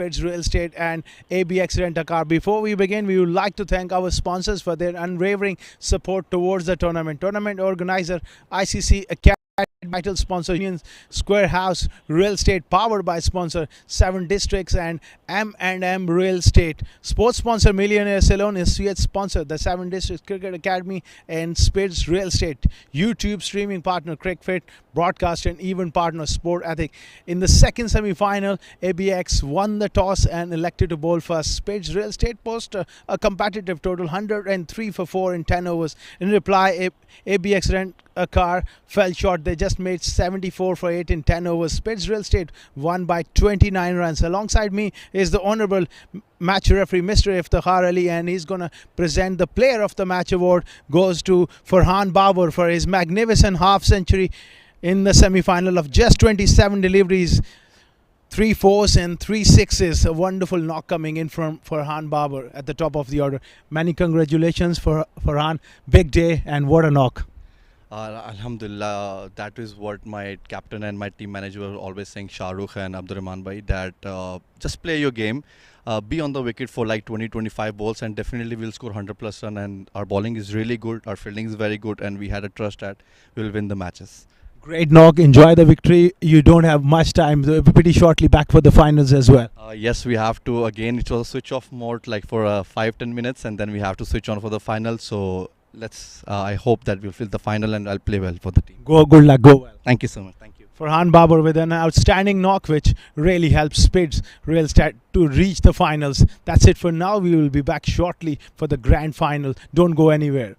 Spades Real Estate and ABX Rent a Car. Before we begin, we would like to thank our sponsors for their unwavering support towards the tournament. Tournament organizer ICC Academy. Title sponsor Union Square House Real Estate, powered by sponsor 7 Districts and M&M Real Estate. Sports sponsor Millionaire Salon Associate sponsor the 7 Districts Cricket Academy and Spades Real Estate. YouTube streaming partner Cricfit, broadcast and event partner Sport Ethic. In the second semi-final, ABX won the toss and elected to bowl first. Spades Real Estate posted a competitive total 103 for 4 in 10 overs. In reply, ABX Rent a Car fell short. They just made 74 for 8 in 10 overs. Spades Real Estate won by 29 runs. Alongside me is the honorable match referee Mr. Iftikhar Ali, and he's going to present the player of the match award. Goes to Farhan Babur for his magnificent half century in the semi-final of just 27 deliveries, 3 fours and 3 sixes. A wonderful knock coming in from Farhan Babur at the top of the order. Many congratulations for Farhan. Big day, and what a knock. Alhamdulillah, that is what my captain and my team manager were always saying, Shahrukh and Abdurrahman Bhai, that just play your game, be on the wicket for like 20-25 balls, and definitely we'll score 100 plus run. And our bowling is really good, our fielding is very good, and we had a trust that we'll win the matches. Great knock. Enjoy the victory. You don't have much time. They'll be pretty shortly back for the finals as well. Yes, we have to. Again, it was a switch off mode like for 5-10 minutes, and then we have to switch on for the final. So let's. I hope that we'll fill the final and I'll play well for the team. Good luck. Go well. Thank you so much. Thank you. Farhan Babur with an outstanding knock, which really helps Spades Real Estate to reach the finals. That's it for now. We will be back shortly for the grand final. Don't go anywhere.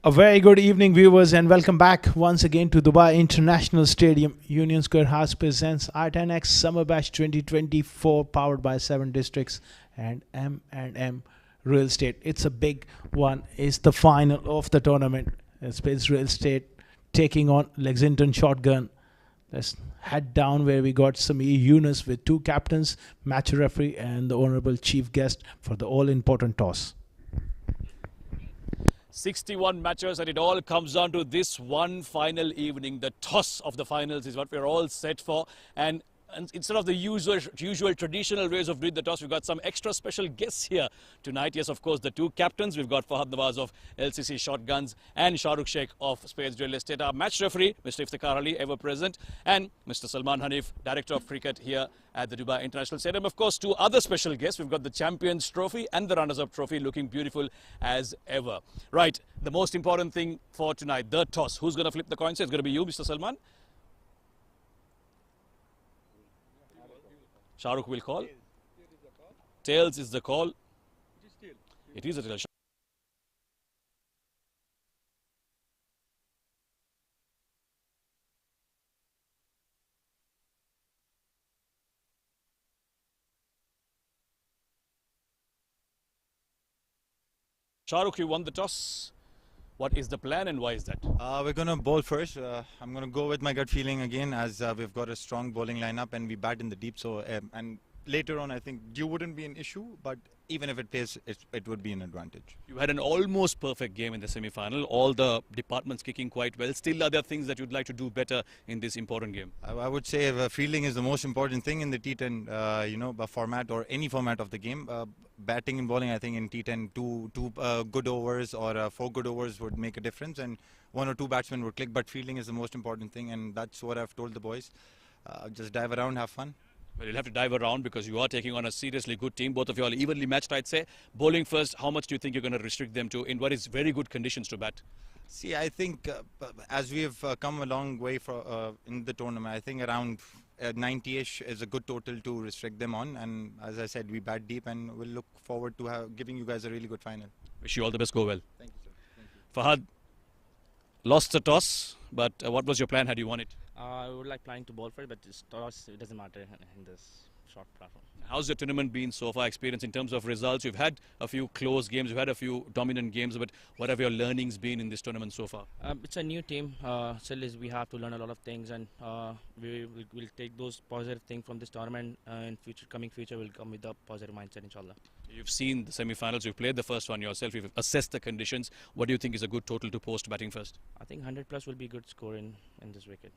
A very good evening, viewers, and welcome back once again to Dubai International Stadium. Union Square House presents I10x Summer Bash 2024, powered by 7 districts and M&M Real Estate. It's a big one. It's the final of the tournament. Spades Real Estate taking on Lexington Shotgun. Let's head down where we got some Yunus with two captains, match referee, and the honorable chief guest for the all-important toss. 61 matches, and it all comes down to this one final evening. The toss of the finals is what we're all set for. And instead of the usual traditional ways of doing the toss, we've got some extra special guests here tonight. Yes, of course, the two captains. We've got Fahad Nawaz of LCC Shotguns and Shahrukh Sheikh of Spades Real Estate. Our match referee, Mr. Iftikhar Ali, ever present, and Mr. Salman Hanif, Director of Cricket here at the Dubai International Stadium. Of course, two other special guests. We've got the Champions Trophy and the Runners-Up Trophy, looking beautiful as ever. Right, the most important thing for tonight, the toss. Who's going to flip the coin? So it's going to be you, Mr. Salman. Shahrukh will call. Tails is the call. It is a tail. Shahrukh, you won the toss. What is the plan and why is that? We're going to bowl first. I'm going to go with my gut feeling again, as we've got a strong bowling lineup and we bat in the deep. So and later on, I think dew wouldn't be an issue, but even if it plays, it would be an advantage. You had an almost perfect game in the semi-final. All the departments kicking quite well. Still, are there things that you'd like to do better in this important game? I would say fielding is the most important thing in the T10, format or any format of the game. Batting and bowling, I think in T10, two good overs or 4 good overs would make a difference, and 1 or 2 batsmen would click. But fielding is the most important thing, and that's what I've told the boys. Just dive around, have fun. Well, you'll have to dive around because you are taking on a seriously good team. Both of you are evenly matched, I'd say. Bowling first, how much do you think you're going to restrict them to in what is very good conditions to bat? See, I think as we have come a long way in the tournament, I think around 90-ish is a good total to restrict them on. And as I said, we bat deep and we'll look forward to giving you guys a really good final. Wish you all the best. Go well. Thank you, sir. Thank you. Fahad, lost the toss, but what was your plan had you won it? I would like planning to bowl for it, but this toss, it doesn't matter in this short platform. How's your tournament been so far, experience in terms of results? You've had a few close games, you've had a few dominant games, but what have your learnings been in this tournament so far? It's a new team. Still, we have to learn a lot of things, and we will take those positive things from this tournament. In coming future, we'll come with a positive mindset, inshallah. You've seen the semi-finals, you've played the first one yourself, you've assessed the conditions. What do you think is a good total to post batting first? I think 100 plus will be good score in this wicket.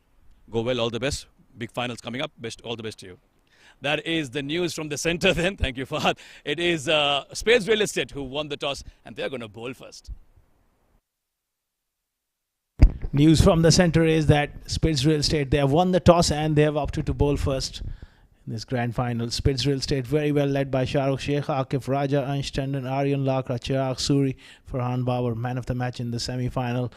Go well, all the best. Big finals coming up. All the best to you. That is the news from the centre then. Thank you, Fahad. It is Spades Real Estate who won the toss, and they're going to bowl first. News from the centre is that Spades Real Estate, they have won the toss and they have opted to bowl first in this grand final. Spades Real Estate very well led by Shahrukh Sheikh, Akif Raja, Ansh Tandon, Aryan Lakra, Chirag Suri, Farhan Bauer, man of the match in the semi-final.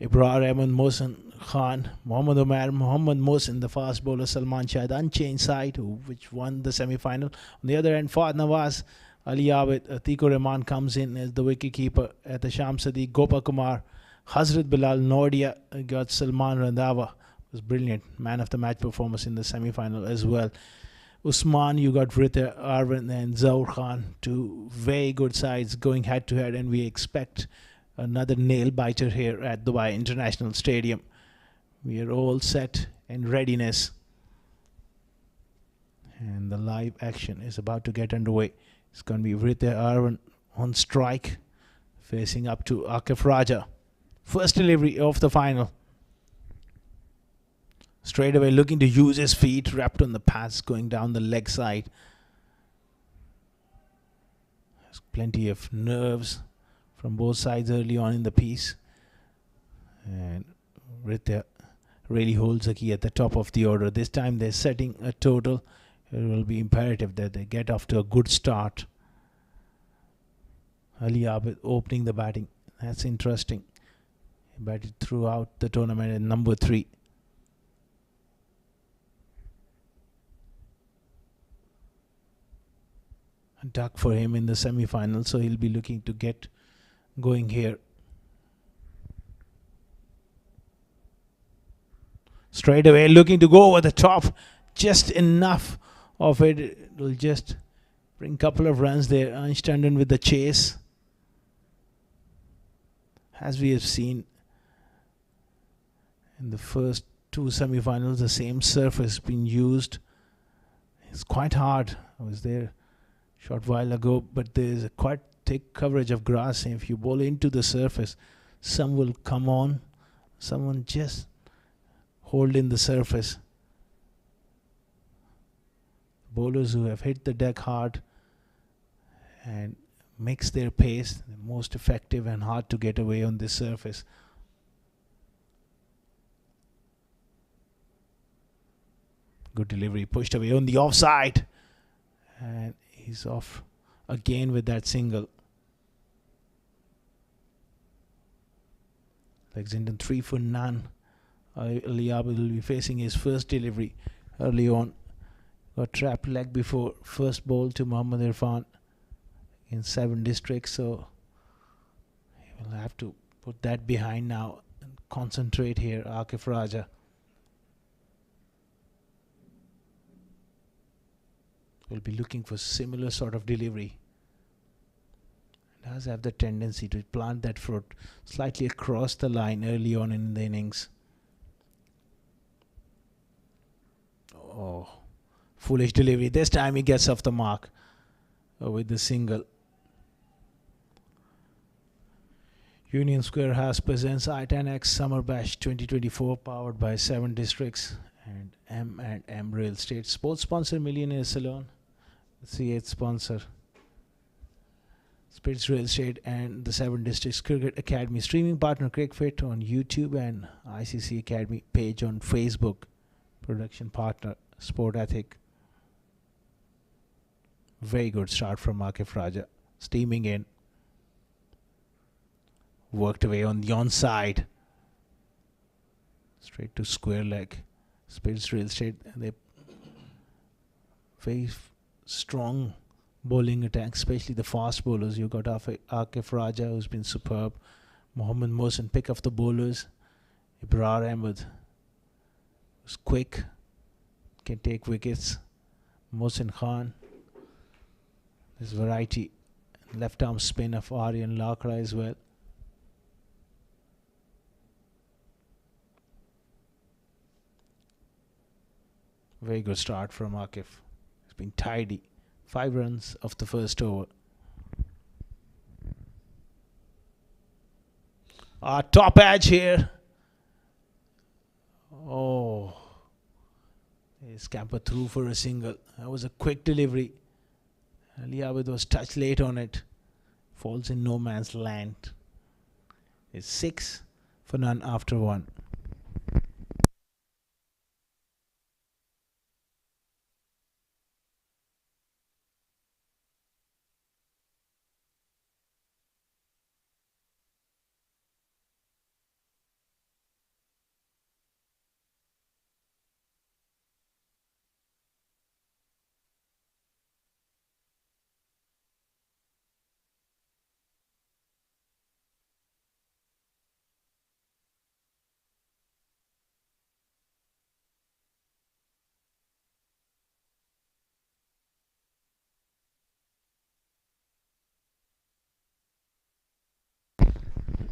Ibrahim Mohsin Khan, Mohammad Umar, Mohammad Mohsin, the fast bowler, Salman Shahid, unchanged side, which won the semi-final. On the other end, Fahad Nawaz, Ali Abid, Atikur Rahman comes in as the wicket-keeper at the Sham Sadiq, Gopa Kumar, Hazrat Bilal, Nordia got Salman Randhawa, was brilliant, man of the match performance in the semi-final as well. Usman, you got Rita Arvind and Zaur Khan, two very good sides going head-to-head, and we expect another nail-biter here at Dubai International Stadium. We are all set in readiness. And the live action is about to get underway. It's going to be Rita Arvind on strike, facing up to Akif Raja. First delivery of the final. Straight away looking to use his feet, wrapped on the pads, going down the leg side. There's plenty of nerves from both sides early on in the piece. And Rita really holds the key at the top of the order. This time they're setting a total. It will be imperative that they get off to a good start. Ali Abid opening the batting. That's interesting. He batted throughout the tournament at number 3. A duck for him in the semi-final, so he'll be looking to get going here. Straight away looking to go over the top. Just enough of it. It will just bring a couple of runs there. Ansh Tandon with the chase. As we have seen in the first two semi-finals, the same surface been used. It's quite hard. I was there a short while ago, but there's a quite thick coverage of grass, and if you bowl into the surface, some will come on, someone just hold in the surface. Bowlers who have hit the deck hard and mix their pace, the most effective and hard to get away on this surface. Good delivery, pushed away on the offside, and he's off again with that single. Lexington 3 for none. Ali Abid will be facing his first delivery early on. Got trapped leg before first ball to Mohammad Irfan in 7 districts, so he will have to put that behind now and concentrate here. Akif Raja will be looking for similar sort of delivery. Does have the tendency to plant that foot slightly across the line early on in the innings. Oh, foolish delivery. This time he gets off the mark with the single. Union Square House presents I10x Summer Bash 2024, powered by 7 districts and M Real Estate. Sports sponsor Millionaire Salon. C8 sponsor Spades Real Estate and the 7 Districts Cricket Academy. Streaming partner Cricfit on YouTube and ICC Academy page on Facebook. Production partner Sport Ethic. Very good start from Akif Raja. Steaming in. Worked away on the onside. Straight to square leg. Spades Real Estate. They very strong bowling attack, especially the fast bowlers. You got Akif Raja, who's been superb. Mohammad Mohsin, pick of the bowlers. Ibrar Ahmed, who's quick, can take wickets. Mohsin Khan. There's variety. Left arm spin of Aryan Lakra as well. Very good start from Akif. It's been tidy. 5 runs of the first over. Top edge here. Oh, he scampered through for a single. That was a quick delivery. Ali Abid was touched late on it. Falls in no man's land. It's 6 for none after 1.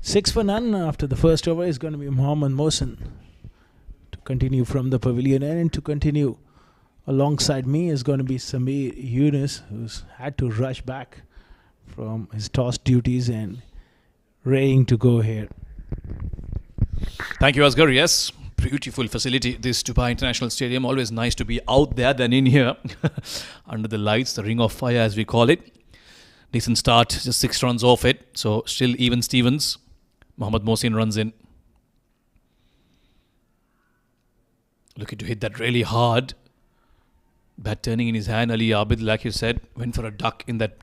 Six for none after the first over is going to be Mohammad Mohsin to continue from the pavilion, and to continue alongside me is going to be Samir Yunus, who's had to rush back from his toss duties and raring to go here. Thank you, Asghar. Yes, beautiful facility, this Dubai International Stadium. Always nice to be out there than in here under the lights, the ring of fire as we call it. Decent start, just 6 runs off it, so still even Stevens. Mohammad Mohsin runs in. Looking to hit that really hard. Bat turning in his hand. Ali Abid, like you said, went for a duck in that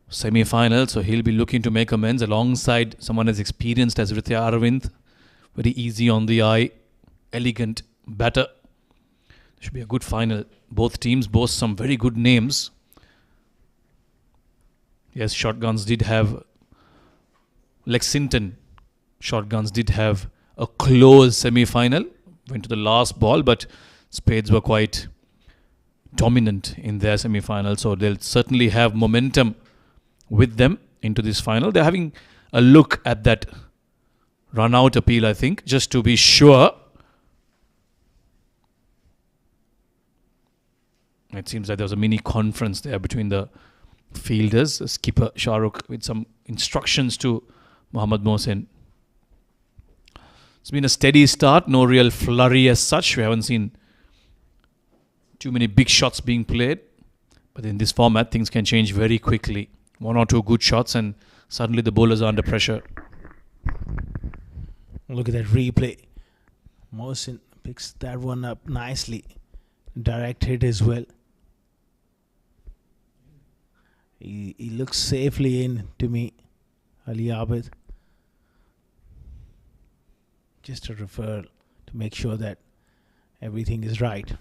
semi-final, so he'll be looking to make amends alongside someone as experienced as Ritya Aravind. Very easy on the eye, elegant batter. Should be a good final. Both teams boast some very good names. Yes, Shotguns did have Lexington. Shotguns did have a close semi-final, went to the last ball, but Spades were quite dominant in their semi-final, so they'll certainly have momentum with them into this final. They're having a look at that run-out appeal, I think, just to be sure. It seems like there was a mini conference there between the fielders. Skipper Shahrukh with some instructions to Mohammad Mohsin. It's been a steady start, no real flurry as such. We haven't seen too many big shots being played. But in this format, things can change very quickly. One or two good shots and suddenly the bowlers are under pressure. Look at that replay. Mohsin picks that one up nicely. Direct hit as well. He looks safely in to me, Ali Abid. Just a referral to make sure that everything is right.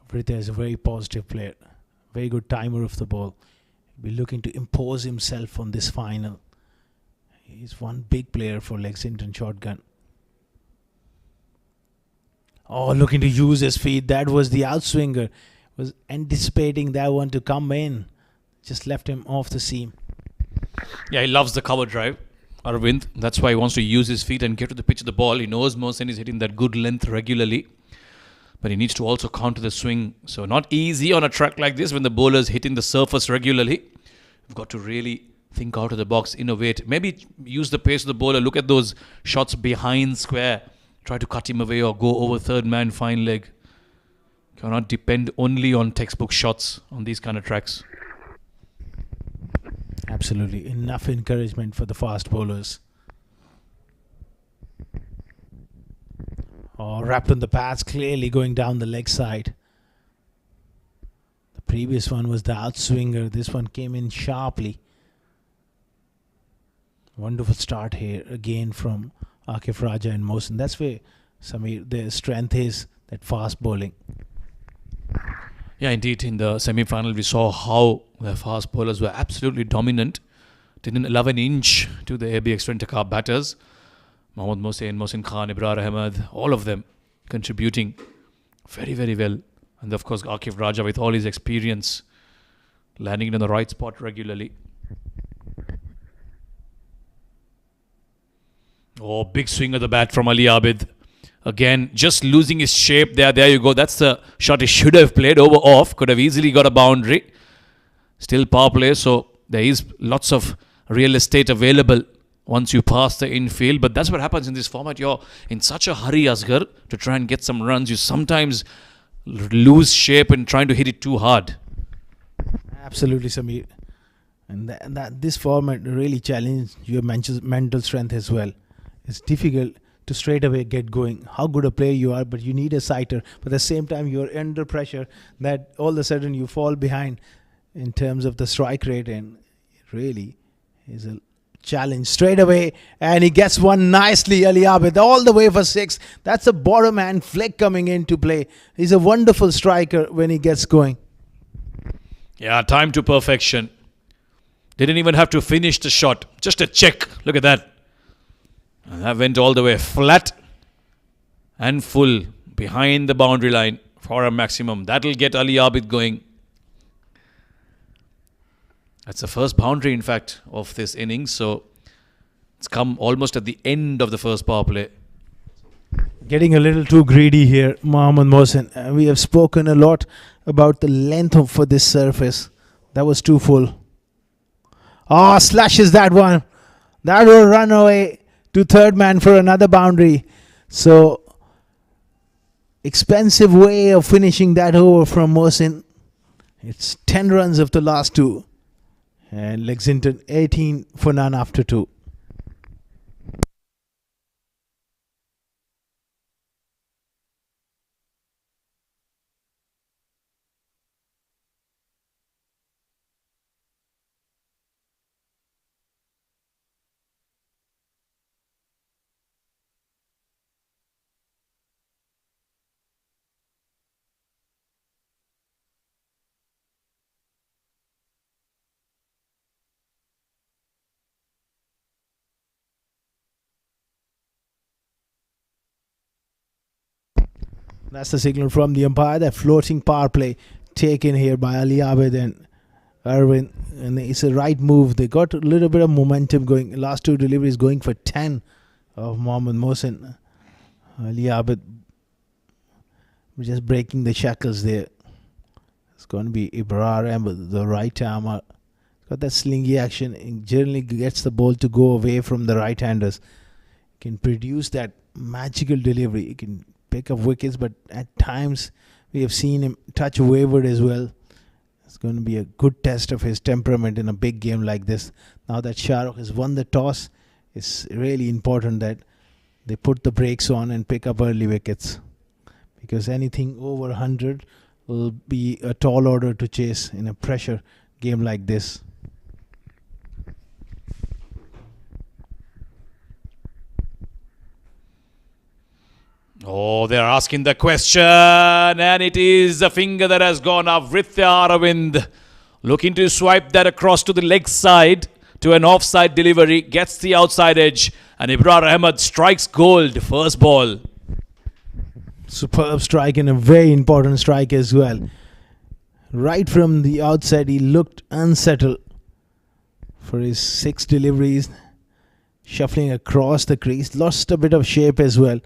Vrita is a very positive player. Very good timer of the ball. He'll be looking to impose himself on this final. He's one big player for Lexington shotgun. Oh, looking to use his feet. That was the outswinger. Was anticipating that one to come in. Just left him off the seam. Yeah, he loves the cover drive, Arvind. That's why he wants to use his feet and get to the pitch of the ball. He knows Mohsin is hitting that good length regularly, but he needs to also counter the swing. So not easy on a track like this when the bowler's hitting the surface regularly. You've got to really think out of the box, innovate. Maybe use the pace of the bowler. Look at those shots behind square. Try to cut him away or go over third man, fine leg. Cannot depend only on textbook shots on these kind of tracks. Absolutely. Enough encouragement for the fast bowlers. Oh, wrapped on the pads, clearly going down the leg side. The previous one was the outswinger. This one came in sharply. Wonderful start here again from Akif Raja and Mohsin. That's where Samir, their strength is, that fast bowling. Yeah, indeed. In the semi-final, we saw how the fast bowlers were absolutely dominant. Did an 11-inch to the ABX Rent-A-Car batters. Mohammad Mohsin, Mohsin Khan, Ibrar Ahmed, all of them contributing very, very well. And of course, Akif Raja with all his experience, landing in the right spot regularly. Oh, big swing of the bat from Ali Abid. Again, just losing his shape there. There you go. That's the shot he should have played over off. Could have easily got a boundary. Still power play, so there is lots of real estate available once you pass the infield. But that's what happens in this format. You're in such a hurry, Asghar, to try and get some runs. You sometimes lose shape in trying to hit it too hard. Absolutely, Samir. And that this format really challenged your mental strength as well. It's difficult to straight away get going. How good a player you are, but you need a sighter. But at the same time, you're under pressure that all of a sudden you fall behind in terms of the strike rate, and it really is a challenge straight away. And he gets one nicely, Ali Abid, all the way for 6. That's a bottom hand flick coming into play. He's a wonderful striker when he gets going. Yeah, time to perfection. Didn't even have to finish the shot. Just a check. Look at that. And that went all the way flat and full behind the boundary line for a maximum. That'll get Ali Abid going. That's the first boundary, in fact, of this innings. So it's come almost at the end of the first power play. Getting a little too greedy here, Mohammad Mohsin. We have spoken a lot about the length for this surface. That was too full. Oh, slashes that one. That will run away to third man for another boundary. So, expensive way of finishing that over from Mohsin. It's 10 runs of the last 2. And Lexington 18 for none after 2. That's the signal from the umpire. That floating power play taken here by Ali Abed and Arvind. And it's a right move. They got a little bit of momentum going. Last two deliveries going for 10 of Mohammad Mohsin. Ali Abed just breaking the shackles there. It's going to be Ibrar Ahmed, the right armer. Got that slingy action. It generally gets the ball to go away from the right-handers. Can produce that magical delivery. He can pick up wickets, but at times we have seen him touch wayward as well. It's going to be a good test of his temperament in a big game like this. Now that Shah Rukh has won the toss, it's really important that they put the brakes on and pick up early wickets, because anything over 100 will be a tall order to chase in a pressure game like this. Oh, they're asking the question, and it is a finger that has gone up. Vrithya Aravind looking to swipe that across to the leg side to an offside delivery, gets the outside edge, and Ibrar Ahmed strikes gold. First ball. Superb strike, and a very important strike as well. Right from the outset, he looked unsettled for his 6 deliveries, shuffling across the crease, lost a bit of shape as well.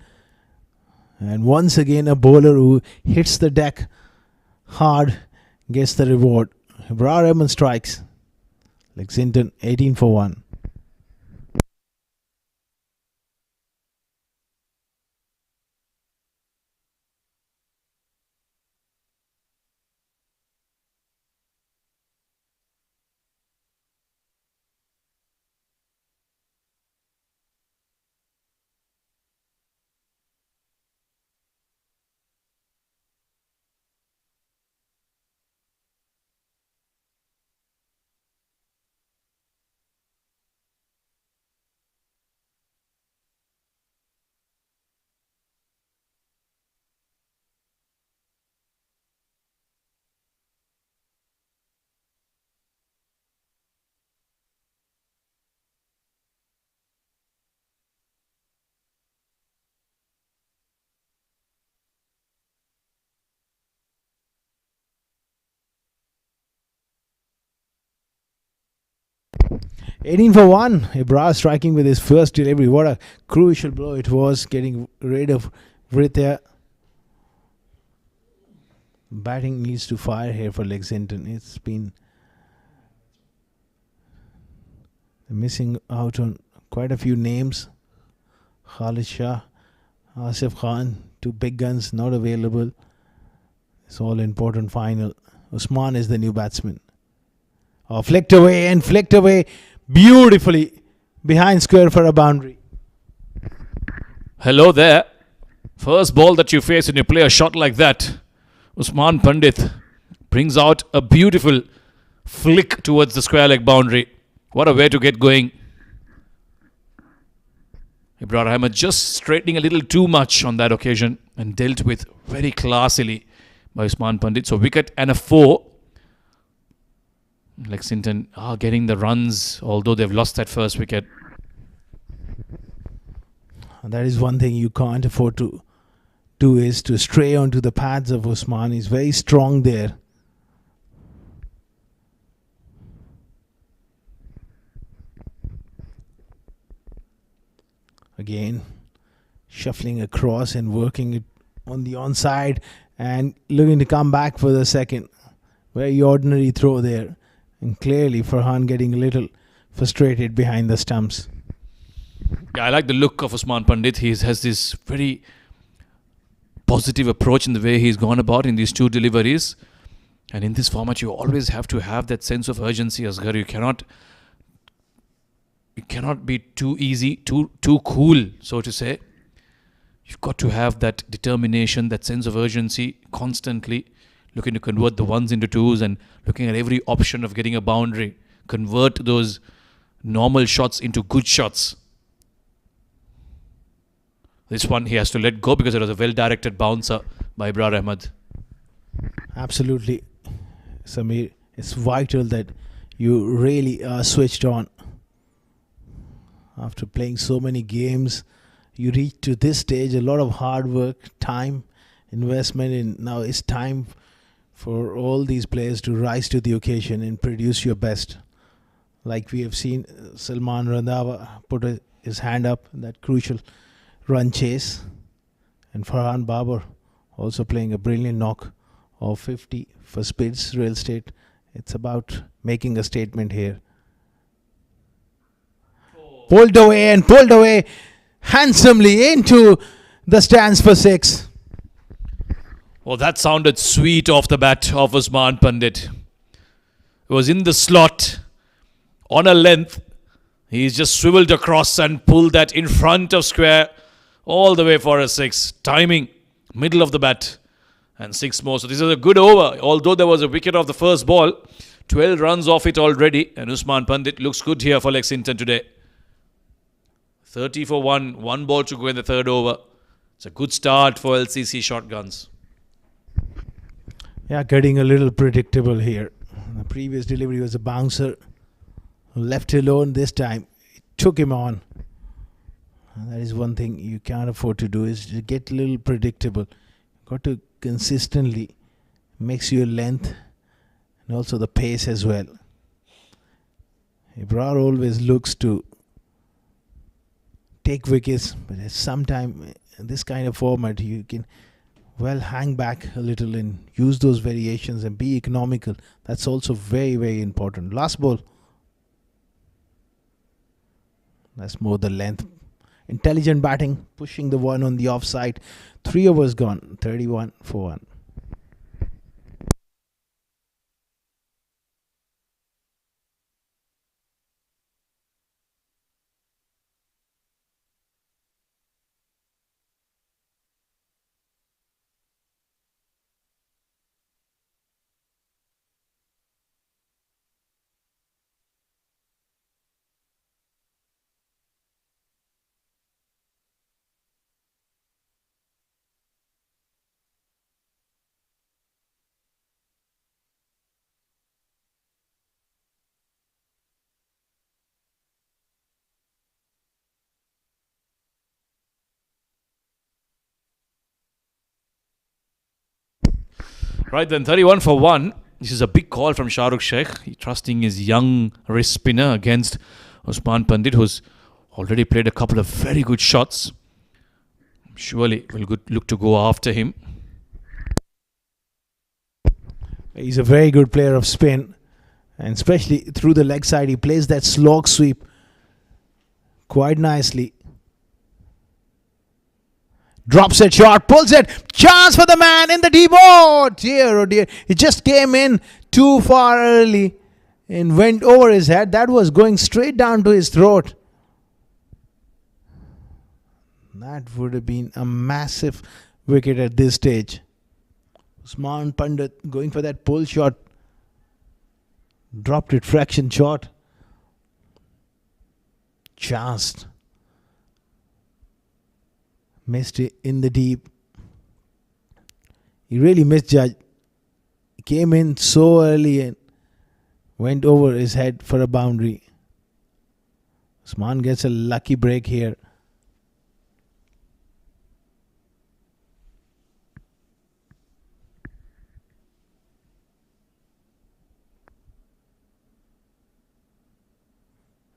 And once again, a bowler who hits the deck hard gets the reward. Ibrar Ahmed strikes. Lexington 18 for 1. "18 for 1. Ibrar striking with his first delivery. What a crucial blow it was, getting rid of Vrithya. Batting needs to fire here for Lexington. It's been missing out on quite a few names. Khalid Shah, Asif Khan, 2 big guns not available. It's all important final. Usman is the new batsman. Oh, flicked away beautifully behind square for a boundary. Hello there. First ball that you face when you play a shot like that. Usman Pandit brings out a beautiful flick towards the square leg boundary. What a way to get going. Ibrar Ahmed just straightening a little too much on that occasion and dealt with very classily by Usman Pandit. So wicket and a 4. Lexington are getting the runs, although they've lost that first wicket. That is one thing you can't afford to do, is to stray onto the pads of Usman. He's very strong there. Again, shuffling across and working it on the onside and looking to come back for the second. Very ordinary throw there. And clearly Farhan getting a little frustrated behind the stumps. Yeah, I like the look of Usman Pandit. He has this very positive approach in the way he's gone about in these 2 deliveries. And in this format, you always have to have that sense of urgency, Asghar. You cannot be too easy, too cool, so to say. You've got to have that determination, that sense of urgency constantly, looking to convert the 1s into 2s and looking at every option of getting a boundary. Convert those normal shots into good shots. This one he has to let go because it was a well-directed bouncer by Ibrar Ahmed. Absolutely, Samir. It's vital that you really are switched on. After playing so many games, you reach to this stage, a lot of hard work, time investment in. Now it's time for all these players to rise to the occasion and produce your best. Like we have seen Salman Randhawa put his hand up in that crucial run chase, and Farhan Babar also playing a brilliant knock of 50 for Spades Real Estate. It's about making a statement here. Pulled away handsomely into the stands for 6. Well, that sounded sweet off the bat of Usman Pandit. It was in the slot, on a length. He's just swiveled across and pulled that in front of square all the way for a 6. Timing, middle of the bat, and 6 more. So this is a good over. Although there was a wicket off the first ball, 12 runs off it already. And Usman Pandit looks good here for Lexington today. 30 for 1. 1 ball to go in the third over. It's a good start for LCC shotguns. Yeah, getting a little predictable here. The previous delivery was a bouncer. Left alone this time. It took him on. And that is one thing you can't afford to do, is to get a little predictable. Got to consistently mix your length and also the pace as well. Ibrar always looks to take wickets, but at some time in this kind of format you can hang back a little and use those variations and be economical. That's also very, very important. Last ball. That's more the length. Intelligent batting, pushing the one on the offside. 3 overs gone. 31 for 1. Right then, 31 for 1. This is a big call from Shahrukh Sheikh. He trusting his young wrist spinner against Usman Pandit, who's already played a couple of very good shots. Surely will look to go after him. He's a very good player of spin, and especially through the leg side. He plays that slog sweep quite nicely. Drops it short, pulls it. Chance for the man in the deep. Oh dear. He just came in too far early and went over his head. That was going straight down to his throat. That would have been a massive wicket at this stage. Usman Pandit going for that pull shot. Dropped it fraction short. Chanced. Missed it in the deep. He really misjudged. He came in so early and went over his head for a boundary. Usman gets a lucky break here.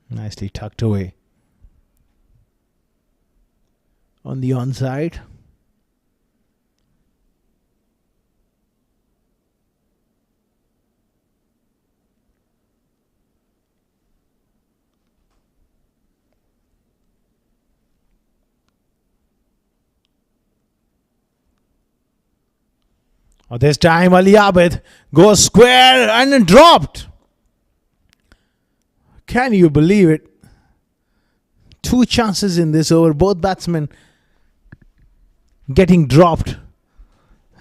Nicely tucked away. On the onside. Oh, this time Ali Abid goes square and dropped. Can you believe it? 2 chances in this over, both batsmen getting dropped.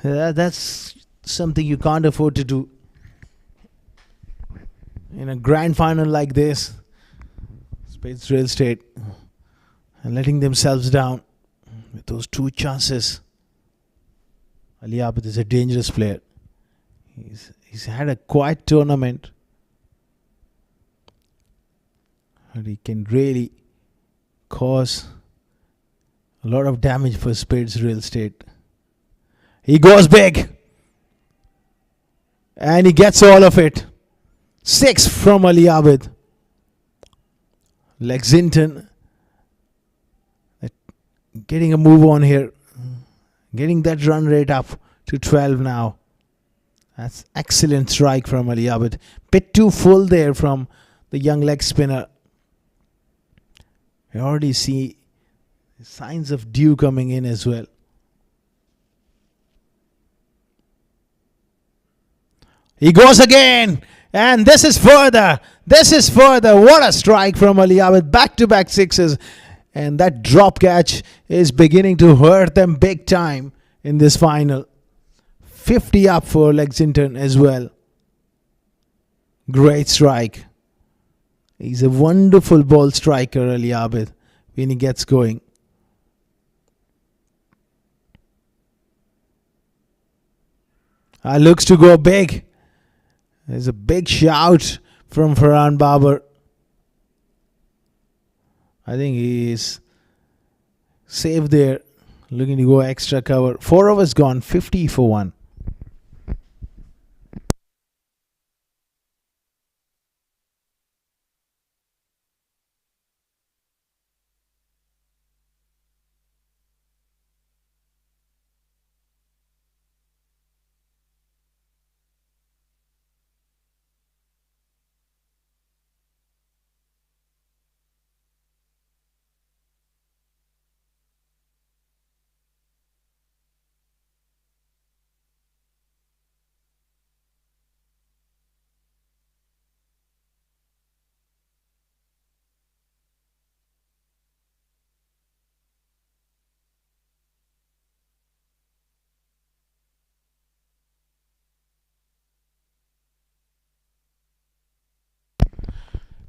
That's something you can't afford to do in a grand final like this. Spades Real Estate and letting themselves down with those 2 chances. Ali Abid is a dangerous player. He's had a quiet tournament, and he can really cause a lot of damage for Spades Real Estate. He goes big. And he gets all of it. 6 from Ali Abid. Lexington getting a move on here. Getting that run rate up to 12 now. That's excellent strike from Ali Abid. Bit too full there from the young leg spinner. I already see signs of dew coming in as well. He goes again. And this is further. This is further. What a strike from Ali Abid. Back-to-back sixes. And that drop catch is beginning to hurt them big time in this final. 50 up for Lexington as well. Great strike. He's a wonderful ball striker, Ali Abid, when he gets going. Looks to go big. There's a big shout from Farhan Babar. I think he is safe there. Looking to go extra cover. 4 overs gone. 50 for 1.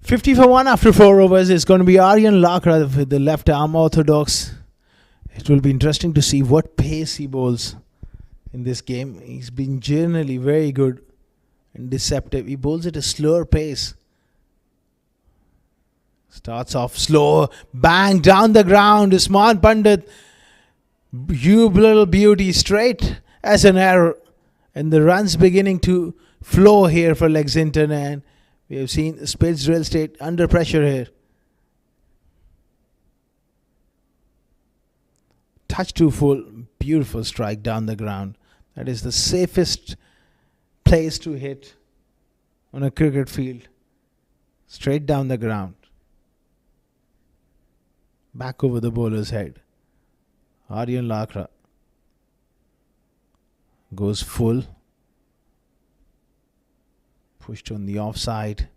$50 for 1 after 4 overs. It's going to be Aryan Lakra with the left arm orthodox. It will be interesting to see what pace he bowls in this game. He's been generally very good and deceptive. He bowls at a slower pace. Starts off slow. Bang down the ground. Usman Pandit. Little beauty straight as an arrow. And the runs beginning to flow here for Lexington. And we have seen Spades Real Estate under pressure here. Touch too full. Beautiful strike down the ground. That is the safest place to hit on a cricket field. Straight down the ground. Back over the bowler's head. Aryan Lakra goes full. Pushed on the offside.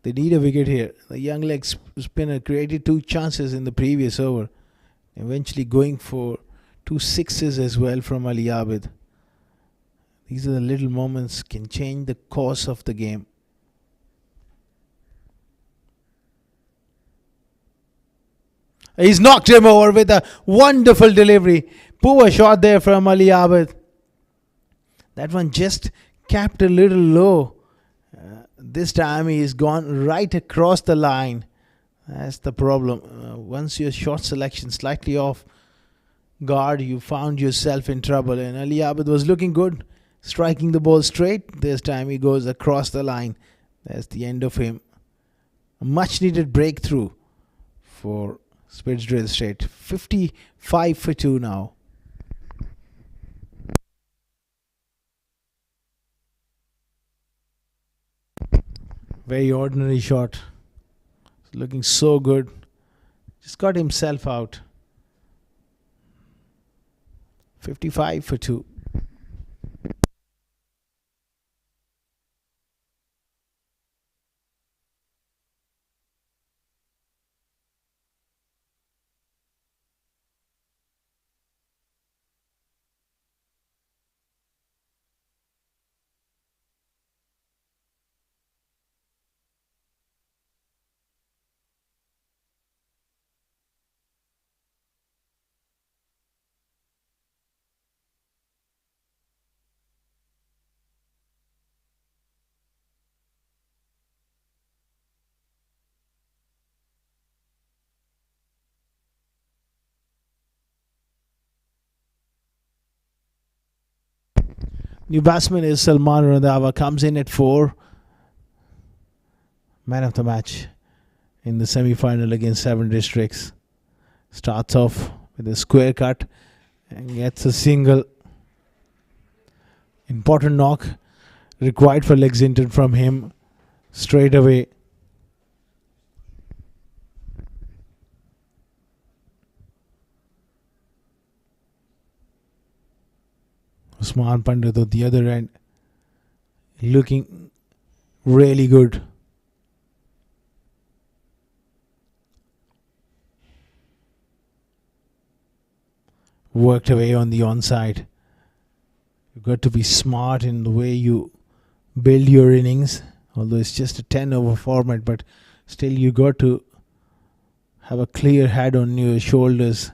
They need a wicket here. The young leg spinner created 2 chances in the previous over. Eventually going for 2 sixes as well from Ali Abid. These are the little moments can change the course of the game. He's knocked him over with a wonderful delivery. Poor shot there from Ali Abid. That one just capped a little low. This time he's gone right across the line. That's the problem. Once your shot selection slightly off guard, you found yourself in trouble. And Ali Abid was looking good, striking the ball straight. This time he goes across the line. That's the end of him. A much needed breakthrough for Spades Real Estate. 55 for 2 now. Very ordinary shot. Looking so good. Just got himself out. 55 for 2. New batsman is Salman Randhawa, comes in at 4. Man of the match in the semi-final against 7 districts. Starts off with a square cut and gets a single. Important knock required for Lexington from him straight away. Usman Pandit at the other end, looking really good. Worked away on the onside. You've got to be smart in the way you build your innings, although it's just a 10 over format, but still you got to have a clear head on your shoulders.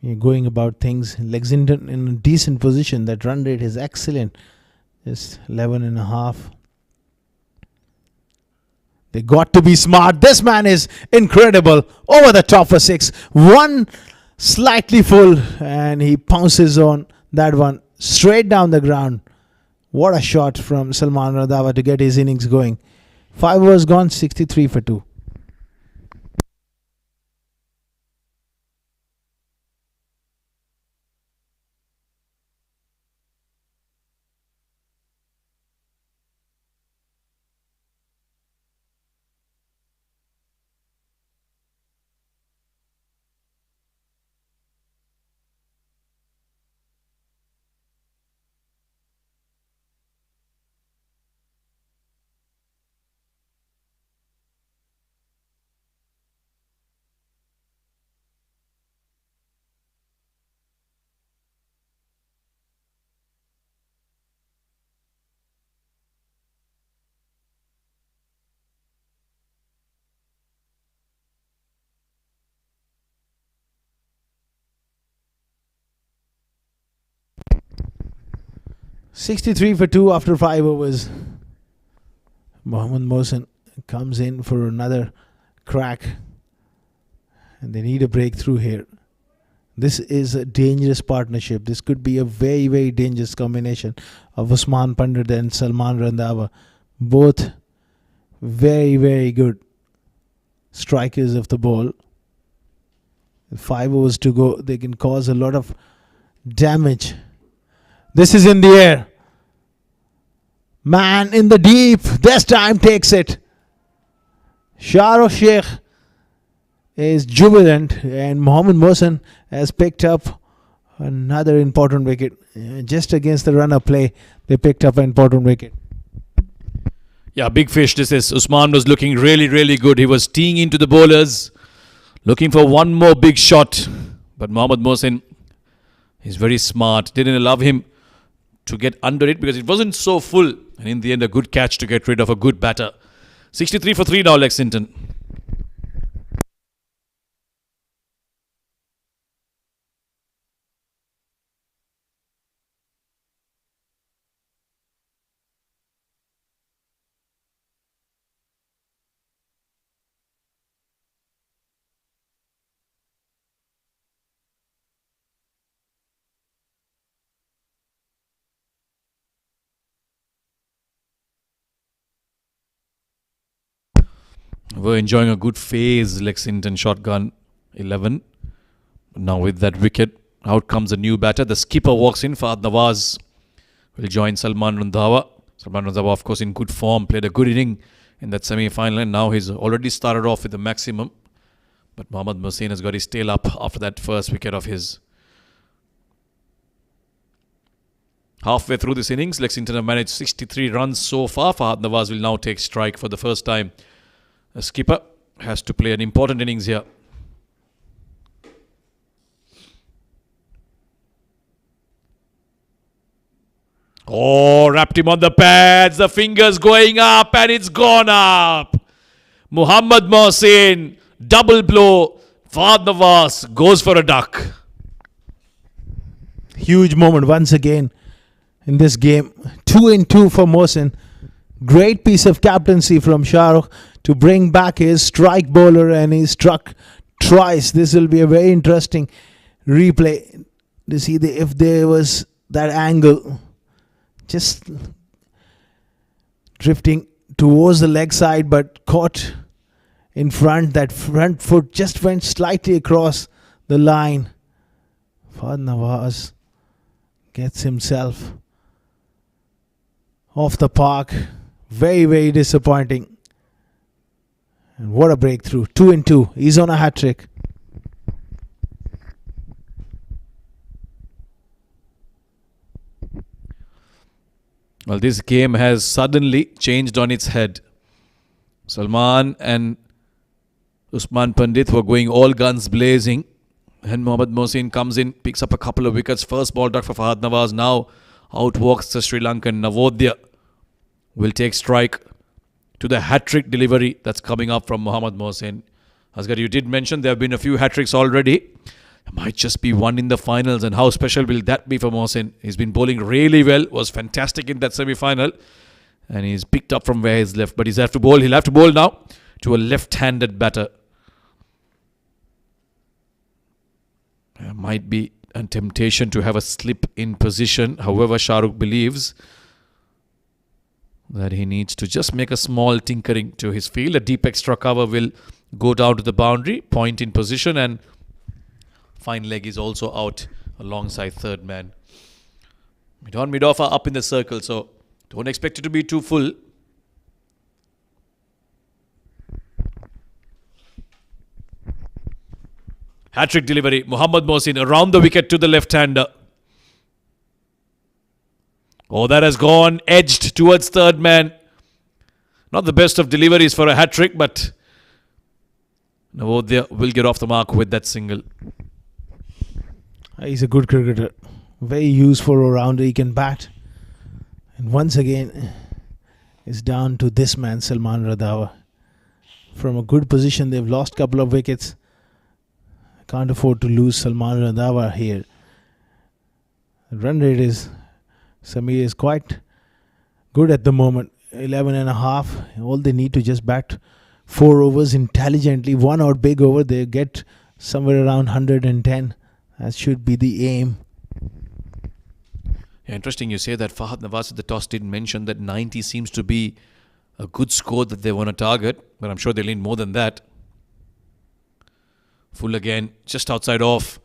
You're going about things. Lexington in a decent position. That run rate is excellent. Just 11.5. They got to be smart. This man is incredible. Over the top for 6. One slightly full and he pounces on that one straight down the ground. What a shot from Salman Randhawa to get his innings going. 5 overs gone, 63 for 2. $63 for 2 after 5 overs. Mohammad Mohsin comes in for another crack. And they need a breakthrough here. This is a dangerous partnership. This could be a very, very dangerous combination of Usman Pandit and Salman Randhawa. Both very, very good strikers of the ball. 5 overs to go. They can cause a lot of damage. This is in the air. Man in the deep. This time takes it. Shahrukh Sheikh is jubilant and Mohammad Mohsin has picked up another important wicket. Just against the runner play, they picked up an important wicket. Yeah, big fish this is. Usman was looking really, really good. He was teeing into the bowlers, looking for one more big shot. But Mohammad Mohsin is very smart. Didn't allow him to get under it because it wasn't so full. And in the end, a good catch to get rid of a good batter. 63 for 3 now, Lexington. We're enjoying a good phase. Lexington shotgun 11. Now with that wicket, out comes a new batter. The skipper walks in. Fahad Nawaz will join Salman Randhawa. Salman Randhawa, of course, in good form. Played a good inning in that semi-final. And now he's already started off with the maximum. But Mohammad Mohsin has got his tail up after that first wicket of his. Halfway through this innings, Lexington have managed 63 runs so far. Fahad Nawaz will now take strike for the first time. A skipper has to play an important innings here. Oh, wrapped him on the pads. The fingers going up and it's gone up. Mohammad Mohsin, double blow. Fahad Nawaz goes for a duck. Huge moment once again in this game. 2-2 for Mohsin. Great piece of captaincy from Shahrukh to bring back his strike bowler, and he struck twice. This will be a very interesting replay to see if there was that angle. just drifting towards the leg side, but caught in front. That front foot just went slightly across the line. Fahad Nawaz gets himself off the park. Very, very disappointing. And what a breakthrough. 2 in 2. He's on a hat trick. Well, this game has suddenly changed on its head. Salman and Usman Pandit were going all guns blazing. And Mohammad Mohsin comes in, picks up a couple of wickets. First ball duck for Fahad Nawaz. Now outwalks the Sri Lankan. Navodaya will take strike to the hat-trick delivery that's coming up from Mohammad Mohsin. Asghar, you did mention there have been a few hat-tricks already. There might just be one in the finals, and how special will that be for Mohsin? He's been bowling really well, was fantastic in that semi-final, and he's picked up from where he's left. But he'll have to bowl now to a left-handed batter. There might be a temptation to have a slip in position. However, Shah Rukh believes that he needs to just make a small tinkering to his field. A deep extra cover will go down to the boundary, point in position, and fine leg is also out alongside third man. Mid-on, mid-off are up in the circle, so don't expect it to be too full. Hat-trick delivery. Mohammad Mohsin around the wicket to the left-hander. Oh, that has gone edged towards third man. Not the best of deliveries for a hat-trick, but Navodaya will get off the mark with that single. He's a good cricketer. Very useful all-rounder. He can bat. And once again, it's down to this man, Salman Randhawa. From a good position, they've lost a couple of wickets. Can't afford to lose Salman Randhawa here. The run rate is, Samir, is quite good at the moment. 11 and a half. All they need to just bat 4 overs intelligently. 1 out big over, they get somewhere around 110. That should be the aim. Yeah, interesting you say that. Fahad Nawaz at the toss didn't mention that 90 seems to be a good score that they want to target, but I'm sure they'll need more than that. Full again, just outside off.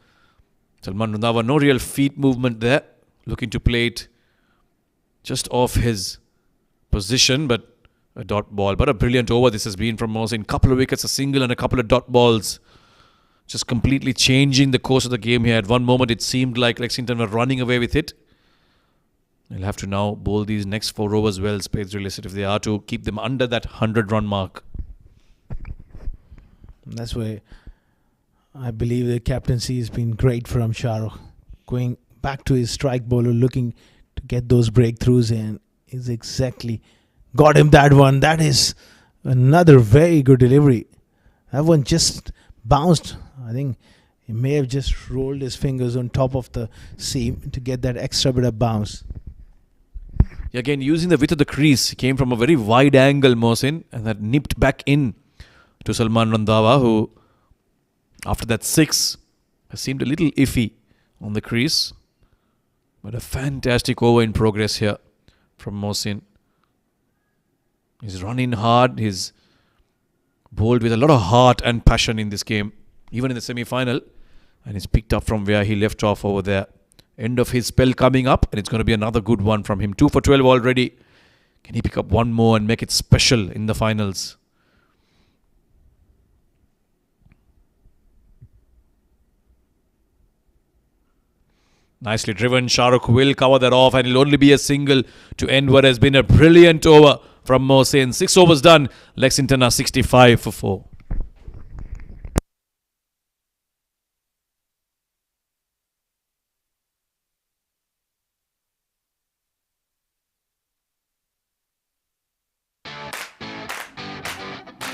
Salman Randhawa, no real feet movement there. Looking to play it just off his position, but a dot ball. But a brilliant over this has been from Mohsin. Couple of wickets, a single and a couple of dot balls. Just completely changing the course of the game here. At one moment it seemed like Lexington were running away with it. They'll have to now bowl these next 4 overs well, Spades realistic, if they are to keep them under that 100-run mark. That's why I believe the captaincy has been great from Shah Rukh. Going back to his strike bowler, looking to get those breakthroughs in. He's exactly got him that one. That is another very good delivery. That one just bounced. I think he may have just rolled his fingers on top of the seam to get that extra bit of bounce. Again, using the width of the crease, he came from a very wide angle, Mohsin, and that nipped back in to Salman Randhawa, who after that 6 has seemed a little iffy on the crease. But a fantastic over in progress here from Mohsin. He's run in hard. He's bowled with a lot of heart and passion in this game, even in the semi-final. And he's picked up from where he left off over there. End of his spell coming up, and it's going to be another good one from him. 2 for 12 already. Can he pick up one more and make it special in the finals? Nicely driven. Shah Rukh will cover that off, and it'll only be a single to end what has been a brilliant over from Mohsin. 6 overs done. Lexington are 65 for 4.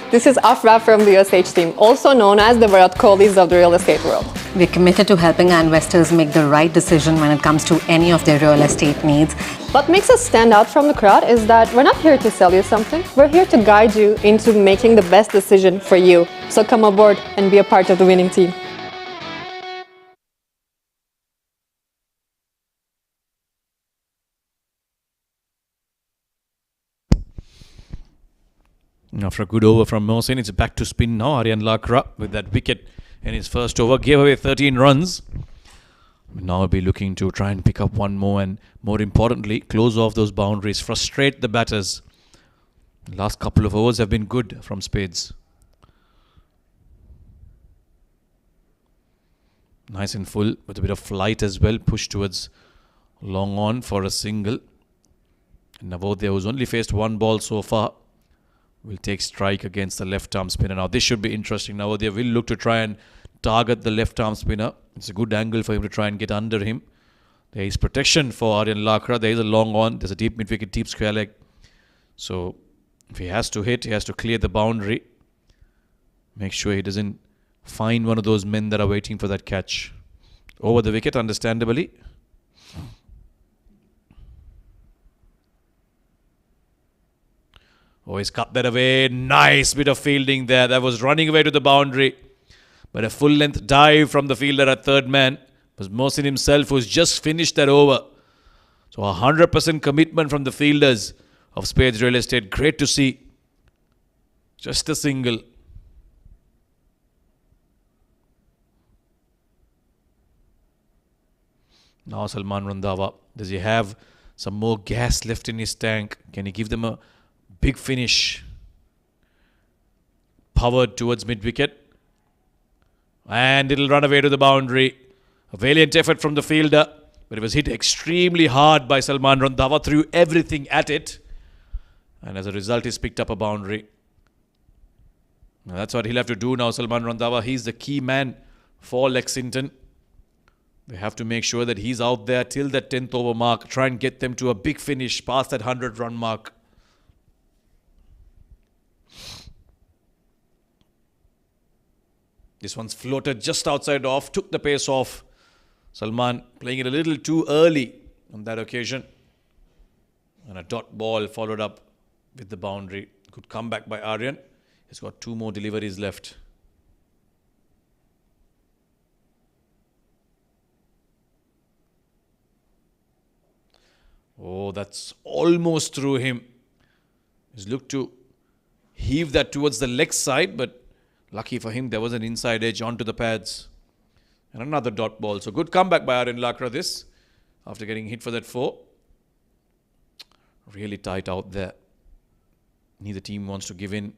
This is Afra from the USH team, also known as the Virat Kohlis of the real estate world. We're committed to helping our investors make the right decision when it comes to any of their real estate needs. What makes us stand out from the crowd is that we're not here to sell you something. We're here to guide you into making the best decision for you. So come aboard and be a part of the winning team. After a good over from Mohsin, it's back to spin now. Aryan Lakra with that wicket in his first over gave away 13 runs. Now he'll be looking to try and pick up one more and, more importantly, close off those boundaries, frustrate the batters. The last couple of overs have been good from Spades. Nice and full with a bit of flight as well. Push towards long on for a single. And Navodaya, who's only faced one ball so far, will take strike against the left-arm spinner. Now this should be interesting. Navodaya will look to try and target the left-arm spinner. It's a good angle for him to try and get under him. There is protection for Aryan Lakra. There is a long on. There's a deep mid-wicket, deep square leg. So if he has to hit, he has to clear the boundary. Make sure he doesn't find one of those men that are waiting for that catch. Over the wicket, understandably. Oh, he's cut that away. Nice bit of fielding there. That was running away to the boundary. But a full-length dive from the fielder at third man. It was Mohsin himself who's just finished that over. So 100% commitment from the fielders of Spades Real Estate. Great to see. Just a single. Now Salman Randhawa. Does he have some more gas left in his tank? Can he give them a big finish? Powered towards mid-wicket. And it'll run away to the boundary. A valiant effort from the fielder. But it was hit extremely hard by Salman Randhawa. Threw everything at it. And as a result, he's picked up a boundary. Now that's what he'll have to do now, Salman Randhawa. He's the key man for Lexington. They have to make sure that he's out there till that 10th over mark. Try and get them to a big finish past that 100-run mark. This one's floated just outside off. Took the pace off. Salman playing it a little too early on that occasion. And a dot ball followed up with the boundary. Good comeback by Aryan. He's got two more deliveries left. Oh, that's almost through him. He's looked to heave that towards the leg side, but lucky for him, there was an inside edge onto the pads. And another dot ball. So good comeback by Aryan Lakra this, after getting hit for that 4. Really tight out there. Neither team wants to give in.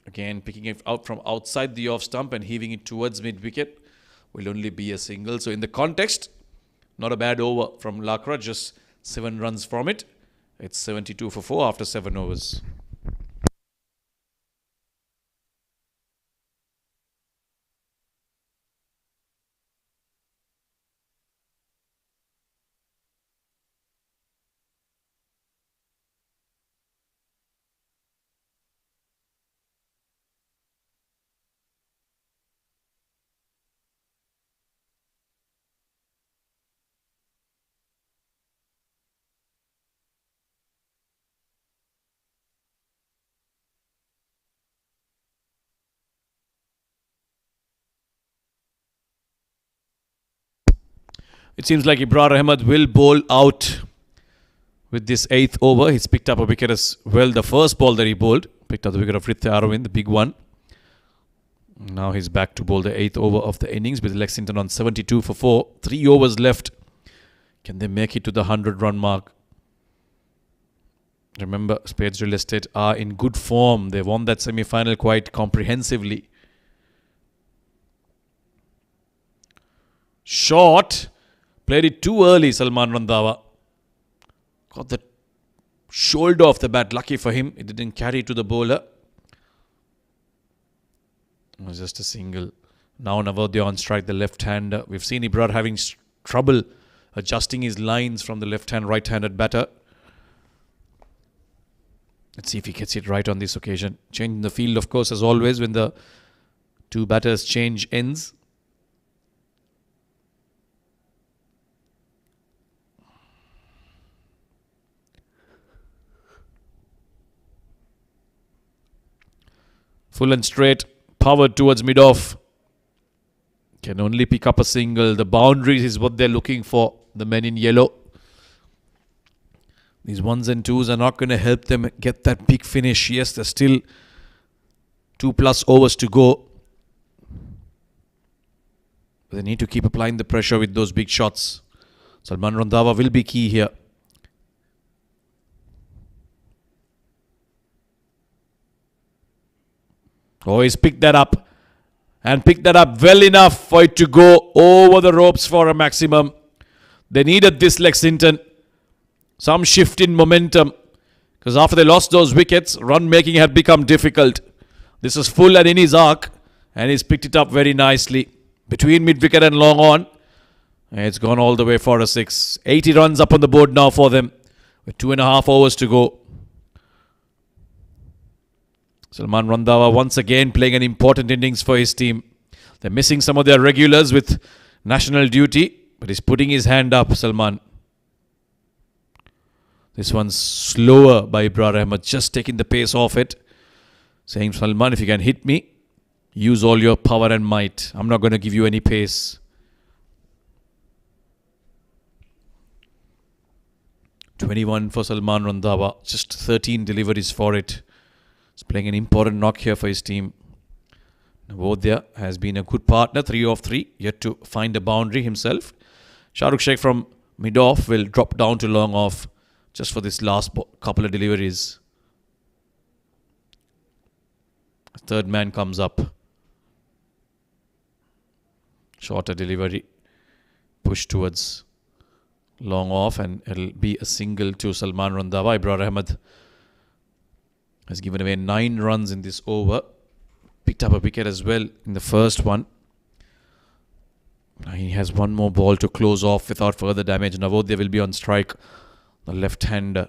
Again, picking it out from outside the off stump and heaving it towards mid-wicket will only be a single. So in the context, not a bad over from Lakra, just 7 runs from it. It's 72 for 4 after 7 overs. It seems like Ibrar Ahmed will bowl out with this 8th over. He's picked up a wicket as well. The first ball that he bowled, picked up the wicket of Ritya Arvind, the big one. Now he's back to bowl the 8th over of the innings with Lexington on 72 for 4. 3 overs left. Can they make it to the 100-run mark? Remember, Spades Real Estate are in good form. They won that semi-final quite comprehensively. Short. Played it too early, Salman Randhawa. Got the shoulder off the bat. Lucky for him, it didn't carry to the bowler. It was just a single. Now Navodaya on strike, the left-hander. We've seen Ibrar having trouble adjusting his lines from the left-hand, right-handed batter. Let's see if he gets it right on this occasion. Changing the field, of course, as always, when the two batters change ends. Full and straight, powered towards mid-off. Can only pick up a single. The boundaries is what they're looking for. the men in yellow. These ones and twos are not going to help them get that big finish. Yes, there's still 2+ overs to go. But they need to keep applying the pressure with those big shots. Salman Randhawa will be key here. Oh, he's picked that up. And picked that up well enough for it to go over the ropes for a maximum. They needed this, Lexington. Some shift in momentum. Because after they lost those wickets, run making had become difficult. This is full and in his arc. And he's picked it up very nicely. Between mid-wicket and long on. And it's gone all the way for a 6. 80 runs up on the board now for them. With 2.5 overs to go. Salman Randhawa once again playing an important innings for his team. They're missing some of their regulars with national duty. But he's putting his hand up, Salman. This one's slower by Ibrahim Ahmed. Just taking the pace off it. Saying, Salman, if you can hit me, use all your power and might. I'm not going to give you any pace. .21 for Salman Randhawa. Just 13 deliveries for it. He's playing an important knock here for his team. Navodya has been a good partner. 3 of 3. Yet to find a boundary himself. Shahrukh Sheikh from mid-off will drop down to long off. Just for this last couple of deliveries. Third man comes up. Shorter delivery. Push towards long off. And it'll be a single to Salman Randhawa. Ibrahim Ahmed has given away 9 runs in this over. Picked up a wicket as well in the first one. He has one more ball to close off without further damage. Navodya will be on strike. The left-hander.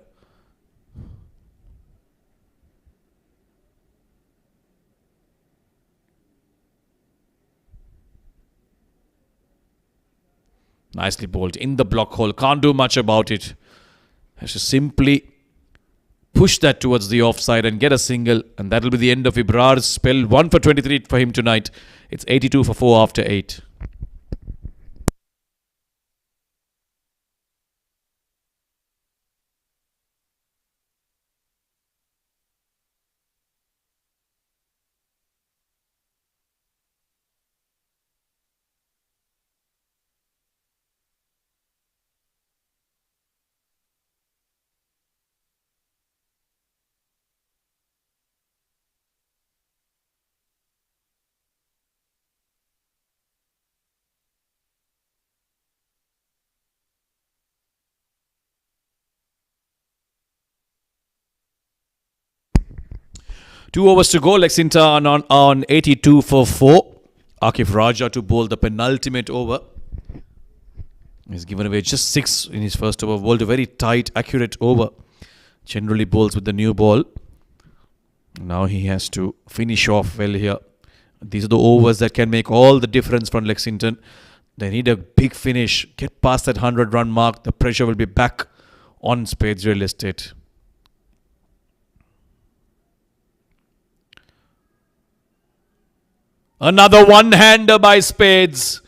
Nicely bowled in the block hole. Can't do much about it. Has to simply push that towards the offside and get a single. And that'll be the end of Ibrar's spell. 1 for 23 for him tonight. It's 82 for 4 after 8. Two overs to go. Lexington on 82 for 4. Akif Raja to bowl the penultimate over. He's given away just 6 in his first over. Bowled a very tight, accurate over. Generally bowls with the new ball. Now he has to finish off well here. These are the overs that can make all the difference from Lexington. They need a big finish. Get past that 100-run mark. The pressure will be back on Spades Real Estate. Another one-hander by Spades.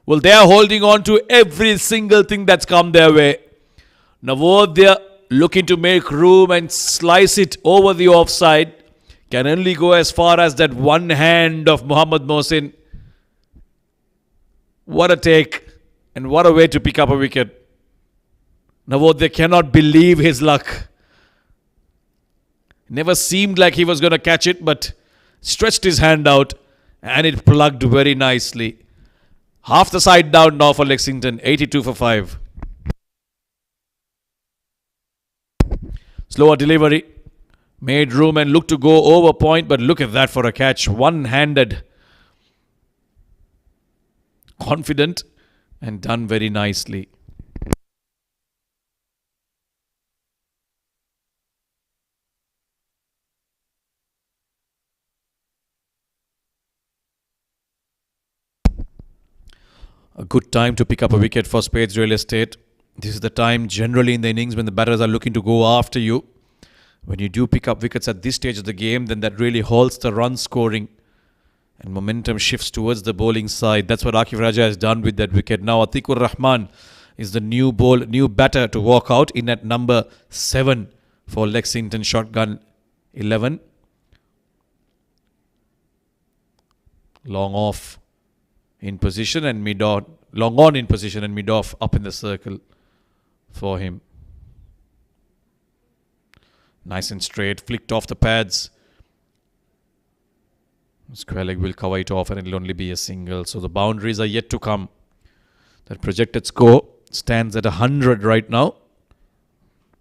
Well, they are holding on to every single thing that's come their way. Navodya looking to make room and slice it over the offside. Can only go as far as that one hand of Mohammad Mohsin. What a take and what a way to pick up a wicket. Navodya cannot believe his luck. Never seemed like he was going to catch it, but stretched his hand out. And it plugged very nicely. Half the side down now for Lexington. 82 for 5. Slower delivery. Made room and looked to go over point. But look at that for a catch. One-handed. Confident. And done very nicely. A good time to pick up a wicket for Spades Real Estate. This is the time generally in the innings when the batters are looking to go after you. When you do pick up wickets at this stage of the game, then that really halts the run scoring. And momentum shifts towards the bowling side. That's what Akif Raja has done with that wicket. Now Atikur Rahman is the new batter to walk out in at number 7 for Lexington shotgun 11. Long off in position and mid-on. Long on in position and mid-off up in the circle for him. Nice and straight, flicked off the pads. Square leg will cover it off and it will only be a single. So the boundaries are yet to come. That projected score stands at 100 right now.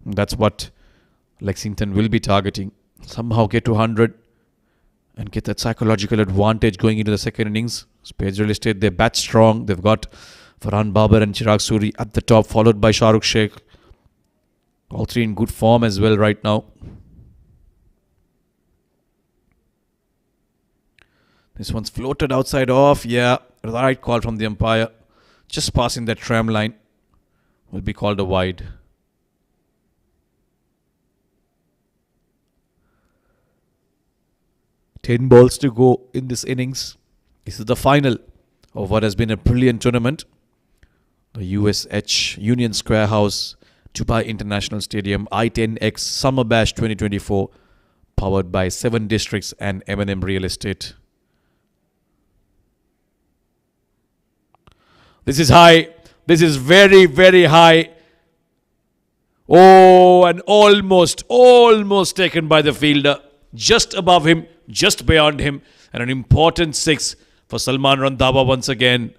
That's what Lexington will be targeting. Somehow get to 100 and get that psychological advantage going into the second innings. Spades Real Estate, they bat strong. They've got Farhan Babar and Chirag Suri at the top, followed by Shah Rukh Sheikh. All three in good form as well right now. This one's floated outside off. Yeah, right call from the umpire. Just passing that tram line will be called a wide. Ten balls to go in this innings. This is the final of what has been a brilliant tournament. The USH Union Square House, Dubai International Stadium, I10x Summer Bash 2024, powered by 7 Districts and M&M Real Estate. This is high. This is very, very high. Oh, and almost taken by the fielder. Just above him, just beyond him. And an important 6 for Salman Randhawa once again.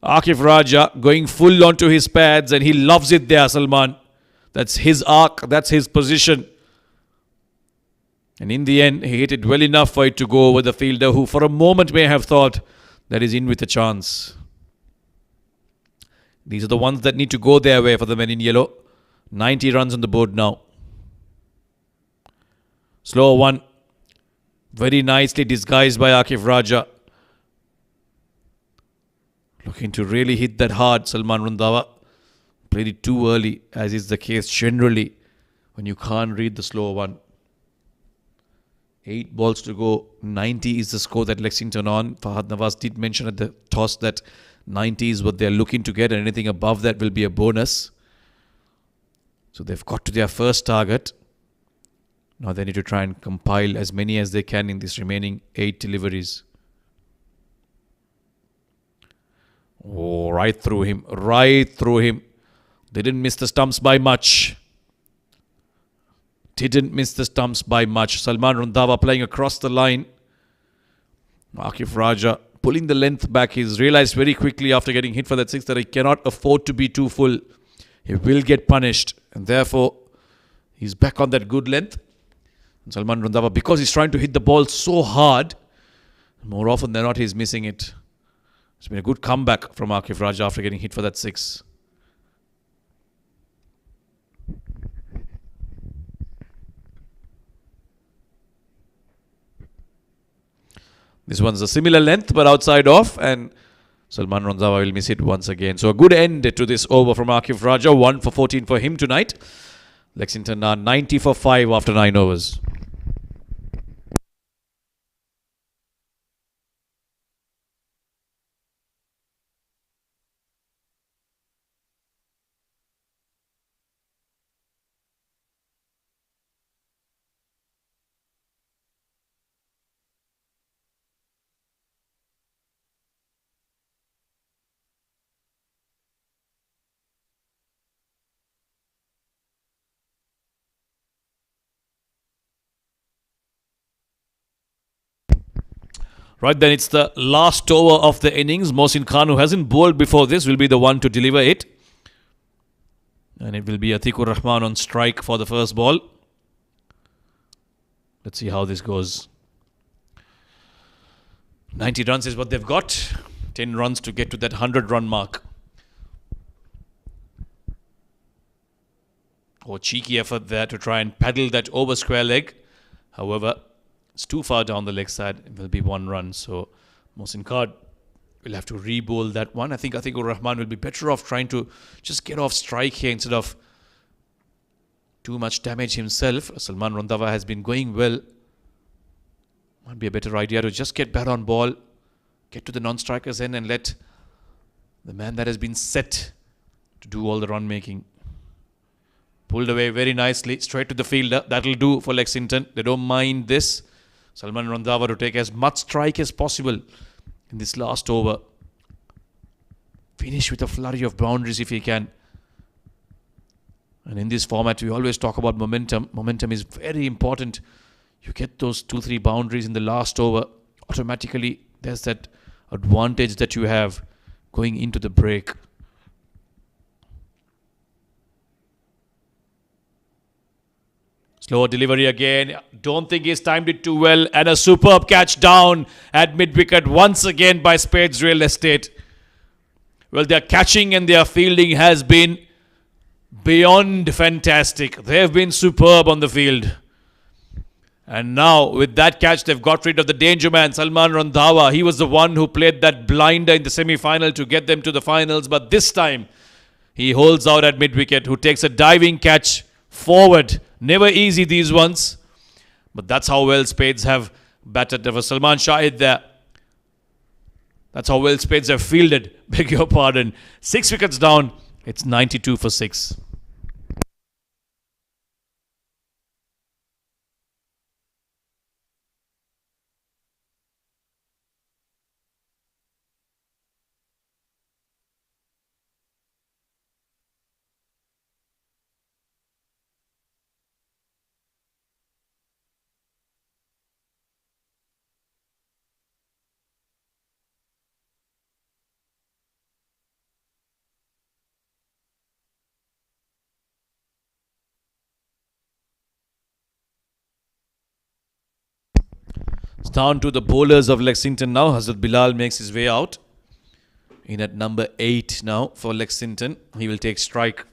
Akif Raja going full onto his pads and he loves it there, Salman. That's his arc, that's his position. And in the end, he hit it well enough for it to go over the fielder who for a moment may have thought that he's in with a chance. These are the ones that need to go their way for the men in yellow. 90 runs on the board now. Slow one. Very nicely disguised by Akif Raja. Looking to really hit that hard, Salman Randhawa. Played it too early, as is the case generally when you can't read the slow one. 8 balls to go. 90 is the score that Lexington on. Fahad Nawaz did mention at the toss that 90 is what they're looking to get, and anything above that will be a bonus. So they've got to their first target. Now they need to try and compile as many as they can in these remaining 8 deliveries. Oh, right through him. Right through him. They didn't miss the stumps by much. Didn't miss the stumps by much. Salman Randhawa playing across the line. Akif Raja pulling the length back. He's realized very quickly after getting hit for that 6 that he cannot afford to be too full. He will get punished. And therefore, he's back on that good length. And Salman Randhawa, because he's trying to hit the ball so hard, more often than not, he's missing it. It's been a good comeback from Akif Raja after getting hit for that 6. This one's a similar length but outside off, and Salman Randhawa will miss it once again. So a good end to this over from Akif Raja. 1 for 14 for him tonight. Lexington are 90 for 5 after 9 overs. Right, then it's the last over of the innings. Mohsin Khan, who hasn't bowled before this, will be the one to deliver it. And it will be Atikur Rahman on strike for the first ball. Let's see how this goes. 90 runs is what they've got. 10 runs to get to that 100-run mark. Oh, cheeky effort there to try and paddle that over square leg. However, it's too far down the leg side. It will be 1 run. So Mohsin Khan will have to re-bowl that one. I think Atikur Rahman will be better off trying to just get off strike here instead of too much damage himself. Salman Randhawa has been going well. Might be a better idea to just get back on ball get to the non-strikers end and let the man that has been set to do all the run making. Pulled away very nicely, straight to the fielder. That'll do for Lexington. They don't mind this. Salman Randhawa to take as much strike as possible in this last over. Finish with a flurry of boundaries if he can. And in this format, we always talk about momentum. Momentum is very important. You get those 2-3 boundaries in the last over, automatically there's that advantage that you have going into the break. Slow delivery again. Don't think he's timed it too well. And a superb catch down at mid-wicket once again by Spades Real Estate. Well, their catching and their fielding has been beyond fantastic. They've been superb on the field. And now, with that catch, they've got rid of the danger man, Salman Randhawa. He was the one who played that blinder in the semi-final to get them to the finals. But this time, he holds out at mid-wicket, who takes a diving catch forward. Never easy, these ones. But that's how well Spades have batted. There was Salman Shahid there. That's how well Spades have fielded. Beg your pardon. 6 wickets down. It's 92 for 6. It's down to the bowlers of Lexington now. Hazrat Bilal makes his way out. In at number 8 now for Lexington. He will take strike.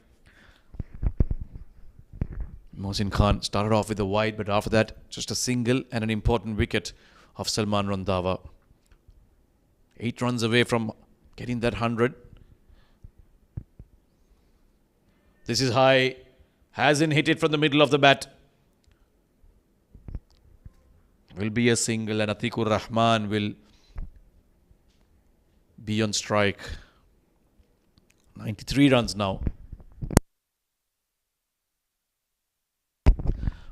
Mohsin Khan started off with a wide, but after that, just a single and an important wicket of Salman Randhawa. 8 runs away from getting that 100. This is high. Hasn't hit it from the middle of the bat. Will be a single, and Atikur Rahman will be on strike. 93 runs now.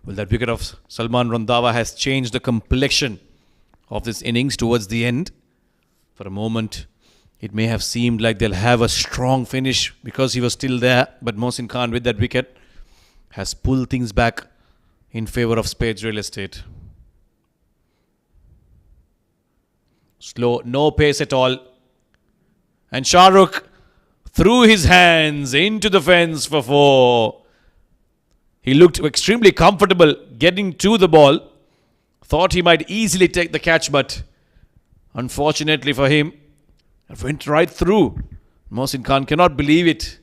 Well, that wicket of Salman Randhawa has changed the complexion of this innings towards the end. For a moment, it may have seemed like they'll have a strong finish because he was still there. But Mohsin Khan, with that wicket, has pulled things back in favour of Spades Real Estate. Slow, no pace at all. And Shah Rukh threw his hands into the fence for 4. He looked extremely comfortable getting to the ball. Thought he might easily take the catch, but unfortunately for him, it went right through. Mohsin Khan cannot believe it.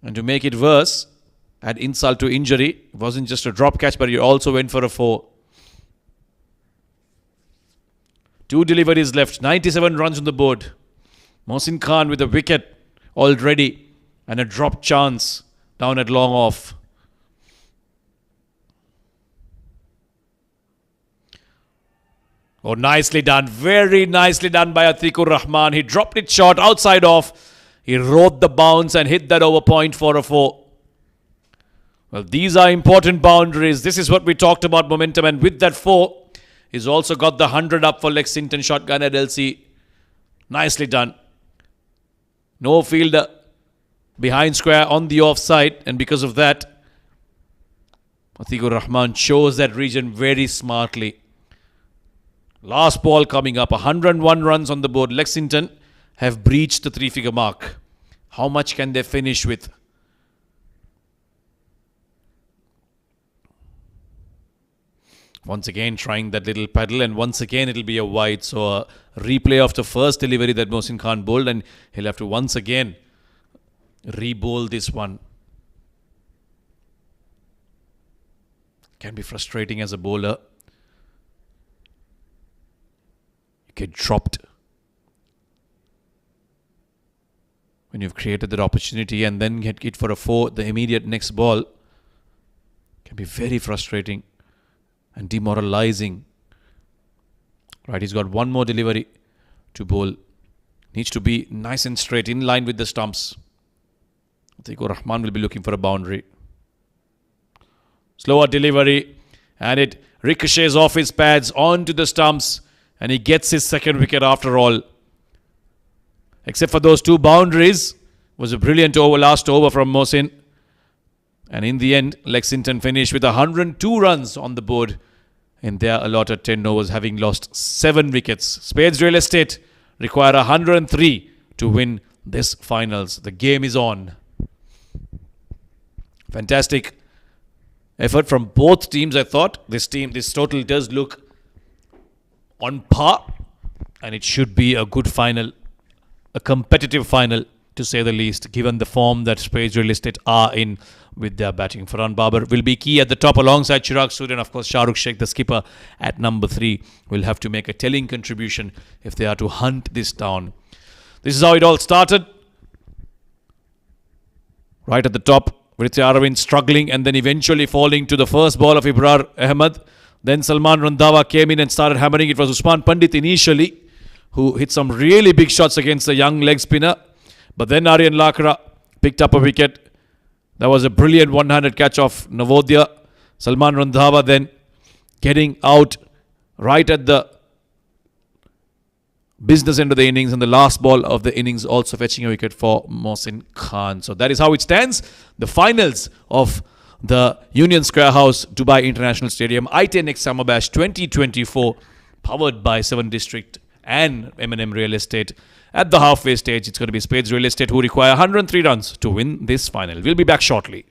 And to make it worse, add insult to injury, it wasn't just a drop catch, but he also went for a 4. 2 deliveries left, 97 runs on the board. Mohsin Khan with a wicket already and a drop chance down at long off. Oh, nicely done. Very nicely done by Atikur Rahman. He dropped it short, outside off. He rode the bounce and hit that over point for a 4. Well, these are important boundaries. This is what we talked about, momentum. And with that 4, he's also got the 100 up for Lexington shotgun at LC. Nicely done. No fielder behind square on the offside. And because of that, Atikur Rahman chose that region very smartly. Last ball coming up. 101 runs on the board. Lexington have breached the 3-figure mark. How much can they finish with? Once again trying that little pedal, and once again it'll be a wide. So a replay of the first delivery that Mohsin Khan bowled, and he'll have to once again re-bowl this one. Can be frustrating as a bowler. You get dropped when you've created that opportunity and then get hit for a 4, the immediate next ball. Can be very frustrating and demoralizing. Right, he's got one more delivery to bowl. Needs to be nice and straight, in line with the stumps. I think Rahman will be looking for a boundary. Slower delivery, and it ricochets off his pads onto the stumps, and he gets his second wicket after all. Except for those two boundaries, was a brilliant last over from Mohsin. And in the end, Lexington finished with 102 runs on the board in their allotted 10 overs, having lost 7 wickets. Spades Real Estate require 103 to win this finals. The game is on. Fantastic effort from both teams, I thought. This total does look on par, and it should be a good final, a competitive final to say the least, given the form that Spades Real Estate are in with their batting. Farhan Babar will be key at the top alongside Chirag Surya, and of course Shah Rukh Sheikh, the skipper, at number 3, will have to make a telling contribution if they are to hunt this down. This is how it all started. Right at the top, Vidya Aravind struggling and then eventually falling to the first ball of Ibrar Ahmed. Then Salman Randhawa came in and started hammering. It was Usman Pandit initially who hit some really big shots against the young leg spinner. But then Aryan Lakra picked up a wicket. That was a brilliant one-handed catch of Navodya. Salman Randhawa then getting out right at the business end of the innings, and the last ball of the innings also fetching a wicket for Mohsin Khan. So that is how it stands. The finals of the Union Square House Dubai International Stadium I10x Summer Bash 2024, powered by 7 District and M&M Real Estate. At the halfway stage, it's going to be Spades Real Estate who require 103 runs to win this final. We'll be back shortly.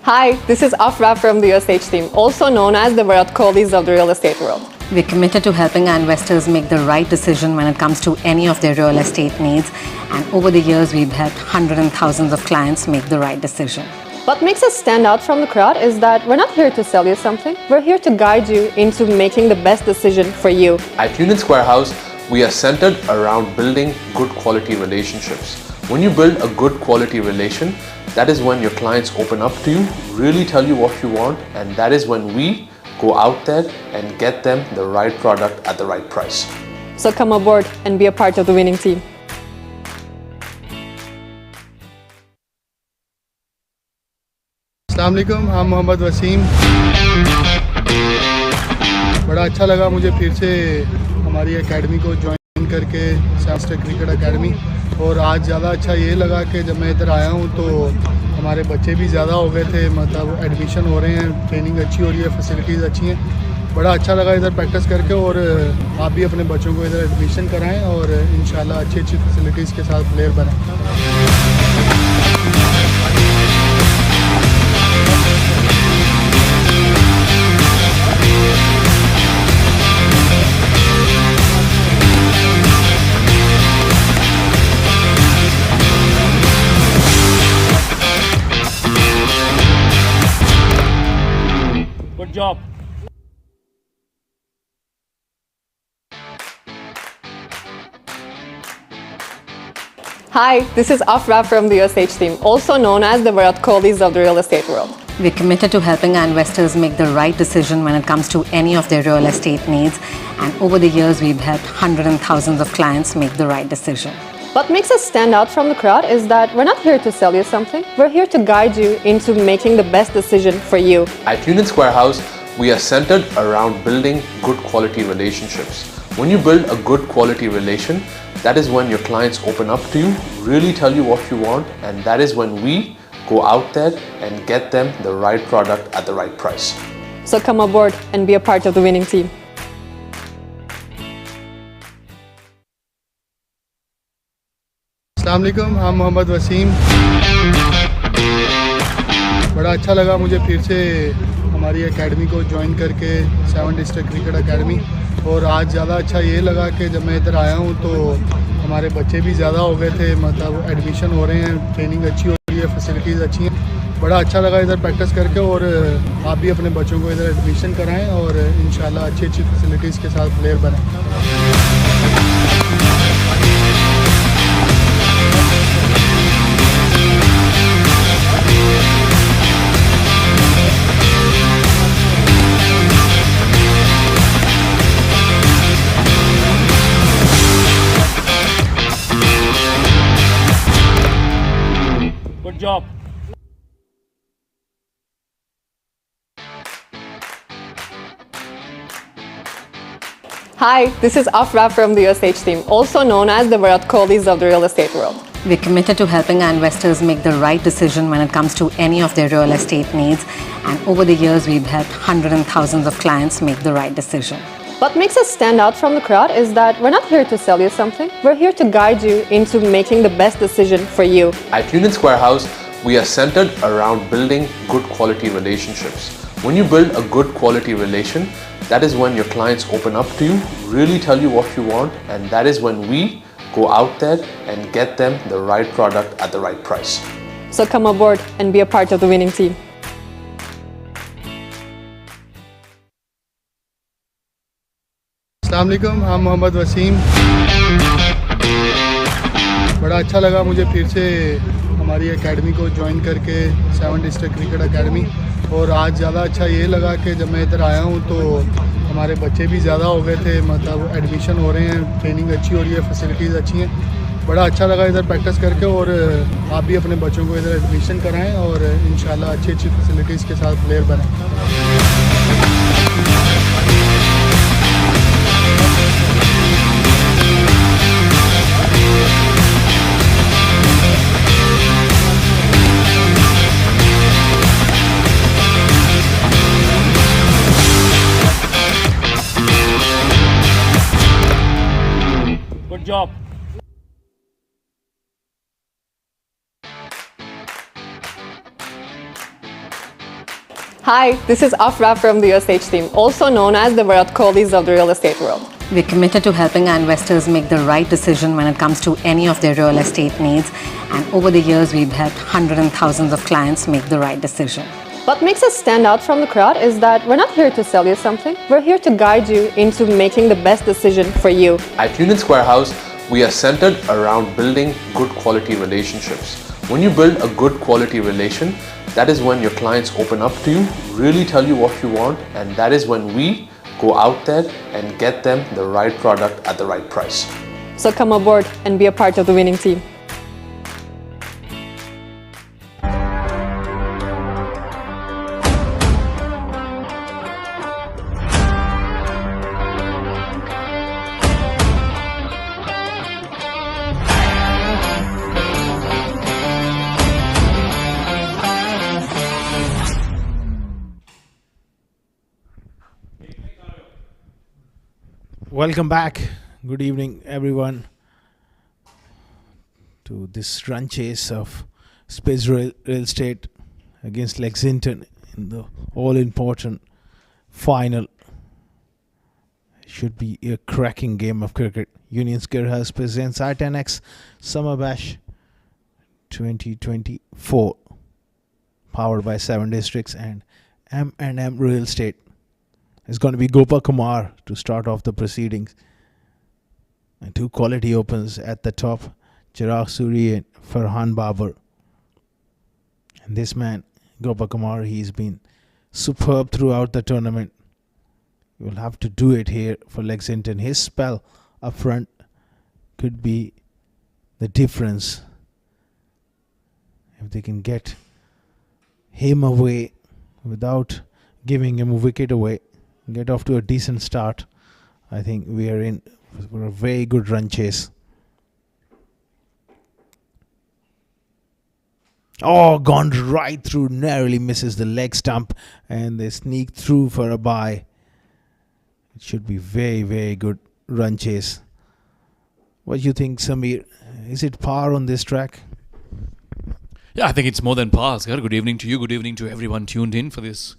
Hi, this is Afra from the USH team, also known as the Virat Kohlis of the real estate world. We're committed to helping our investors make the right decision when it comes to any of their real estate needs. And over the years, we've helped hundreds and thousands of clients make the right decision. What makes us stand out from the crowd is that we're not here to sell you something. We're here to guide you into making the best decision for you. At Union Square House, we are centered around building good quality relationships. When you build a good quality relation, that is when your clients open up to you, really tell you what you want, and that is when we go out there and get them the right product at the right price. So come aboard and be a part of the winning team. अस्सलाम वालेकुम, I'm Mohammad Wasim. बड़ा अच्छा लगा मुझे फिर से हमारी academy को ज्वाइन करके, शास्त्र क्रिकेट एकेडमी। और आज ज़्यादा अच्छा ये लगा कि जब मैं इधर आया हूँ तो हमारे बच्चे भी ज़्यादा हो गए थे, मतलब एडमिशन हो रहे हैं, ट्रेनिंग अच्छी हो रही है, फैसिलिटीज़ अच्छी हैं। बड़ा अच्छा लगा इधर प्रैक्टिस करके, और आप भी अपने बच्चों को इधर एडमिशन कराएं और इंशाल्लाह अच्छी अच्छी फैसिलिटीज़ के साथ प्लेयर बनाएं। Good job. Hi, this is Afra from the USH team, also known as the Virat Kohlis of the real estate world. We're committed to helping our investors make the right decision when it comes to any of their real estate needs. And over the years, we've helped hundreds and thousands of clients make the right decision. What makes us stand out from the crowd is that we're not here to sell you something. We're here to guide you into making the best decision for you. At Union Square House, we are centered around building good quality relationships. When you build a good quality relation, that is when your clients open up to you, really tell you what you want, and that is when we go out there and get them the right product at the right price. So come aboard and be a part of the winning team. अस्सलाम वालेकुम, I'm Mohammad Wasim. बड़ा अच्छा लगा मुझे फिर से हमारी academy को ज्वाइन करके, 7 डिस्ट्रिक्ट क्रिकेट एकेडमी। और आज ज़्यादा अच्छा ये लगा कि जब मैं इधर आया हूँ तो हमारे बच्चे भी ज़्यादा हो गए थे, मतलब एडमिशन हो रहे हैं, ट्रेनिंग अच्छी हो रही है, फैसिलिटीज़ अच्छी हैं। बड़ा अच्छा लगा इधर प्रैक्टिस करके और आप भी अपने बच्चों को इधर एडमिशन कराएं और इंशाल्लाह अच्छी अच्छी फैसिलिटीज़ के साथ प्लेयर बनें। Good job. Hi, this is Afra from the USH team, also known as the Virat Kohlis of the real estate world. We're committed to helping our investors make the right decision when it comes to any of their real estate needs. And over the years, we've helped hundreds and thousands of clients make the right decision. What makes us stand out from the crowd is that we're not here to sell you something, we're here to guide you into making the best decision for you. At Union Square House, we are centered around building good quality relationships. When you build a good quality relation, that is when your clients open up to you, really tell you what you want, and that is when we go out there and get them the right product at the right price. So come aboard and be a part of the winning team. अस्सलाम वालेकुम, I'm Mohammad Wasim. बड़ा अच्छा लगा मुझे फिर से हमारी academy को ज्वाइन करके 7 डिस्ट्रिक्ट क्रिकेट एकेडमी। और आज ज़्यादा अच्छा ये लगा कि जब मैं इधर आया हूँ तो हमारे बच्चे भी ज़्यादा हो गए थे, मतलब एडमिशन हो रहे हैं, ट्रेनिंग अच्छी हो रही है, फैसिलिटीज़ अच्छी हैं। बड़ा अच्छा लगा इधर प्रैक्टिस करके और आप भी अपने बच्चों को इधर एडमिशन कराएं और इंशाल्लाह अच्छी अच्छी फैसिलिटीज़ के साथ प्लेयर बनें। Good job. Hi, this is Afra from the USH team, also known as the Virat Kohlis of the real estate world. We're committed to helping our investors make the right decision when it comes to any of their real estate needs. And over the years, we've helped hundreds and thousands of clients make the right decision. What makes us stand out from the crowd is that we're not here to sell you something, we're here to guide you into making the best decision for you. At Union Square House, we are centered around building good quality relationships. When you build a good quality relation, that is when your clients open up to you, really tell you what you want, and that is when we go out there and get them the right product at the right price. So come aboard and be a part of the winning team. Welcome back. Good evening, everyone, to this run chase of Spades Real Estate against Lexington in the all-important final. Should be a cracking game of cricket. Union Square House presents I10x Summer Bash 2024, powered by 7 districts and M&M Real Estate. It's going to be Gopal Kumar to start off the proceedings. And 2 quality opens at the top, Chirag Suri and Farhan Babar. And this man, Gopal Kumar, he's been superb throughout the tournament. He will have to do it here for Lexington. His spell up front could be the difference. If they can get him away without giving him a wicket away, get off to a decent start, I think we are in for a very good run chase. Oh, gone right through, narrowly misses the leg stump, and they sneak through for a bye. It should be very, very good run chase. What do you think, Samir? Is it par on this track? Yeah, I think it's more than par. Asghar. Good evening to you. Good evening to everyone tuned in for this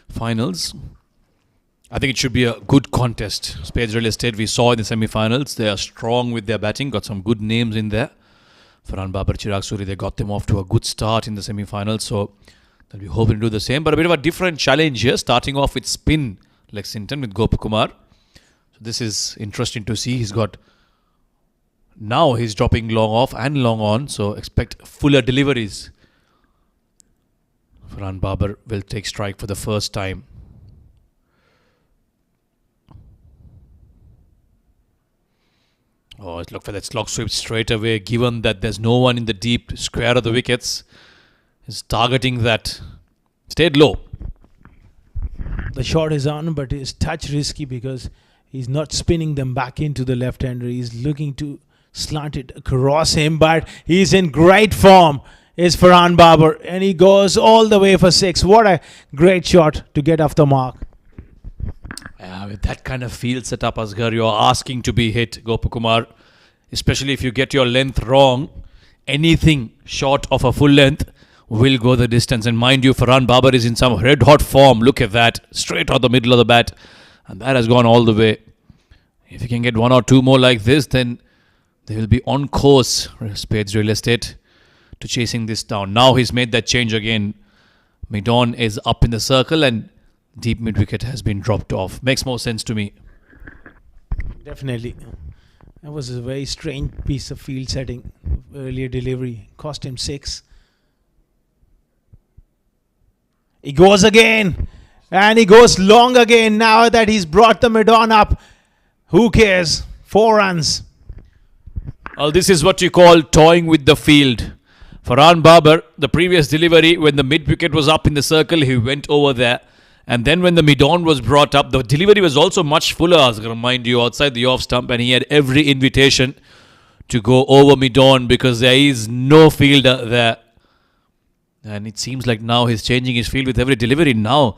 finals. I think it should be a good contest. Spades Real Estate, we saw in the semi-finals, they are strong with their batting, got some good names in there. Farhan Babar, Chirag Suri, they got them off to a good start in the semi-finals, so they'll be hoping to do the same. But a bit of a different challenge here, starting off with spin Lexington with Gopakumar. So this is interesting to see. Now he's dropping long off and long on, so expect fuller deliveries. Farhan Babar will take strike for the first time. Oh, look for that slog sweep straight away, given that there's no one in the deep square of the wickets. He's targeting that. Stayed low. The shot is on, but it's touch risky because he's not spinning them back into the left-hander. He's looking to slant it across him, but he's in great form. Is Farhan Babar, and he goes all the way for 6. What a great shot to get off the mark. With that kind of field setup, Asghar, you're asking to be hit, Gopakumar. Especially if you get your length wrong, anything short of a full length will go the distance. And mind you, Farhan Babar is in some red-hot form. Look at that, straight out the middle of the bat. And that has gone all the way. If you can get 1 or 2 more like this, then they will be on course, Spades Real Estate, to chasing this down. Now he's made that change again. Midon is up in the circle and deep mid-wicket has been dropped off. Makes more sense to me. Definitely. That was a very strange piece of field setting. Earlier delivery cost him 6. He goes again. And he goes long again. Now that he's brought the Midon up, who cares? 4 runs. Well, this is what you call toying with the field. Farhan Babar, the previous delivery, when the mid-wicket was up in the circle, he went over there. And then when the Midon was brought up, the delivery was also much fuller, Asghar, mind you, outside the off stump. And he had every invitation to go over Midon because there is no fielder there. And it seems like now he's changing his field with every delivery. Now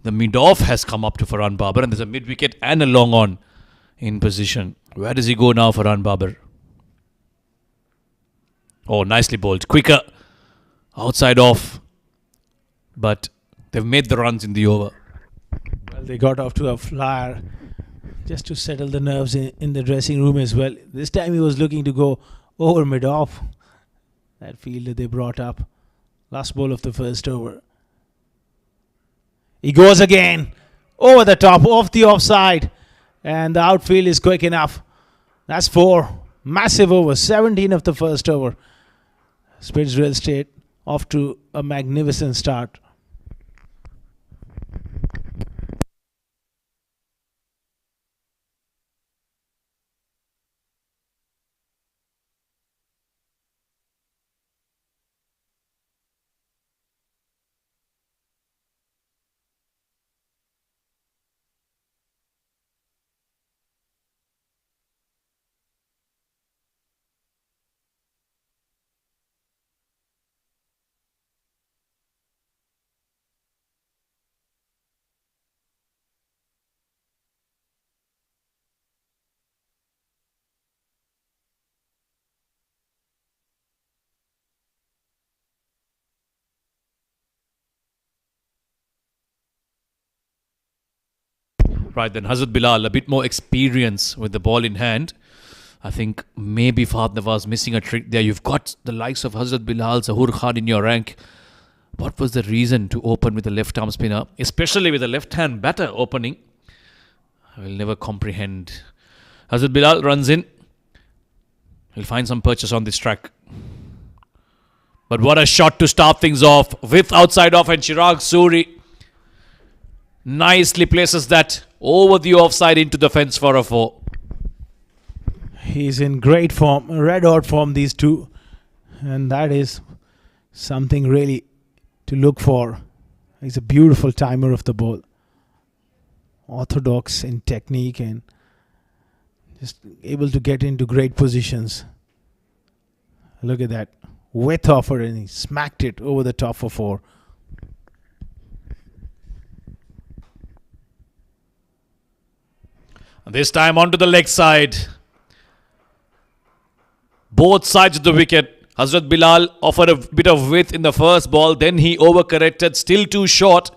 the mid-off has come up to Farhan Babar and there's a mid-wicket and a long on in position. Where does he go now, Farhan Babar? Oh, nicely bowled. Quicker. Outside off. But they've made the runs in the over. Well, they got off to a flyer just to settle the nerves in the dressing room as well. This time he was looking to go over mid-off. That fielder they brought up. Last ball of the first over. He goes again. Over the top, off the offside. And the outfield is quick enough. That's 4. Massive over. 17 of the first over. Spades Real Estate off to a magnificent start. Right then, Hazrat Bilal, a bit more experience with the ball in hand. I think maybe Fahad Nawaz missing a trick there. You've got the likes of Hazrat Bilal, Zahoor Khan in your rank. What was the reason to open with a left-arm spinner, especially with a left-hand batter opening? I will never comprehend. Hazrat Bilal runs in. He'll find some purchase on this track. But what a shot to start things off with outside off, and Chirag Suri nicely places that over the offside into the fence for a 4. He's in great form, red hot form, these two. And that is something really to look for. He's a beautiful timer of the ball. Orthodox in technique and just able to get into great positions. Look at that. Width offer, and he smacked it over the top for 4. This time onto the leg side. Both sides of the wicket. Hazrat Bilal offered a bit of width in the first ball. Then he overcorrected. Still too short.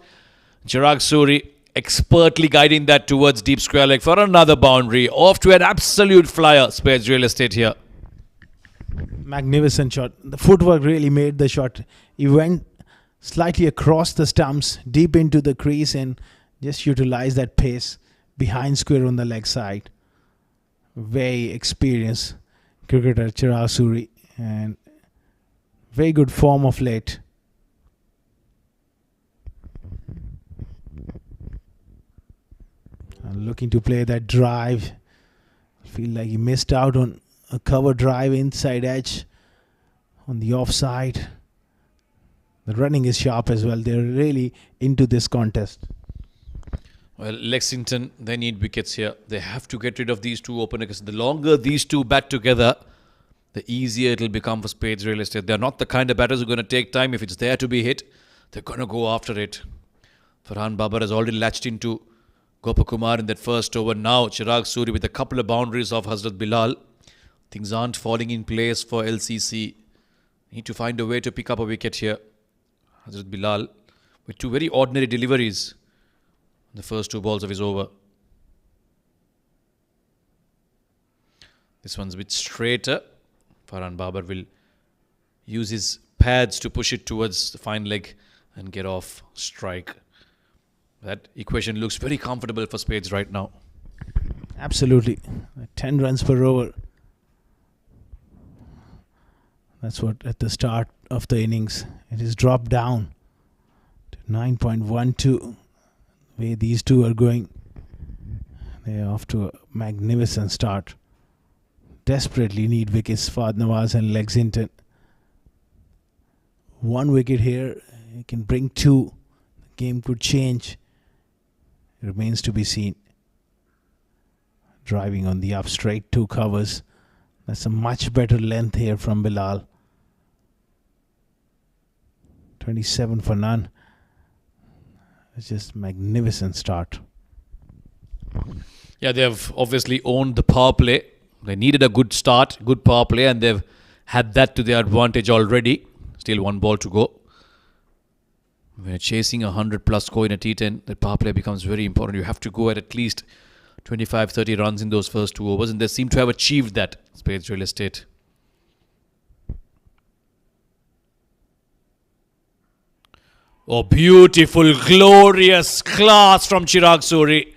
Chirag Suri expertly guiding that towards deep square leg for another boundary. Off to an absolute flyer. Spades Real Estate here. Magnificent shot. The footwork really made the shot. He went slightly across the stumps, deep into the crease, and just utilized that pace behind square on the leg side. Very experienced cricketer Chirag Suri, and very good form of late. And looking to play that drive. Feel like he missed out on a cover drive inside edge on the offside. The running is sharp as well. They're really into this contest. Well, Lexington, they need wickets here. They have to get rid of these two openers. The longer these two bat together, the easier it'll become for Spades real estate. They're not the kind of batters who are going to take time. If it's there to be hit, they're going to go after it. Farhan Babar has already latched into Gopakumar in that first over. Now Chirag Suri with a couple of boundaries of Hazrat Bilal. Things aren't falling in place for LCC. Need to find a way to pick up a wicket here. Hazrat Bilal with two very ordinary deliveries on the first two balls of his over. This one's a bit straighter. Farhan Babar will use his pads to push it towards the fine leg and get off strike. That equation looks very comfortable for Spades right now. Absolutely. 10 runs per over. That's what at the start of the innings. It is dropped down to 9.12. The way these two are going, they're off to a magnificent start. Desperately need wickets, Fad Nawaz and Lexington. One wicket here, you can bring two. The game could change. It remains to be seen. Driving on the up straight, two covers. That's a much better length here from Bilal. 27 for none. It's just magnificent start. Yeah, they have obviously owned the power play. They needed a good start, good power play, and they've had that to their advantage already. Still one ball to go. When you're chasing a 100 plus score in a T10, the power play becomes very important. You have to go at least 25-30 runs in those first two overs, and they seem to have achieved that, Spades Real Estate. Oh, beautiful, glorious class from Chirag Suri.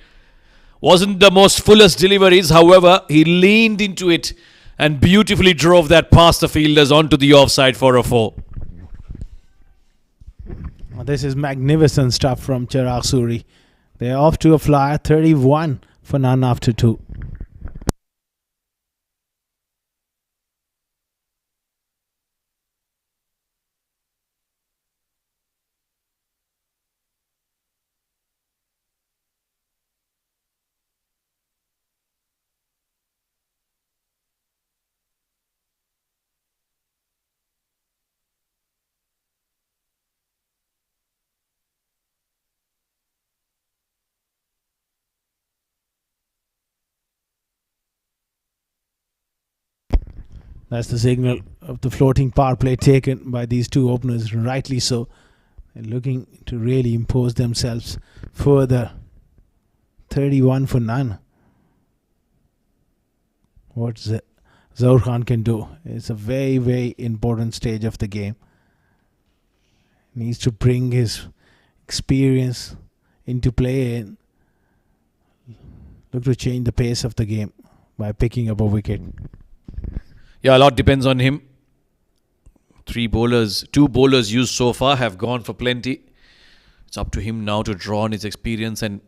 Wasn't the most fullest deliveries, however, he leaned into it and beautifully drove that past the fielders onto the offside for a 4. This is magnificent stuff from Chirag Suri. They're off to a flyer, 31 for none after 2. That's the signal of the floating power play taken by these two openers, rightly so. They're looking to really impose themselves further. 31 for none. What Zaur Khan can do. It's a very, very important stage of the game. He needs to bring his experience into play and look to change the pace of the game by picking up a wicket. Yeah, a lot depends on him. Two bowlers used so far have gone for plenty. It's up to him now to draw on his experience and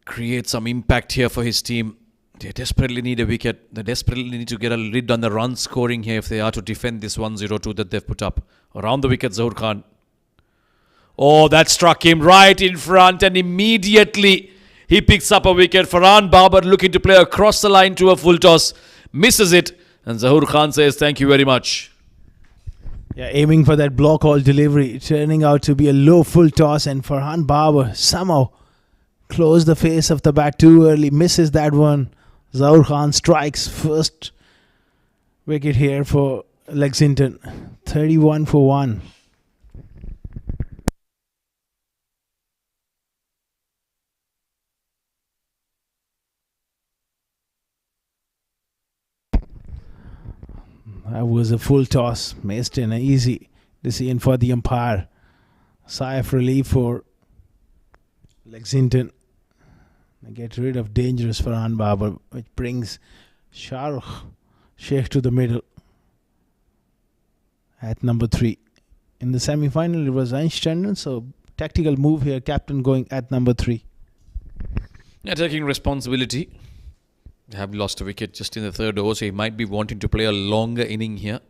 create some impact here for his team. They desperately need a wicket. They desperately need to get a lid on the run scoring here if they are to defend this 1-0-2 that they've put up. Around the wicket, Zaur Khan. Oh, that struck him right in front, and immediately he picks up a wicket. Farhan Babar looking to play across the line to a full toss. Misses it, and Zaur Khan says thank you very much. Yeah, aiming for that block all delivery, turning out to be a low full toss, and Farhan Babar somehow closed the face of the bat too early, misses that one. Zaur Khan strikes first wicket here for Lexington. 31 for 1. That was a full toss. Missed in an easy decision for the umpire. Sigh of relief for Lexington. They get rid of dangerous Farhan Babar, which brings Shahrukh Sheikh to the middle at number 3. In the semi-final, it was Einstein, so tactical move here, captain going at number 3. Yeah, taking responsibility. They have lost a wicket just in the third over, so he might be wanting to play a longer inning here.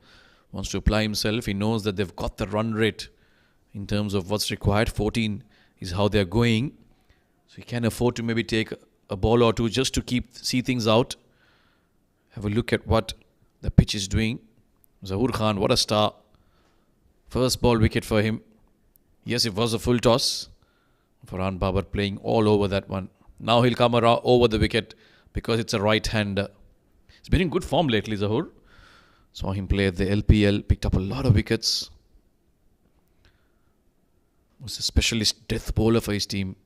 Wants to apply himself. He knows that they've got the run rate in terms of what's required. 14 is how they're going. So he can afford to maybe take a ball or two just to see things out. Have a look at what the pitch is doing. Zahoor Khan, what a star. First ball wicket for him. Yes, it was a full toss. Farhan Babar playing all over that one. Now he'll come around over the wicket because it's a right-hander. He's been in good form lately, Zahoor. Saw him play at the LPL, picked up a lot of wickets. Was a specialist death bowler for his team.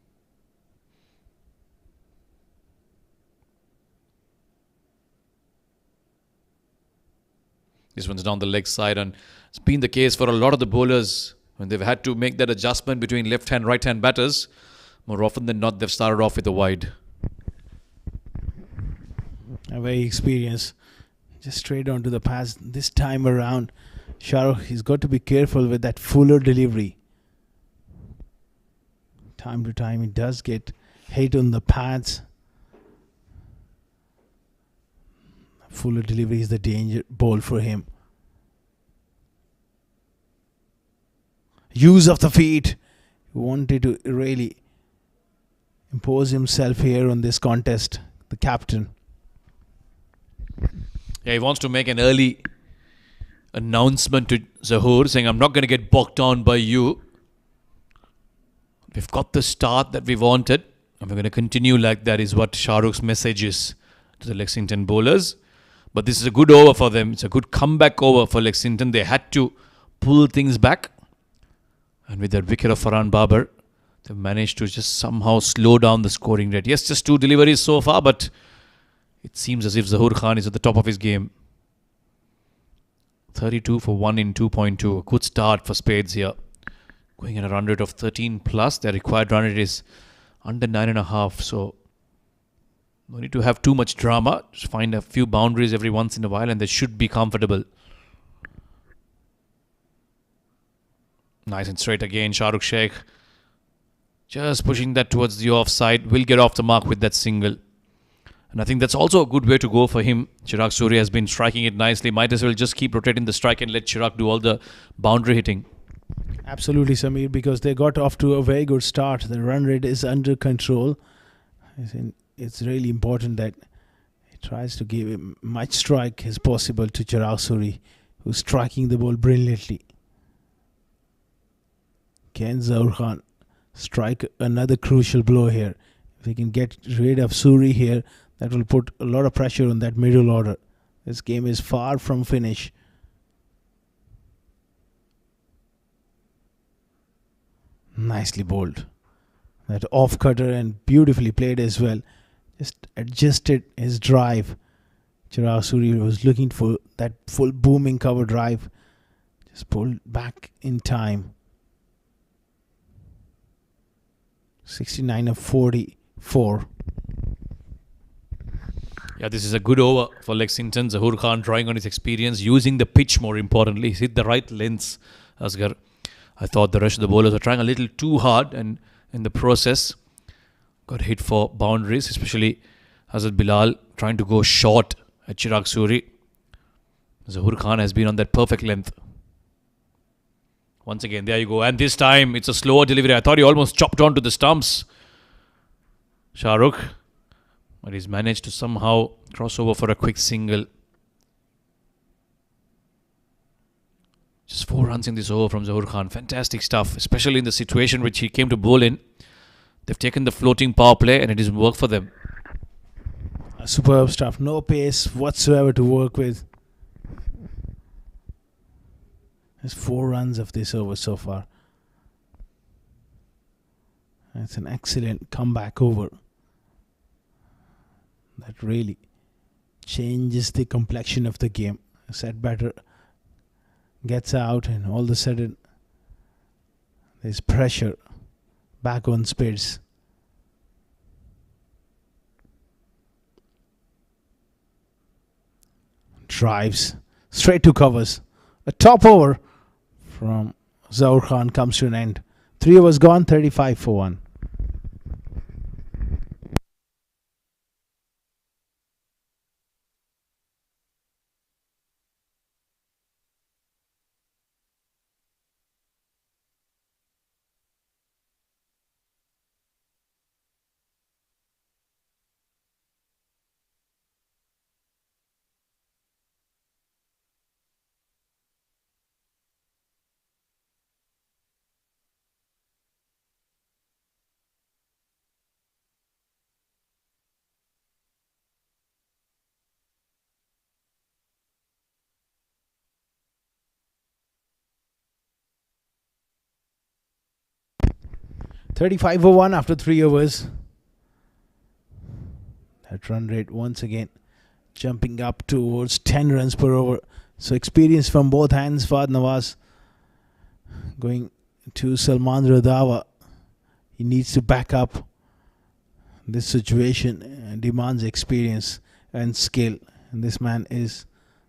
This one's down the leg side, and it's been the case for a lot of the bowlers when they've had to make that adjustment between left-hand, right-hand batters. More often than not, they've started off with a wide. A very experienced. Just straight onto the pass. This time around, Shahrukh, he's got to be careful with that fuller delivery. Time to time, he does get hit on the pads. Fuller delivery is the danger ball for him. Use of the feet. He wanted to really impose himself here on this contest. The captain. Yeah, he wants to make an early announcement to Zahoor saying, I'm not going to get bogged down by you. We've got the start that we wanted, and we're going to continue like that, is what Shahrukh's message is to the Lexington bowlers. But this is a good over for them. It's a good comeback over for Lexington. They had to pull things back. And with that wicket of Farhan Babar, they've managed to just somehow slow down the scoring rate. Yes, just 2 deliveries so far, but it seems as if Zahoor Khan is at the top of his game. 32 for 1 in 2.2. A good start for Spades here. Going at a run rate of 13 plus. Their required run rate is under 9.5. So no need to have too much drama. Just find a few boundaries every once in a while and they should be comfortable. Nice and straight again. Shahrukh Sheikh just pushing that towards the offside. Will get off the mark with that single. And I think that's also a good way to go for him. Chirag Surya has been striking it nicely. Might as well just keep rotating the strike and let Chirag do all the boundary hitting. Absolutely, Samir, because they got off to a very good start. The run rate is under control. It's really important that he tries to give him much strike as possible to Chirag Surya, who's striking the ball brilliantly. Can Zahoor Khan strike another crucial blow here? If he can get rid of Surya here, that will put a lot of pressure on that middle order. This game is far from finish. Nicely bowled. That off cutter and beautifully played as well. Just adjusted his drive. Chirag Surya was looking for that full booming cover drive. Just pulled back in time. 69 of 44. Yeah, this is a good over for Lexington. Zahoor Khan drawing on his experience, using the pitch more importantly. He's hit the right lengths, Asghar. I thought the rest of the bowlers were trying a little too hard and in the process got hit for boundaries, especially Hazrat Bilal trying to go short at Chirag Surya. Zahoor Khan has been on that perfect length. Once again, there you go. And this time, it's a slower delivery. I thought he almost chopped onto the stumps. Shahrukh. But he's managed to somehow cross over for a quick single. Just 4 runs in this over from Zahoor Khan. Fantastic stuff, especially in the situation which he came to bowl in. They've taken the floating power play and it has worked for them. Superb stuff. No pace whatsoever to work with. There's 4 runs of this over so far. That's an excellent comeback over. That really changes the complexion of the game. set batter gets out, and all of a sudden there's pressure back on Spades. Drives straight to covers. A top over from Zaur Khan comes to an end. 3 overs gone, 35 for 1. $35 for 1 after 3 overs. That run rate once again jumping up towards 10 runs per over. So experience from both hands. Fahd Nawaz going to Salman Randhawa. He needs to back up. This situation demands experience and skill. And this man is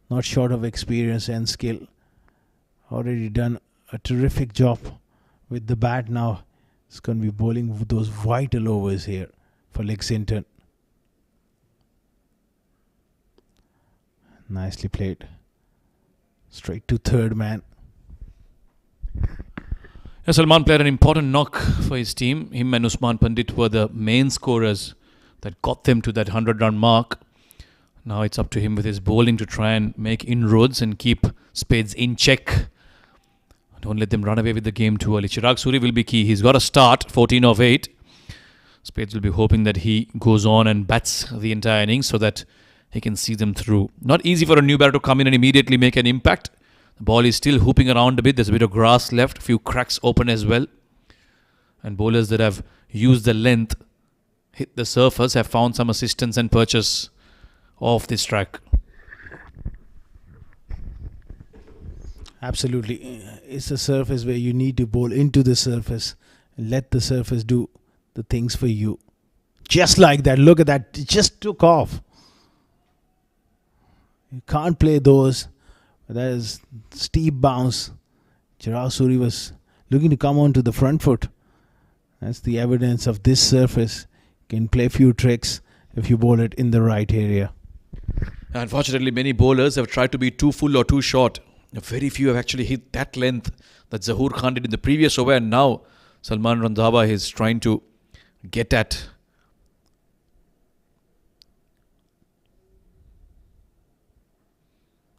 not short of experience and skill. Already done a terrific job with the bat now. It's going to be bowling those vital overs here for Lexington. Nicely played. Straight to third man. Salman played an important knock for his team. Him and Usman Pandit were the main scorers that got them to that 100-run mark. Now it's up to him with his bowling to try and make inroads and keep Spades in check. Don't let them run away with the game too early. Chirag Suri will be key. He's got a start, 14 of 8. Spades will be hoping that he goes on and bats the entire innings so that he can see them through. Not easy for a new batter to come in and immediately make an impact. The ball is still hooping around a bit. There's a bit of grass left. A few cracks open as well. And bowlers that have used the length, hit the surface, have found some assistance and purchase off this track. Absolutely. It's a surface where you need to bowl into the surface and let the surface do the things for you. Just like that. Look at that. It just took off. You can't play those. That is steep bounce. Chirag Suri was looking to come onto the front foot. That's the evidence of this surface. You can play a few tricks if you bowl it in the right area. Unfortunately, many bowlers have tried to be too full or too short. Very few have actually hit that length that Zahoor Khan did in the previous over, and now Salman Randhawa is trying to get at.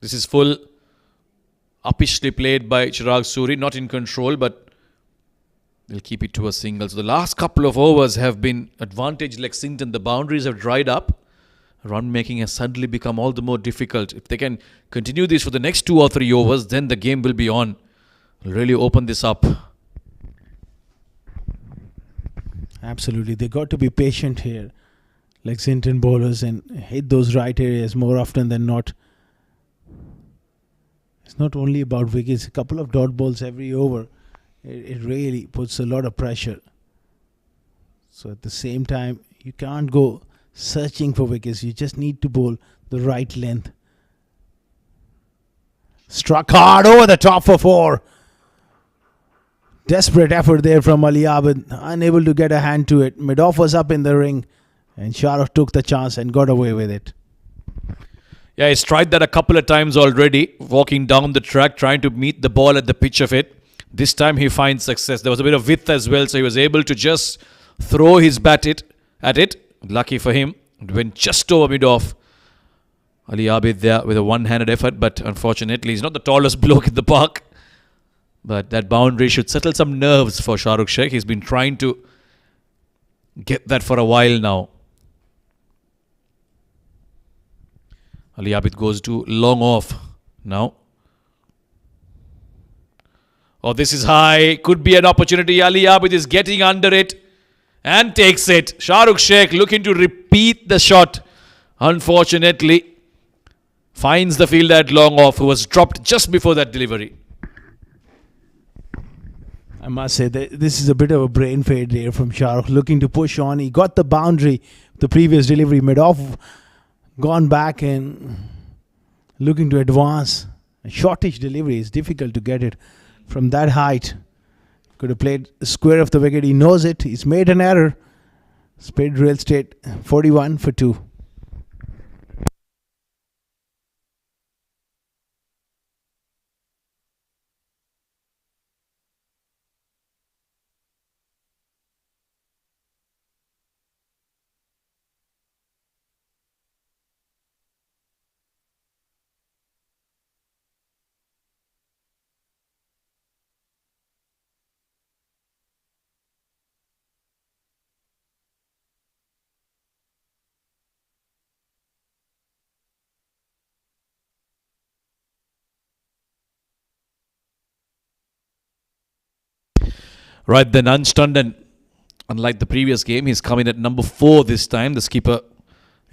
This is full, uppishly played by Chirag Suri, not in control, but they'll keep it to a single. So the last couple of overs have been advantage Lexington. The boundaries have dried up. Run making has suddenly become all the more difficult. If they can continue this for the next 2 or 3 overs, then the game will be on. It'll really open this up. Absolutely. They got to be patient here, Lexington bowlers, and hit those right areas more often than not. It's not only about wickets. A couple of dot balls every over. It really puts a lot of pressure. So at the same time, you can't go searching for wickets. You just need to bowl the right length. Struck hard over the top for 4. Desperate effort there from Ali Abid. Unable to get a hand to it. Mid-off was up in the ring. And Shahrukh took the chance and got away with it. Yeah, he's tried that a couple of times already. Walking down the track, trying to meet the ball at the pitch of it. This time he finds success. There was a bit of width as well. So he was able to just throw his bat at it. Lucky for him, it went just over mid-off. Ali Abid there with a one-handed effort, but unfortunately he's not the tallest bloke in the park. But that boundary should settle some nerves for Shahrukh Sheikh. He's been trying to get that for a while now. Ali Abid goes to long off now. Oh, this is high. Could be an opportunity. Ali Abid is getting under it. And takes it. Shahrukh Sheikh looking to repeat the shot. Unfortunately, Finds the fielder at long off, who was dropped just before that delivery. I must say that this is a bit of a brain fade there from Shahrukh, looking to push on. He got the boundary, the previous delivery mid-off, gone back and looking to advance. A shortish delivery, is difficult to get it from that height. Could have played square of the wicket. He knows it. He's made an error. Spade Real Estate 41 for 2. Right then, unstunned, and unlike the previous game, he's coming at number 4 this time. The skipper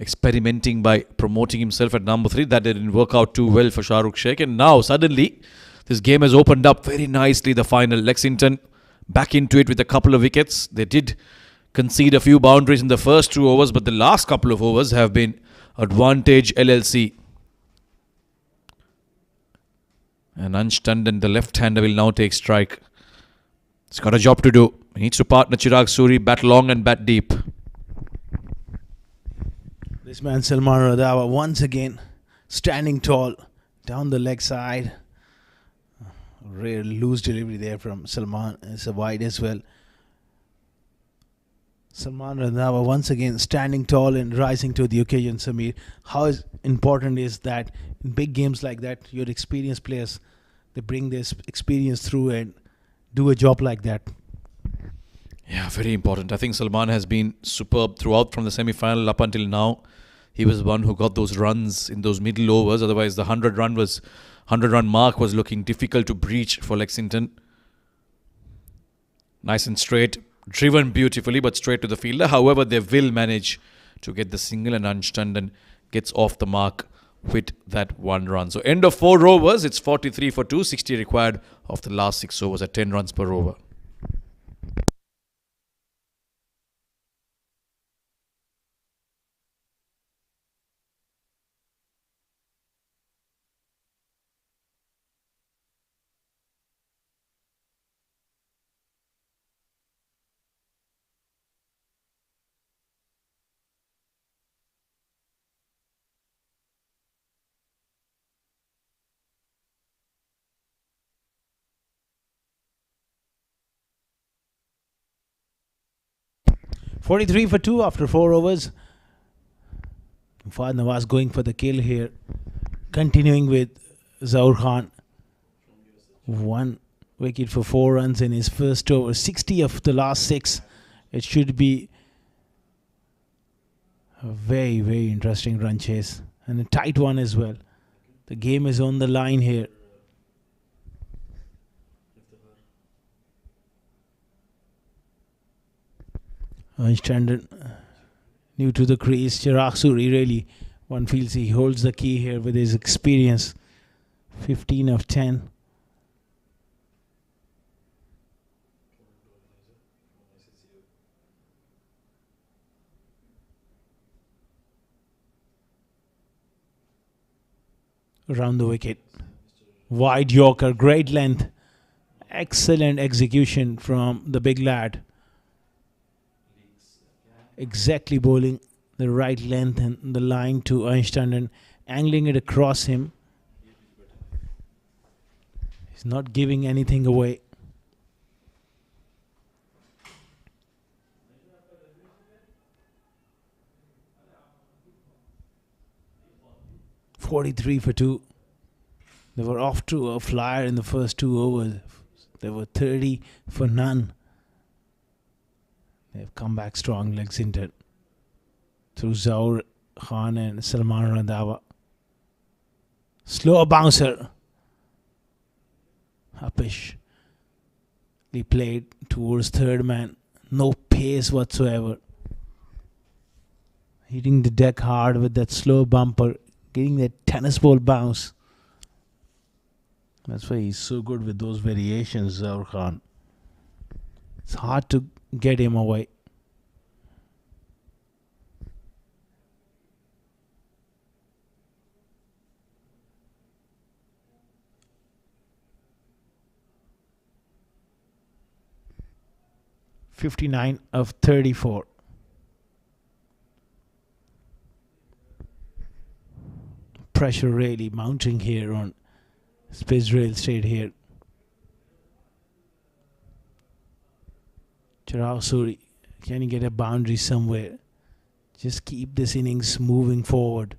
experimenting by promoting himself at number 3. That didn't work out too well for Shahrukh Sheikh. And now, suddenly, this game has opened up very nicely. The final, Lexington back into it with a couple of wickets. They did concede a few boundaries in the first 2 overs, but the last couple of overs have been advantage LLC. And unstunned, and the left-hander will now take strike. He's got a job to do. He needs to partner Chirag Suri, bat long and bat deep. This man Salman Randhawa once again standing tall down the leg side. Rare loose delivery there from Salman. It's a wide as well. Salman Randhawa once again standing tall and rising to the occasion, Samir. How important is that in big games like that, your experienced players, they bring this experience through and do a job like that? Yeah, very important. I think Salman has been superb throughout from the semi-final up until now. He was the one who got those runs in those middle overs. Otherwise, the 100-run mark was looking difficult to breach for Lexington. Nice and straight, driven beautifully, but straight to the fielder. However, they will manage to get the single, and Anshandan gets off the mark with that 1 run. So end of 4 overs, it's 43 for 2, 60 required of the last 6 overs at 10 runs per over. .43 for 2 after 4 overs. Fahad Nawaz going for the kill here. Continuing with Zaur Khan. 1 wicket for 4 runs in his first over. 60 of the last 6. It should be a very, very interesting run chase. And a tight one as well. The game is on the line here. Standard new to the crease. Chirag Suri, really, one feels he holds the key here with his experience. 15 of 10. Around the wicket. Wide Yorker, great length. Excellent execution from the big lad. Exactly bowling the right length and the line to Einstein and angling it across him. He's not giving anything away. .43 for 2. They were off to a flyer in the first 2 overs. They were 30 for none. They've come back strong, Lexington, through Zaur Khan and Salman Randhawa. Slow bouncer. Uppish. He played towards third man. No pace whatsoever. Hitting the deck hard with that slow bumper. getting that tennis ball bounce. That's why he's so good with those variations, Zaur Khan. It's hard to get him away. $59 of $34. Pressure really mounting here on Spades Real Estate here. Chirag Suri, can you get a boundary somewhere? Just keep this innings moving forward.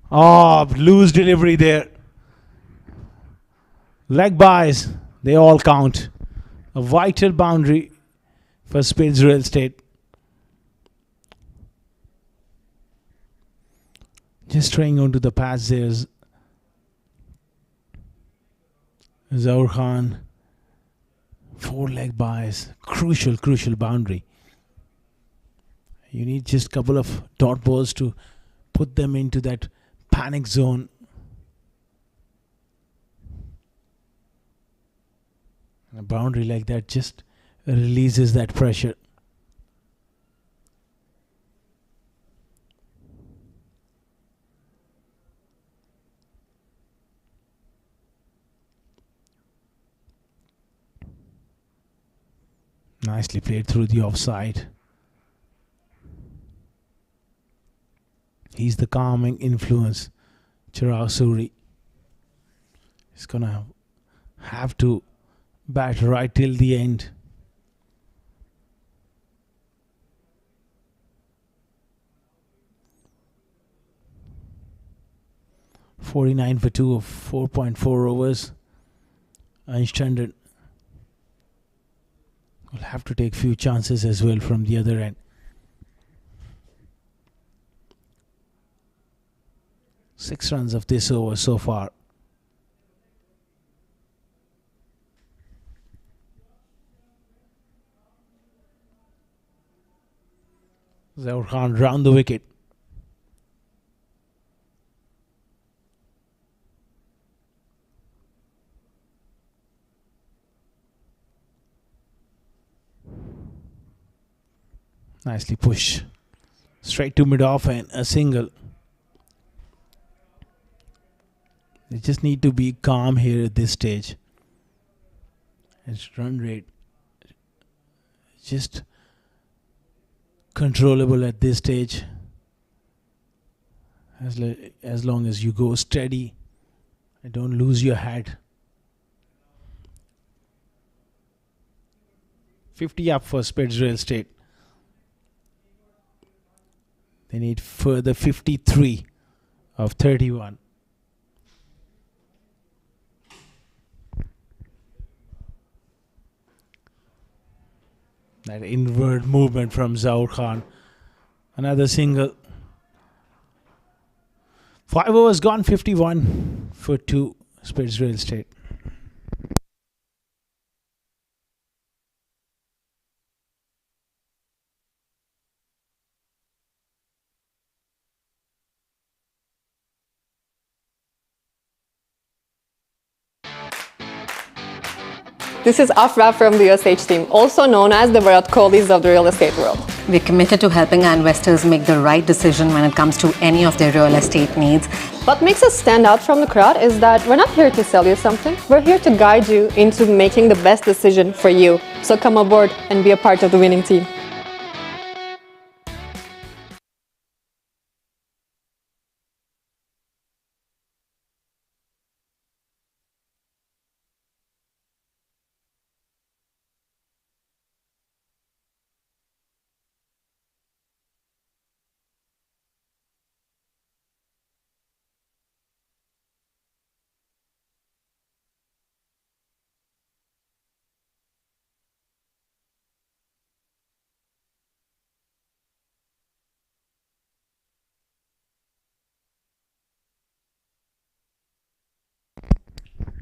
Oh, loose delivery there. Leg buys, they all count. A vital boundary for Spades Real Estate. Just trying onto the pads there. Zaur Khan. 4 leg buys. Crucial boundary. You need just a couple of dot balls to put them into that panic zone. A boundary like that just releases that pressure. Nicely played through the offside. He's the calming influence. Chirag Suri. He's gonna have to bat right till the end. $49 for 2 of 4.4 overs. Unstranded. Will have to take few chances as well from the other end. 6 runs of this over so far. Zaur Khan round the wicket. Nicely pushed. Straight to mid-off and a single. They just need to be calm here at this stage. Its run rate just controllable at this stage. As long as you go steady and don't lose your head. 50 up for Spades Real Estate. They need further 53 of 31. That inward movement from Zaur Khan. Another single. 5 overs gone, 51 for 2 Spades Real Estate. This is Afra from the USH team, also known as the Virat Kohlis of the real estate world. We're committed to helping our investors make the right decision when it comes to any of their real estate needs. What makes us stand out from the crowd is that we're not here to sell you something. We're here to guide you into making the best decision for you. So come aboard and be a part of the winning team.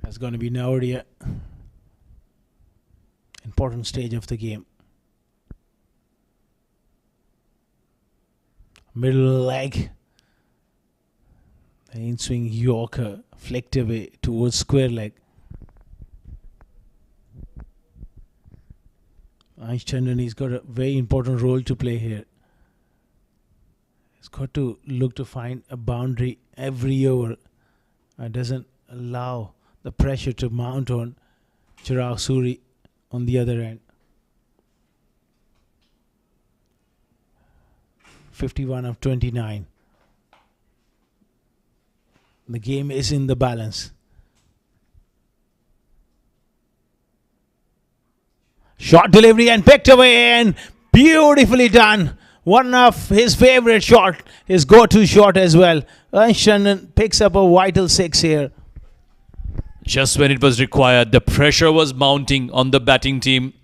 That's going to be nowadays important stage of the game. Middle leg. The in-swing Yorker flicked away towards square leg. Einstein, he's got a very important role to play here. He's got to look to find a boundary every over and doesn't allow the pressure to mount on Chirag Suri on the other end. 51 of 29. The game is in the balance. Shot delivery and picked away and beautifully done. One of his favorite shot, his go-to shot as well. Shannon picks up a vital 6 here. Just when it was required, the pressure was mounting on the batting team.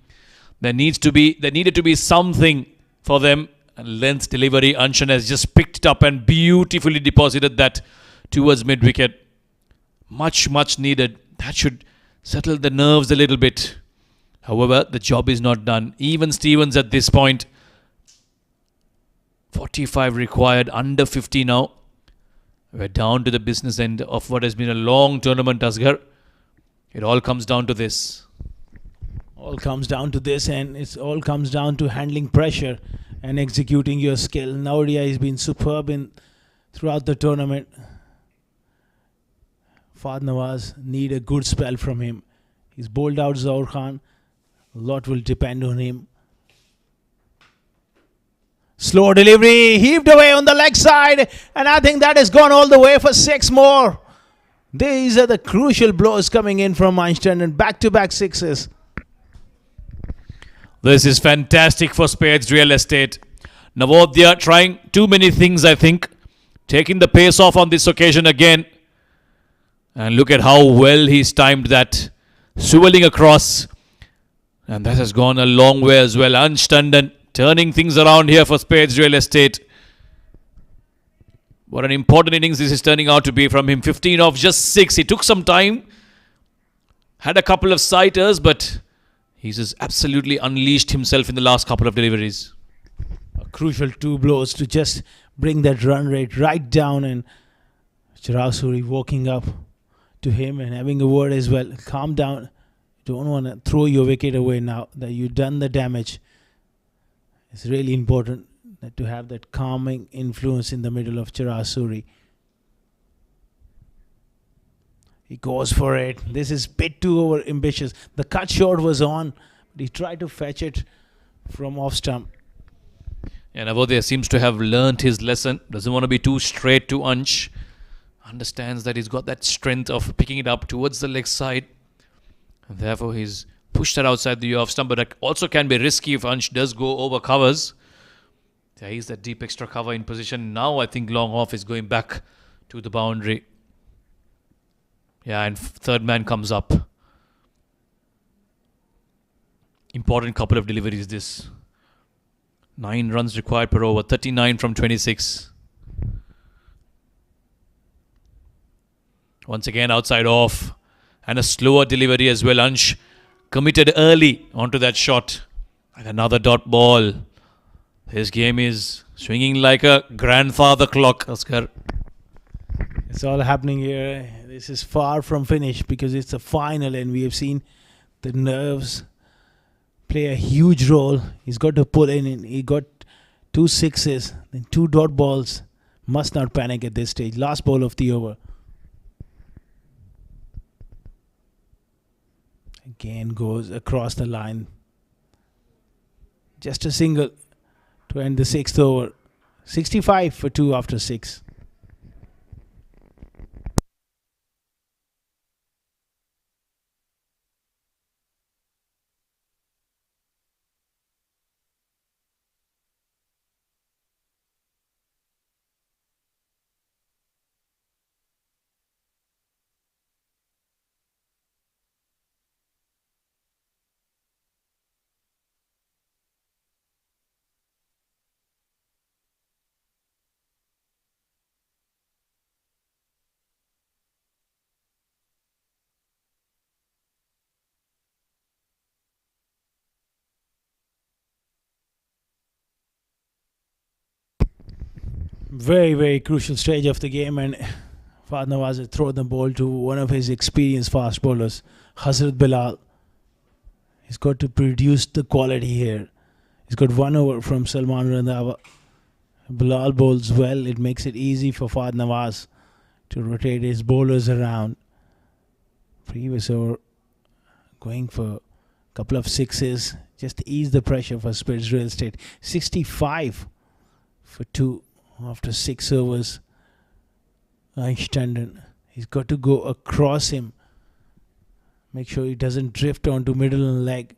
There needed to be something for them. And length delivery, Anshan has just picked it up and beautifully deposited that towards mid-wicket. Much needed. That should settle the nerves a little bit. However, the job is not done. Even Stevens at this point. 45 required, under 50 now. We're down to the business end of what has been a long tournament, Asghar. It all comes down to this. All comes down to this, and it all comes down to handling pressure and executing your skill. Nauria has been superb throughout the tournament. Fahd Nawaz need a good spell from him. He's bowled out Zaur Khan. A lot will depend on him. Slow delivery, heaved away on the leg side, and I think that has gone all the way for 6 more. These are the crucial blows coming in from Einstein, and back-to-back sixes. This is fantastic for Spades Real Estate. Navodya trying too many things, I think. Taking the pace off on this occasion again. And look at how well he's timed that. Swirling across. And that has gone a long way as well. Ansh Tandon turning things around here for Spades Real Estate. What an important innings this is turning out to be from him. 15 off, just 6. He took some time. Had a couple of sighters, but he's just absolutely unleashed himself in the last couple of deliveries. A crucial 2 blows to just bring that run rate right down, and Chirag Suri walking up to him and having a word as well. Calm down. Don't want to throw your wicket away now that you've done the damage. It's really important to have that calming influence in the middle of Chirag Suri. He goes for it. This is a bit too over ambitious. The cut short was on, but he tried to fetch it from off stump. And Navodya seems to have learnt his lesson. Doesn't want to be too straight to Ansh. Understands that he's got that strength of picking it up towards the leg side. And therefore he's pushed that outside the off stump. But that also can be risky if Ansh does go over covers. There is that deep extra cover in position. Now I think long off is going back to the boundary. Yeah, and third man comes up. Important couple of deliveries this. 9 runs required per over. 39 from 26. Once again outside off. And a slower delivery as well. Ansh committed early onto that shot. And another dot ball. His game is swinging like a grandfather clock, Asghar. It's all happening here. This is far from finished because it's a final, and we have seen the nerves play a huge role. He's got to pull in. He got 2 sixes, then 2 dot balls. Must not panic at this stage. Last ball of the over. Again goes across the line. Just a single to end the 6th over. 65 for 2 after 6. Very, very crucial stage of the game, and Fahd Nawaz has thrown the ball to one of his experienced fast bowlers, Hazrat Bilal. He's got to produce the quality here. He's got 1 over from Salman Randhawa. Bilal bowls well. It makes it easy for Fahd Nawaz to rotate his bowlers around. Previous over going for a couple of sixes just to ease the pressure for Spades Real Estate. 65 for 2 after 6 overs. Einstein, he's got to go across him. Make sure he doesn't drift onto middle and leg.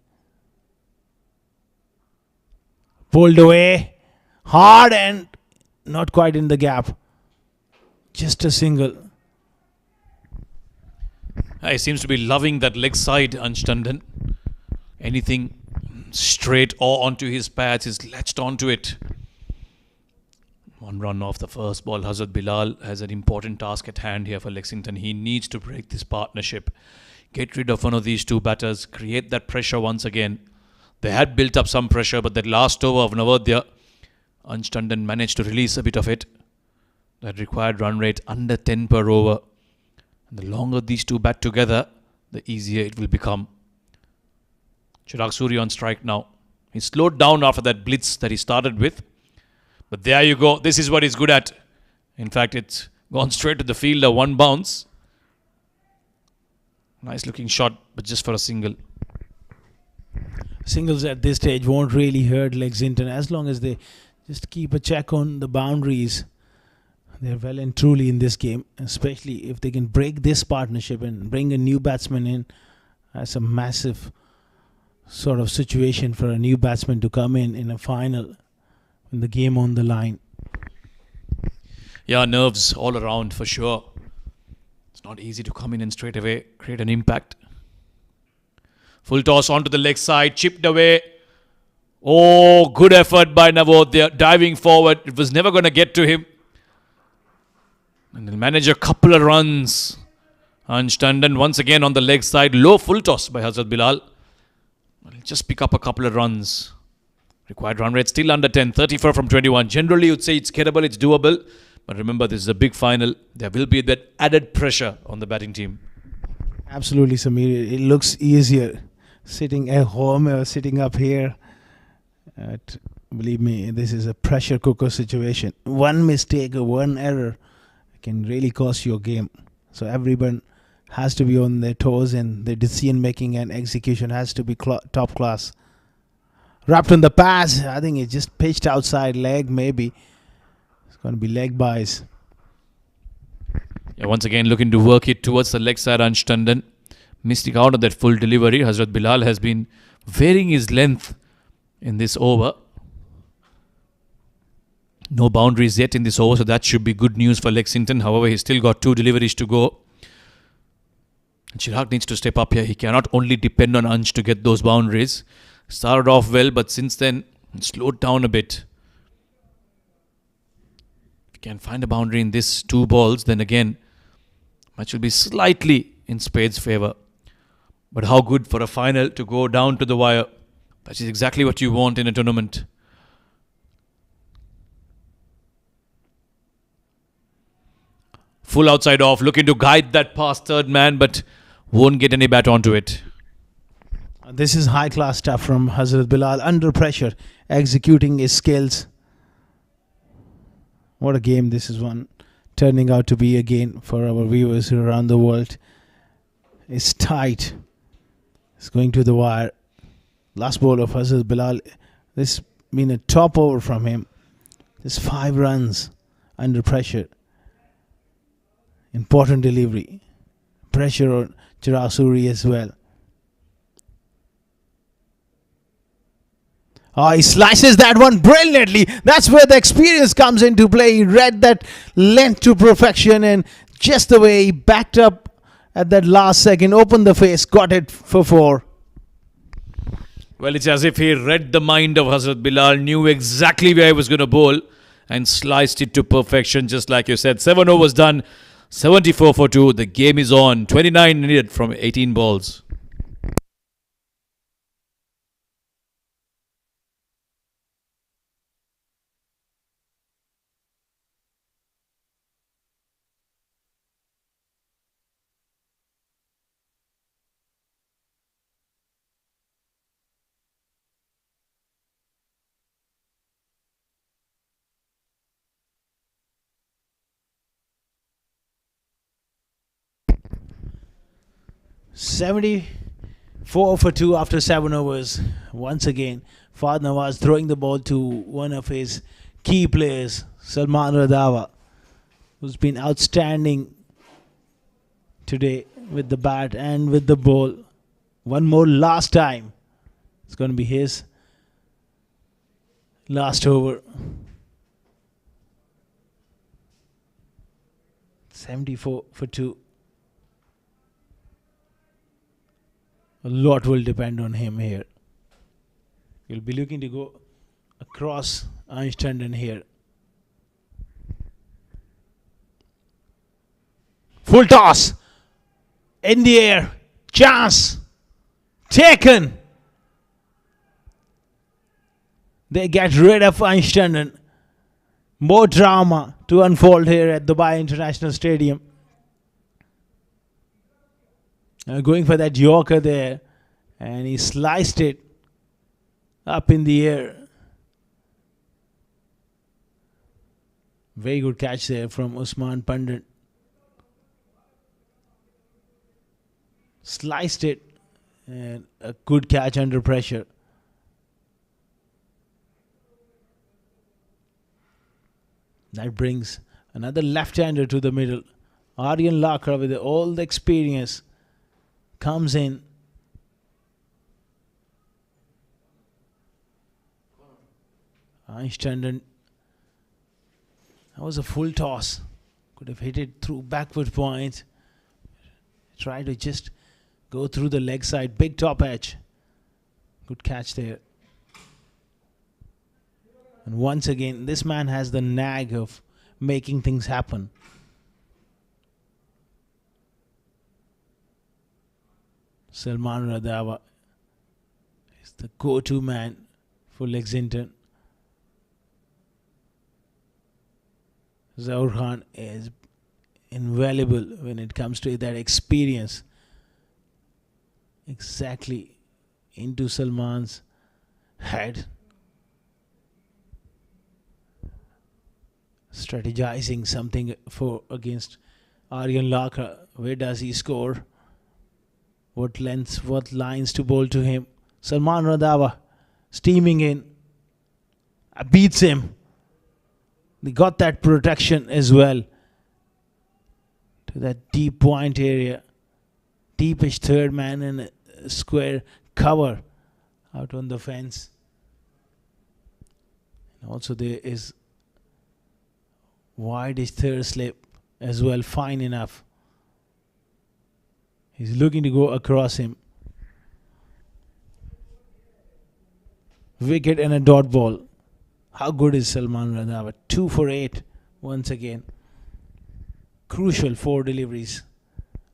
Pulled away hard and not quite in the gap. Just a single. He seems to be loving that leg side, Anstanden. Anything straight or onto his pads, he's latched onto it. 1 run off the first ball. Hazrat Bilal has an important task at hand here for Lexington. He needs to break this partnership. Get rid of one of these 2 batters. Create that pressure once again. They had built up some pressure, but that last over of Navodya, Anstanden managed to release a bit of it. That required run rate under 10 per over. And the longer these 2 bat together, the easier it will become. Chirag Suri on strike now. He slowed down after that blitz that he started with. But there you go. This is what he's good at. In fact, it's gone straight to the fielder. 1 bounce. Nice looking shot, but just for a single. Singles at this stage won't really hurt Lexington as long as they just keep a check on the boundaries. They're well and truly in this game, especially if they can break this partnership and bring a new batsman in. That's a massive sort of situation for a new batsman to come in a final, in the game on the line. Yeah, nerves all around for sure. It's not easy to come in and straight away create an impact. Full toss onto the leg side, chipped away. Oh, good effort by Navodya, diving forward. It was never going to get to him. And they'll manage a couple of runs. Anstanden once again on the leg side. Low full toss by Hazrat Bilal. Will just pick up a couple of runs. Required run rate still under 10. 34 from 21. Generally, you'd say it's gettable, it's doable. But remember, this is a big final. There will be that added pressure on the batting team. Absolutely, Samir. It looks easier sitting at home or sitting up here. Believe me, this is a pressure cooker situation. One mistake or one error can really cost your game. So everyone has to be on their toes, and their decision making and execution has to be top class. Wrapped on the pass, I think it just pitched outside leg maybe. It's going to be leg buys. Yeah, once again looking to work it towards the leg side. Anstanden missing out on that full delivery. Hazrat Bilal has been varying his length in this over. No boundaries yet in this over, so that should be good news for Lexington. However, he's still got 2 deliveries to go. And Chirag needs to step up here. He cannot only depend on Ansh to get those boundaries. Started off well, but since then, slowed down a bit. If he can find a boundary in this 2 balls, then again, match will be slightly in Spades' favour. But how good for a final to go down to the wire. That is exactly what you want in a tournament. Full outside off, looking to guide that past third man, but won't get any bat onto it. This is high class stuff from Hazrat Bilal. Under pressure, executing his skills. What a game this is one turning out to be again for our viewers around the world. It's tight. It's going to the wire. Last ball of Hazrat Bilal. This has been a top over from him. Just 5 runs under pressure. Important delivery. Pressure on Chirag Suri as well. Oh, he slices that one brilliantly. That's where the experience comes into play. He read that length to perfection, and just the way he backed up at that last second, opened the face, got it for 4. Well, it's as if he read the mind of Hazrat Bilal, knew exactly where he was going to bowl, and sliced it to perfection, just like you said. 7 overs done, 74 for 2. The game is on. 29 needed from 18 balls. 74 for 2 after 7 overs. Once again, Fahd Nawaz throwing the ball to one of his key players, Salman Radawa, who's been outstanding today with the bat and with the ball. One more last time. It's going to be his last over. 74 for 2. A lot will depend on him here. He'll be looking to go across Einstein here. Full toss. In the air. Chance. Taken. They get rid of Einstein. More drama to unfold here at Dubai International Stadium. Going for that Yorker there. And he sliced it up in the air. Very good catch there from Usman Pandit. Sliced it. And a good catch under pressure. That brings another left-hander to the middle. Aryan Lakra with all the experience comes in. Einstein, that was a full toss. Could have hit it through backward point. Try to just go through the leg side. Big top edge. Good catch there. And once again, this man has the knack of making things happen. Salman Radawa is the go-to man for Lexington. Zaur Khan is invaluable when it comes to that experience. Exactly into Salman's head. Strategizing something for against Aryan Lakra. Where does he score? What lengths, what lines to bowl to him? Salman Radawa steaming in. Beats him. They got that protection as well. To that deep point area. Deepish third man and a square cover out on the fence. And also there is wide-ish third slip as well, fine enough. He's looking to go across him. Wicket and a dot ball. How good is Salman Radawa? 2 for 8 once again. Crucial 4 deliveries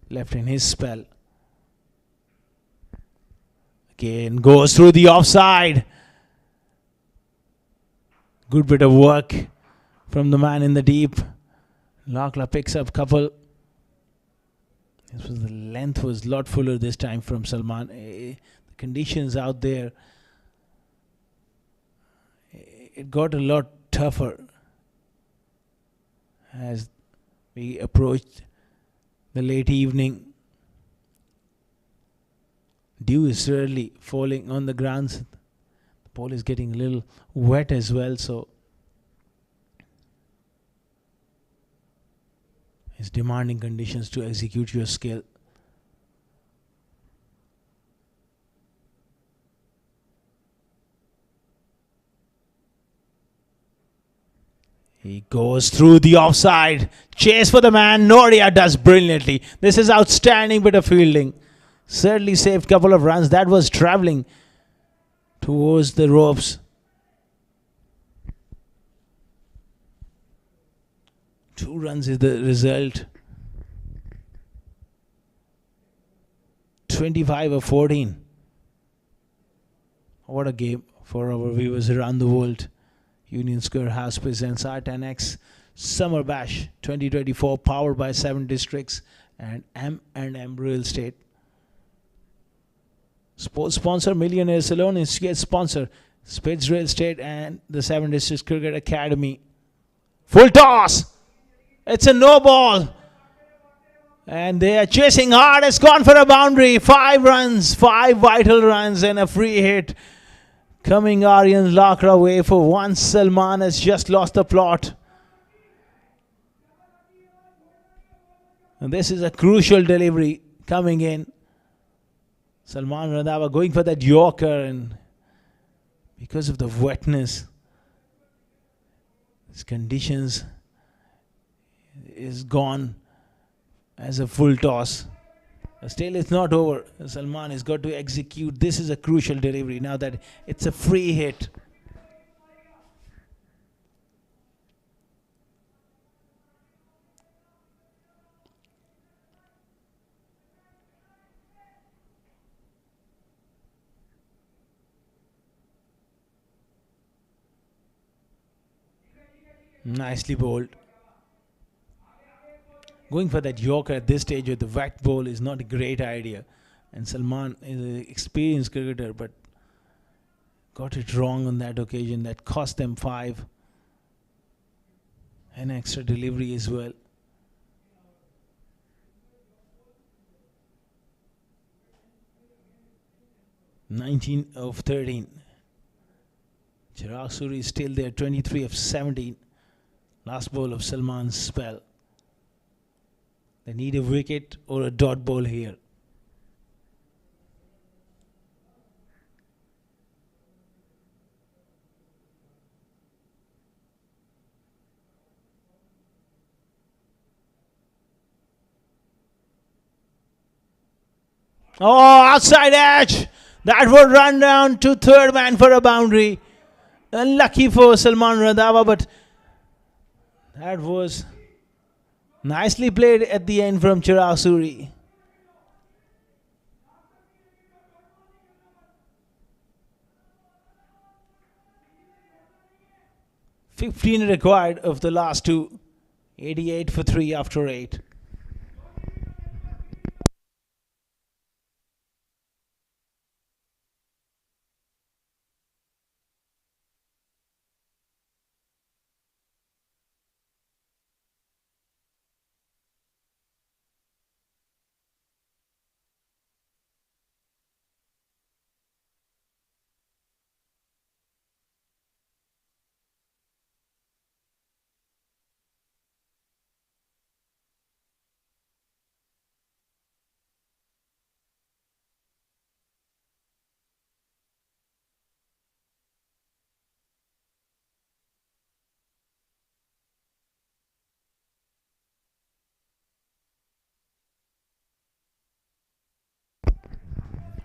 left in his spell. Again goes through the offside. Good bit of work from the man in the deep. Lakla picks up couple. The length was a lot fuller this time from Salman. The conditions out there, it got a lot tougher as we approached the late evening. Dew is certainly falling on the grounds. The ball is getting a little wet as well, so it's demanding conditions to execute your skill. He goes through the offside. Chase for the man. Noria does brilliantly. This is outstanding bit of fielding. Certainly saved a couple of runs. That was travelling towards the ropes. 2 runs is the result. 25 or 14. What a game for our viewers around the world. Union Square House presents I10x Summer Bash 2024, powered by 7 districts and M&M Real Estate. Sports sponsor Millionaire Salon, Instigate sponsor Spades Real Estate and the 7 Districts Cricket Academy. Full toss. It's a no ball. And they are chasing hard. It's gone for a boundary. 5 runs, 5 vital runs and a free hit. Coming Aryan Lakra way for once. Salman has just lost the plot. And this is a crucial delivery coming in. Salman Randhawa going for that Yorker, and because of the wetness, his conditions is gone as a full toss. Still, it's not over. Salman has got to execute. This is a crucial delivery now that it's a free hit. Nicely bowled. Going for that Yorker at this stage with the whack ball is not a great idea. And Salman is an experienced cricketer, but got it wrong on that occasion. That cost them 5. An extra delivery as well. (19 of 13). Chirag Suri is still there. 23 of 17. Last ball of Salman's spell. They need a wicket or a dot ball here. Oh, outside edge. That would run down to third man for a boundary. Unlucky for Salman Randhawa, but that was nicely played at the end from Chirag Suri. (15 required of the last 2. 88 for 3 after 8.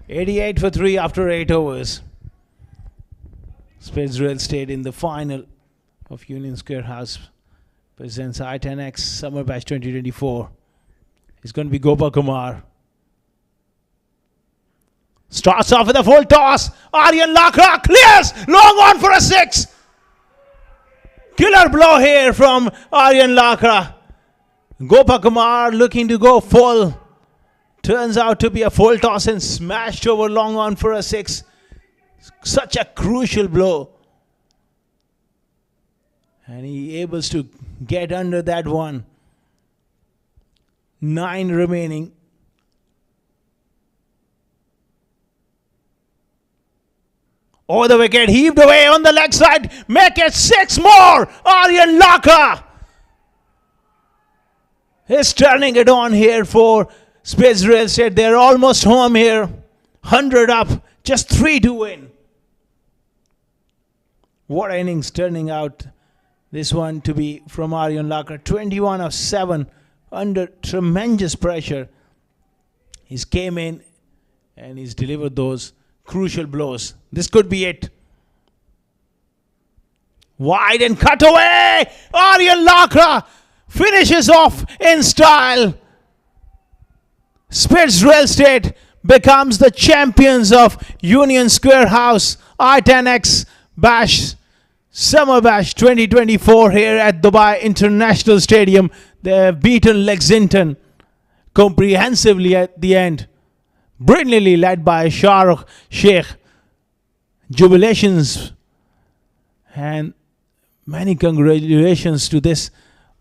(88 for 3 after 8 overs. Spades Real Estate in the final of Union Square House presents I10x Summer Bash 2024. It's going to be Gopal Kumar. Starts off with a full toss. Aryan Lakra clears. Long on for a 6. Killer blow here from Aryan Lakra. Gopal Kumar looking to go full. Turns out to be a full toss and smashed over long on for a 6. Such a crucial blow. And he able to get under that one. 9 remaining. Over the wicket, heaved away on the leg side. Make it 6 more. Aryan Lakra is turning it on here for Spades Real Estate. They're almost home here. 100 up. Just 3 to win. What innings turning out this one to be from Aryan Lakra. 21 of 7 under tremendous pressure. He's came in and he's delivered those crucial blows. This could be it. Wide and cut away. Aryan Lakra finishes off in style. Spades Real Estate becomes the champions of Union Square House I10x Bash Summer Bash 2024 here at Dubai International Stadium. They have beaten Lexington comprehensively at the end. Brilliantly led by Shahrukh Sheikh. Jubilations and many congratulations to this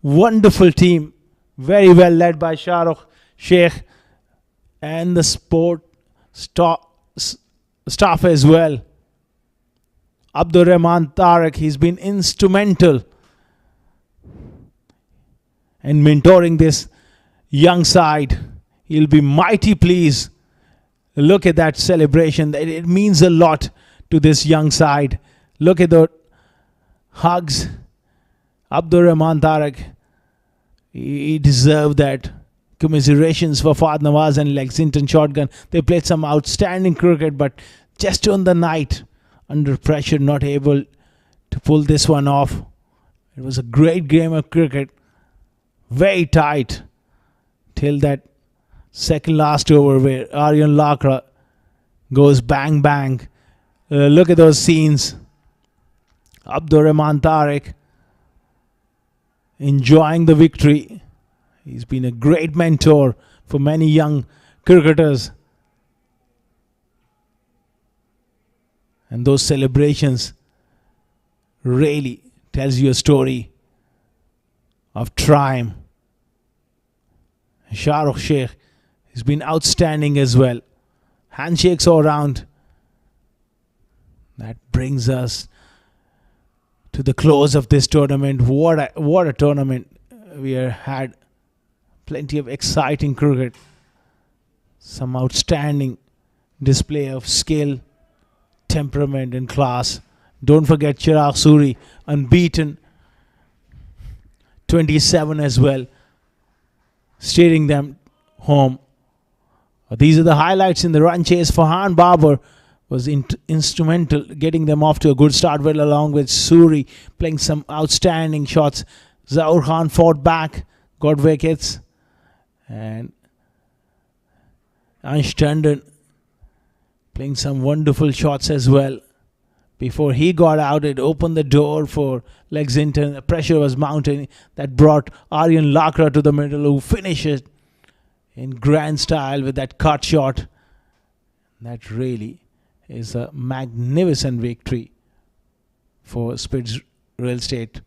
wonderful team. Very well led by Shahrukh Sheikh and the staff as well. Abdur Rahman Tariq, he's been instrumental in mentoring this young side. He'll be mighty pleased. Look at that celebration. It means a lot to this young side. Look at the hugs. Abdur Rahman Tariq, he deserved that. Commiserations for Fahd Nawaz and Lexington Shotgun. They played some outstanding cricket, but just on the night, under pressure, not able to pull this one off. It was a great game of cricket. Very tight till that second last over where Aryan Lakra goes bang bang. Look at those scenes. Abdur Rahman Tariq enjoying the victory. He's been a great mentor for many young cricketers. And those celebrations really tells you a story of triumph. Shahrukh Sheikh has been outstanding as well. Handshakes all around. That brings us to the close of this tournament. What a tournament we have had. Plenty of exciting cricket. Some outstanding display of skill, temperament and class. Don't forget Chirag Suri, unbeaten, 27 as well, steering them home. These are the highlights in the run chase. Farhan Babar was instrumental getting them off to a good start, well, along with Suri playing some outstanding shots. Zaur Khan fought back, got wickets, and Ansh Tandon playing some wonderful shots as well. Before he got out, it opened the door for Lexington. The pressure was mounting. That brought Aryan Lakra to the middle, who finished it in grand style with that cut shot. That really is a magnificent victory for Spades Real Estate.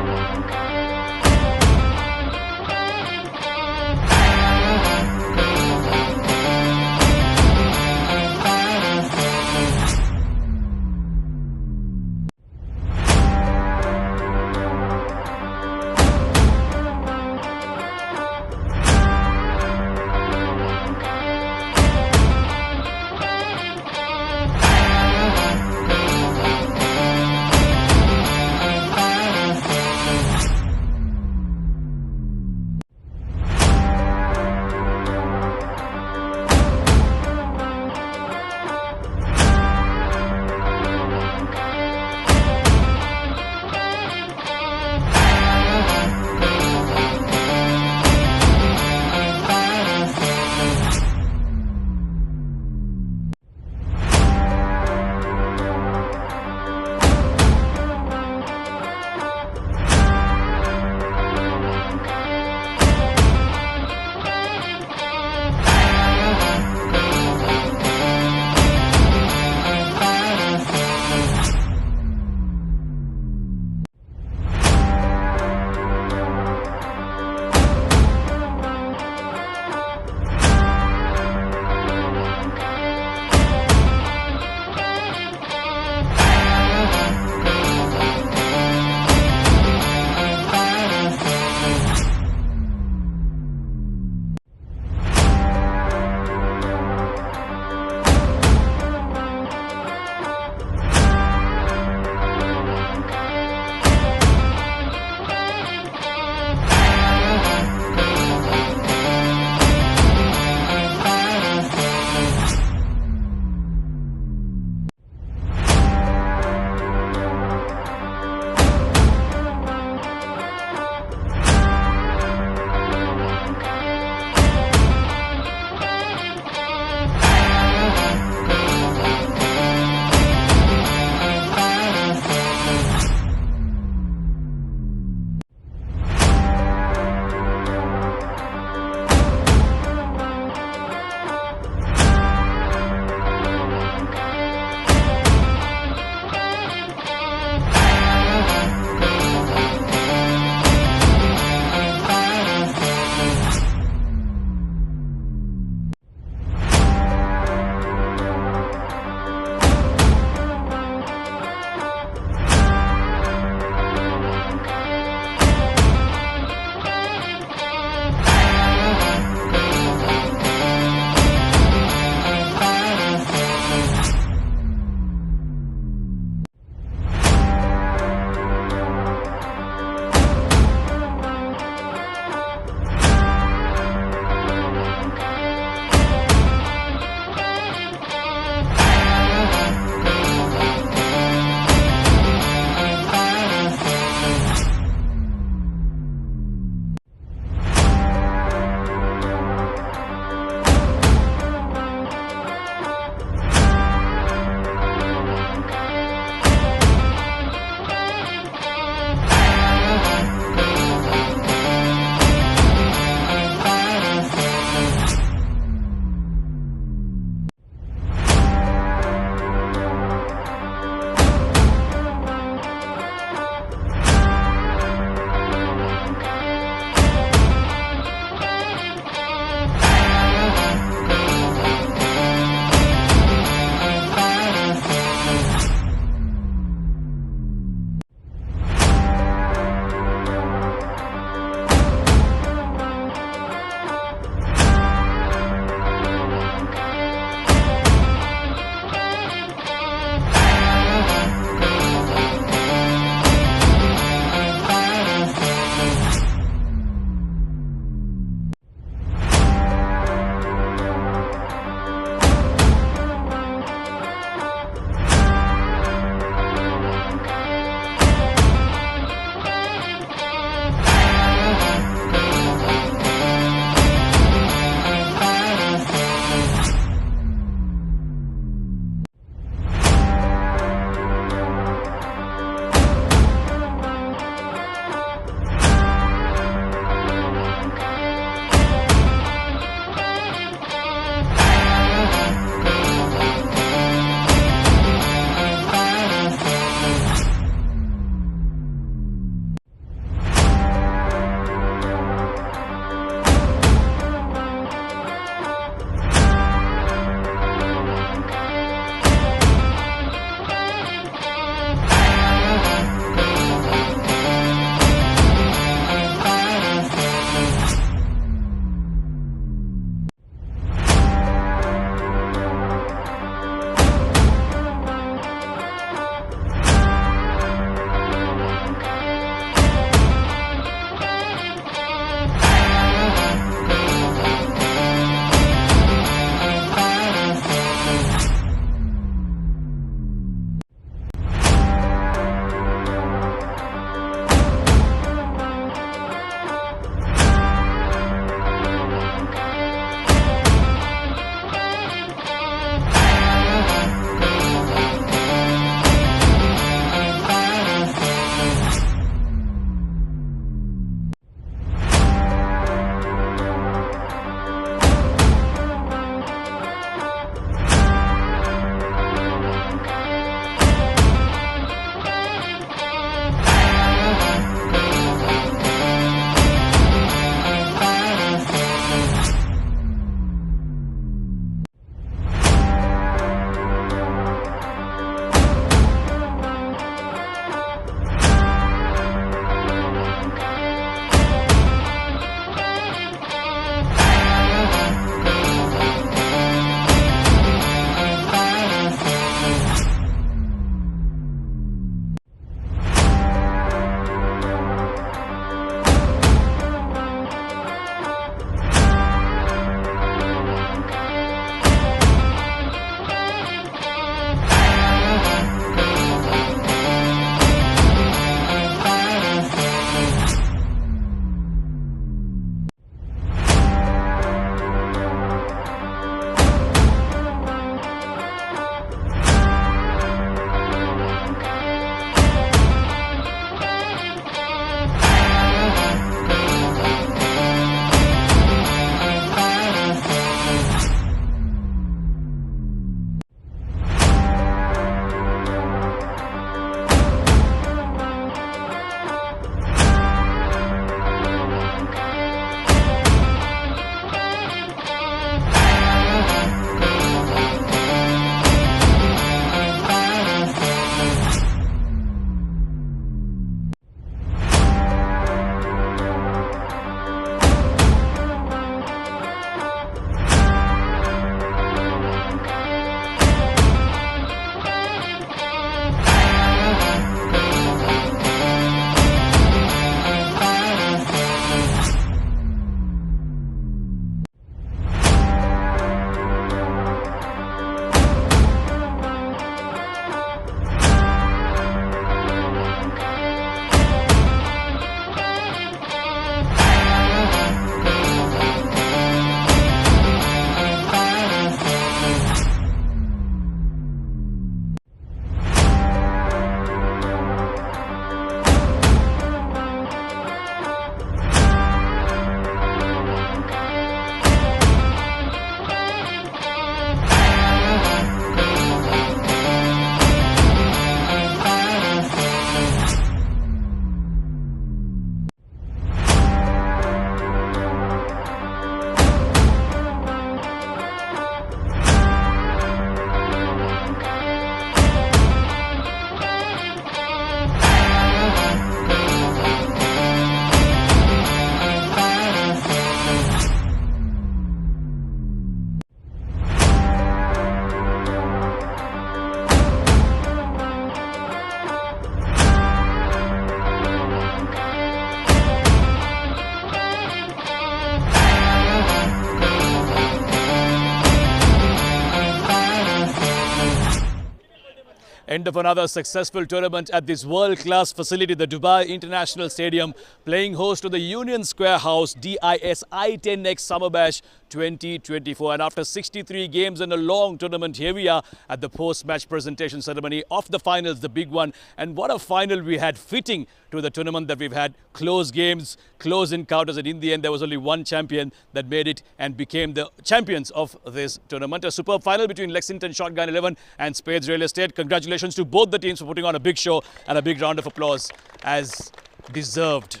End of another successful tournament at this world-class facility, the Dubai International Stadium, playing host to the Union Square House DIS I10x Summer Bash 2024. And after 63 games and a long tournament, here we are at the post-match presentation ceremony of the finals, the big one. And what a final we had, fitting to the tournament that we've had. Close games, close encounters, and in the end there was only one champion that made it and became the champions of this tournament. A superb final between Lexington Shotgun 11 and Spades Real Estate. Congratulations to both the teams for putting on a big show, and a big round of applause as deserved.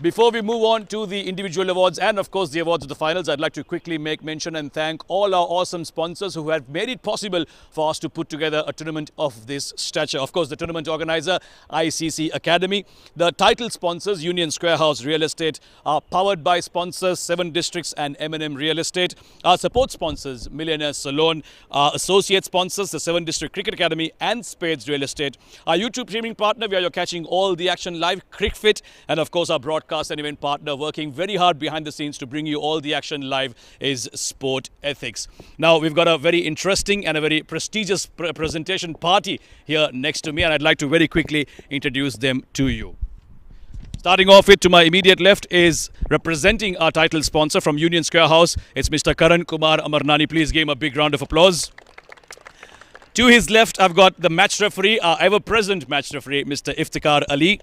Before we move on to the individual awards and of course the awards of the finals, I'd like to quickly make mention and thank all our awesome sponsors who have made it possible for us to put together a tournament of this stature. Of course, the tournament organizer, ICC Academy. The title sponsors, Union Square House Real Estate. Our powered by sponsors, 7 Districts and M&M Real Estate. Our support sponsors, Millionaire Salon. Our associate sponsors, the 7 District Cricket Academy and Spades Real Estate. Our YouTube streaming partner, where you're catching all the action live, Cricfit. And of course, our broadcast and event partner working very hard behind the scenes to bring you all the action live is Sport Ethics. Now, we've got a very interesting and a very prestigious presentation party here next to me, and I'd like to very quickly introduce them to you. Starting off with, to my immediate left, is representing our title sponsor from Union Square House. It's Mr. Karan Kumar Amarnani. Please give him a big round of applause. To his left, I've got the match referee, our ever-present match referee, Mr. Iftikhar Ali.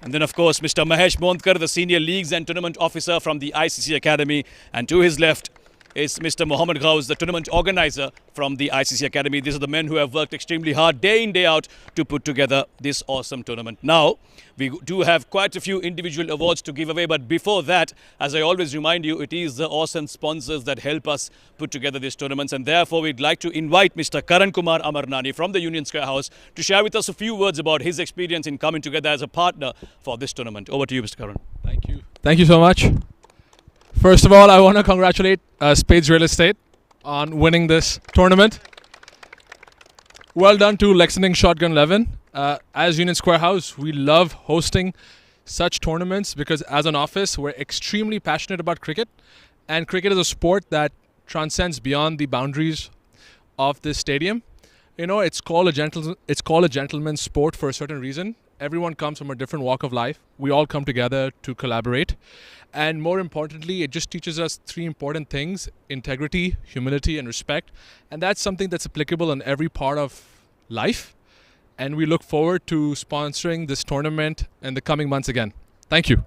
And then, of course, Mr. Mahesh Mondkar, the Senior Leagues and Tournament Officer from the ICC Academy. And to his left is Mr. Mohammed Ghaus, the tournament organizer from the ICC Academy. These are the men who have worked extremely hard day in, day out to put together this awesome tournament. Now, we do have quite a few individual awards to give away. But before that, as I always remind you, it is the awesome sponsors that help us put together these tournaments. And therefore, we'd like to invite Mr. Karan Kumar Amarnani from the Union Square House to share with us a few words about his experience in coming together as a partner for this tournament. Over to you, Mr. Karan. Thank you. Thank you so much. First of all, I want to congratulate Spades Real Estate on winning this tournament. Well done to Lexington Shotgun 11. As Union Square House, we love hosting such tournaments because as an office, we're extremely passionate about cricket. And cricket is a sport that transcends beyond the boundaries of this stadium. You know, it's called a gentleman's sport for a certain reason. Everyone comes from a different walk of life. We all come together to collaborate. And more importantly, it just teaches us 3 important things: integrity, humility, and respect. And that's something that's applicable in every part of life. And we look forward to sponsoring this tournament in the coming months again. Thank you.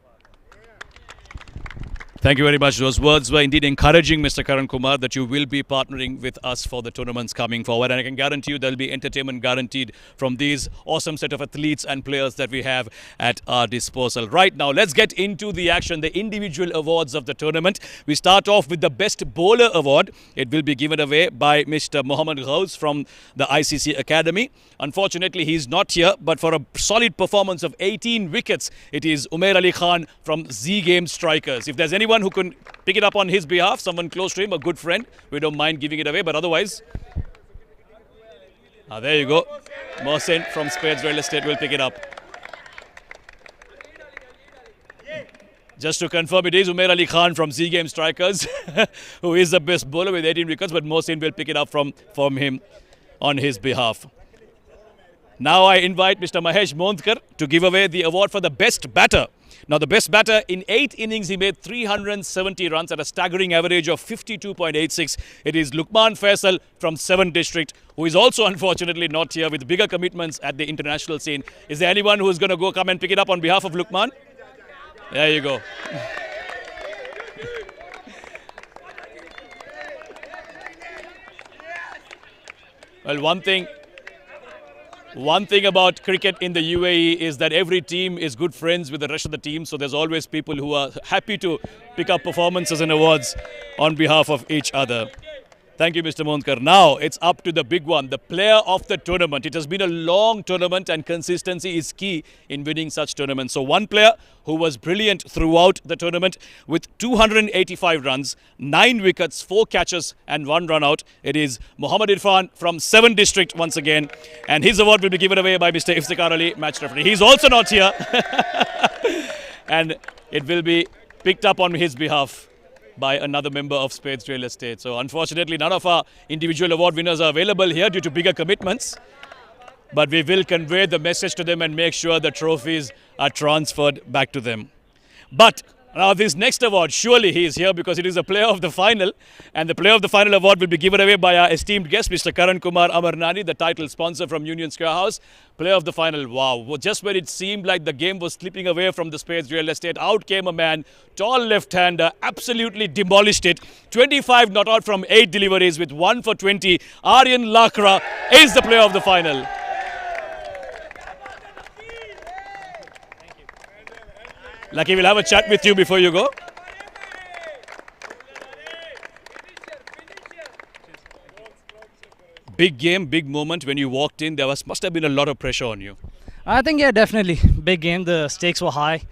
Thank you very much. Those words were indeed encouraging, Mr. Karan Kumar, that you will be partnering with us for the tournaments coming forward. And I can guarantee you there will be entertainment guaranteed from these awesome set of athletes and players that we have at our disposal. Right now, let's get into the action, the individual awards of the tournament. We start off with the Best Bowler Award. It will be given away by Mr. Mohammed Ghaus from the ICC Academy. Unfortunately, he's not here, but for a solid performance of 18 wickets, it is Umair Ali Khan from Z Game Strikers. If there's anyone who can pick it up on his behalf, someone close to him, a good friend, we don't mind giving it away, but otherwise, there you go. Mohsen from Spades Real Estate will pick it up. Just to confirm, it is Umair Ali Khan from Z Game Strikers who is the best bowler with 18 wickets, but Mohsen will pick it up from him on his behalf. Now I invite Mr. Mahesh Mondkar to give away the award for the best batter. Now, the best batter, in 8 innings, he made 370 runs at a staggering average of 52.86. It is Luqman Faisal from 7 District, who is also unfortunately not here with bigger commitments at the international scene. Is there anyone who is going to come and pick it up on behalf of Luqman? There you go. Well, one thing about cricket in the UAE is that every team is good friends with the rest of the team. So there's always people who are happy to pick up performances and awards on behalf of each other. Thank you, Mr. Mondkar. Now it's up to the big one, the player of the tournament. It has been a long tournament and consistency is key in winning such tournaments. So one player who was brilliant throughout the tournament with 285 runs, 9 wickets, 4 catches and 1 run out. It is Mohammad Irfan from 7 District once again. And his award will be given away by Mr. Iftikhar Ali, match referee. He's also not here. And it will be picked up on his behalf by another member of Spades Real Estate. So unfortunately, none of our individual award winners are available here due to bigger commitments. But we will convey the message to them and make sure the trophies are transferred back to them. But now this next award, surely he is here because it is a player of the final, and the player of the final award will be given away by our esteemed guest, Mr. Karan Kumar Amarnani, the title sponsor from Union Square House. Player of the final, wow. Just when it seemed like the game was slipping away from the Spades Real Estate, out came a man, tall left-hander, absolutely demolished it. 25 not out from 8 deliveries with 1 for 20. Aryan Lakra is the player of the final. Lucky, we'll have a chat with you before you go. Big game, big moment. When you walked in, there must have been a lot of pressure on you. I think, yeah, definitely. Big game. The stakes were high.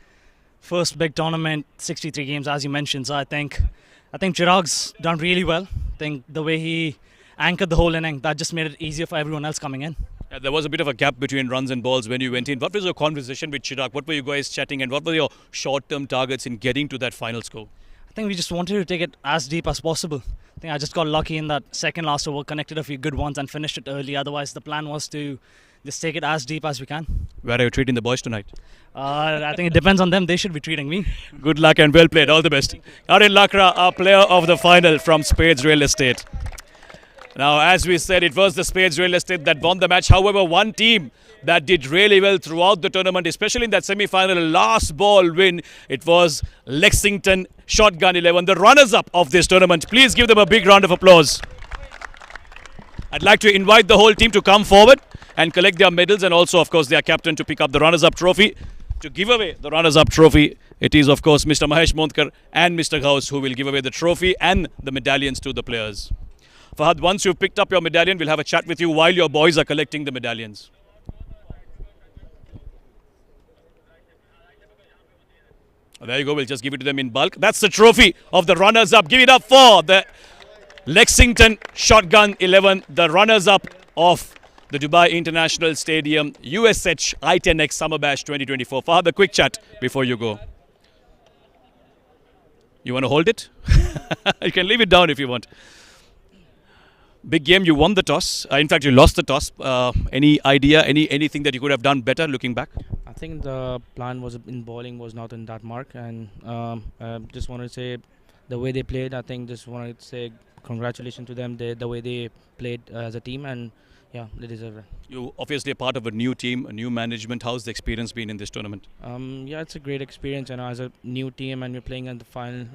First big tournament, 63 games, as you mentioned. So I think Chirag's done really well. I think the way he anchored the whole inning, that just made it easier for everyone else coming in. Yeah, there was a bit of a gap between runs and balls when you went in. What was your conversation with Chirag? What were you guys chatting, and what were your short-term targets in getting to that final score? I think we just wanted to take it as deep as possible. I think I just got lucky in that second last over, connected a few good ones and finished it early. Otherwise, the plan was to just take it as deep as we can. Where are you treating the boys tonight? I think it depends on them. They should be treating me. Good luck and well played. All the best. Aryan Lakra, our player of the final from Spades Real Estate. Now, as we said, it was the Spades Real Estate that won the match. However, one team that did really well throughout the tournament, especially in that semi-final last ball win, it was Lexington Shotgun 11, the runners-up of this tournament. Please give them a big round of applause. I'd like to invite the whole team to come forward and collect their medals, and also, of course, their captain to pick up the runners-up trophy. To give away the runners-up trophy, it is, of course, Mr. Mahesh Mondkar and Mr. Ghaus who will give away the trophy and the medallions to the players. Fahad, once you've picked up your medallion, we'll have a chat with you while your boys are collecting the medallions. There you go, we'll just give it to them in bulk. That's the trophy of the runners-up. Give it up for the Lexington Shotgun 11, the runners-up of the Dubai International Stadium USH I10x Summer Bash 2024. Fahad, a quick chat before you go. You want to hold it? You can leave it down if you want. Big game, you won the toss. In fact, you lost the toss. Any idea, anything that you could have done better looking back? I think the plan was in bowling was not in that mark, and just wanted to say the way they played. I think just wanted to say congratulations to them. The way they played as a team, and yeah, they deserve it. You obviously are part of a new team, a new management. How's the experience been in this tournament? Yeah, it's a great experience, and as a new team, and we're playing in the final.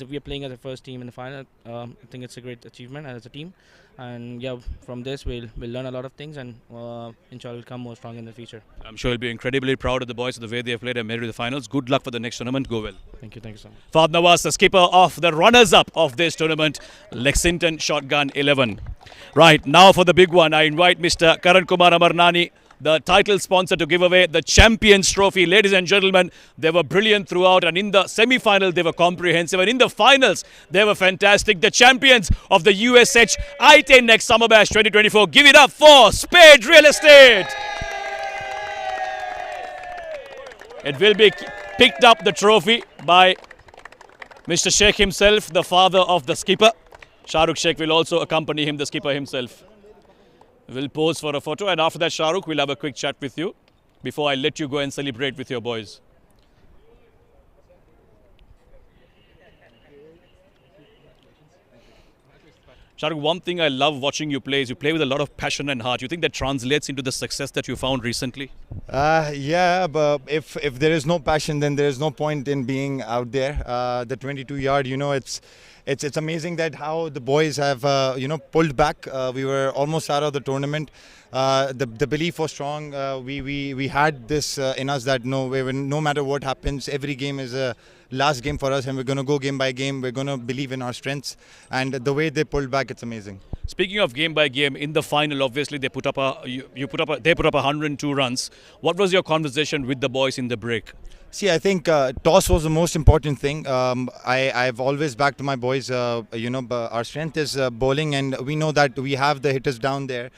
We are playing as a first team in the final. I think it's a great achievement as a team, and yeah, from this we'll learn a lot of things, and inshallah we'll come more strong in the future. I'm sure you'll be incredibly proud of the boys, of the way they have played and made it to the finals. Good luck for the next tournament. Go well. Thank you so much. Fahad Nawaz, the skipper of the runners-up of this tournament, Lexington Shotgun 11. Right, now for the big one, I invite Mr. Karan Kumar Amarnani, the title sponsor, to give away the Champions Trophy. Ladies and gentlemen, they were brilliant throughout, and in the semi-final they were comprehensive, and in the finals they were fantastic. The champions of the USH I10x Summer Bash 2024. Give it up for Spades Real Estate. It will be picked up, the trophy, by Mr. Sheikh himself, the father of the skipper. Shahrukh Sheikh will also accompany him, the skipper himself. We'll pose for a photo, and after that, Shahrukh, we'll have a quick chat with you before I let you go and celebrate with your boys. Shahrukh, one thing I love watching you play is you play with a lot of passion and heart. You think that translates into the success that you found recently? Yeah, but if there is no passion, then there is no point in being out there. The 22-yard, you know, it's amazing that how the boys have pulled back. We were almost out of the tournament. The belief was strong. We had this in us that no matter what happens, every game is a last game for us, and we're going to go game by game. We're going to believe in our strengths, and the way they pulled back, it's amazing. Speaking of game by game, in the final, obviously they put up 102 runs. What was your conversation with the boys in the break? See, I think toss was the most important thing. I've always backed my boys. Our strength is bowling, and we know that we have the hitters down there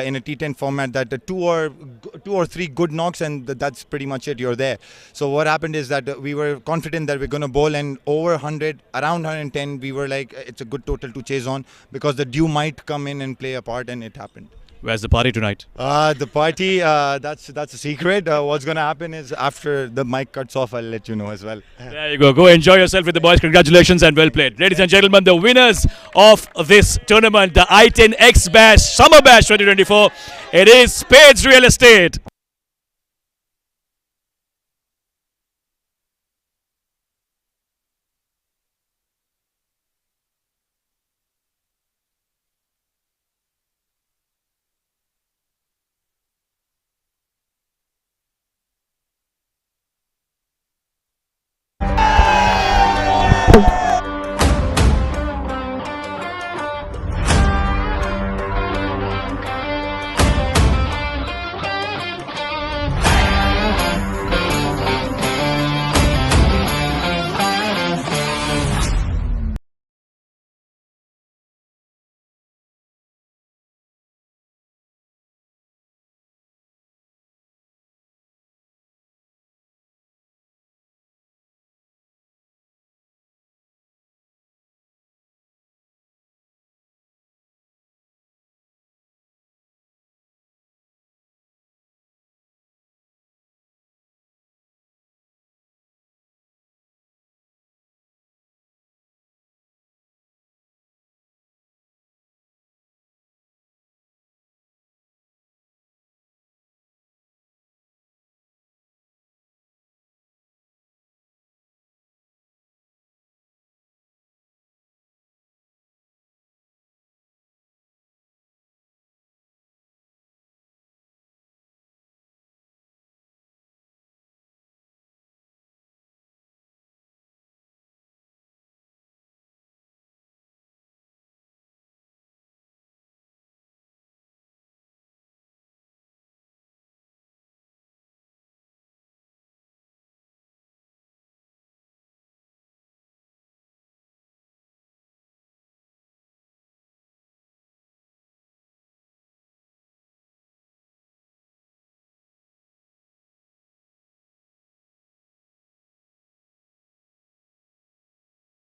in a T10 format. That two or three good knocks, and that's pretty much it. You're there. So what happened is that we were confident that we're going to bowl, and over 100, around 110, we were like, it's a good total to chase on because the dew might come in and play a part, and it happened. Where's the party tonight? The party, that's a secret. What's going to happen is after the mic cuts off, I'll let you know as well. There you go. Go enjoy yourself with the boys. Congratulations and well played. Ladies and gentlemen, the winners of this tournament, the I10x Bash, Summer Bash 2024, it is Spades Real Estate.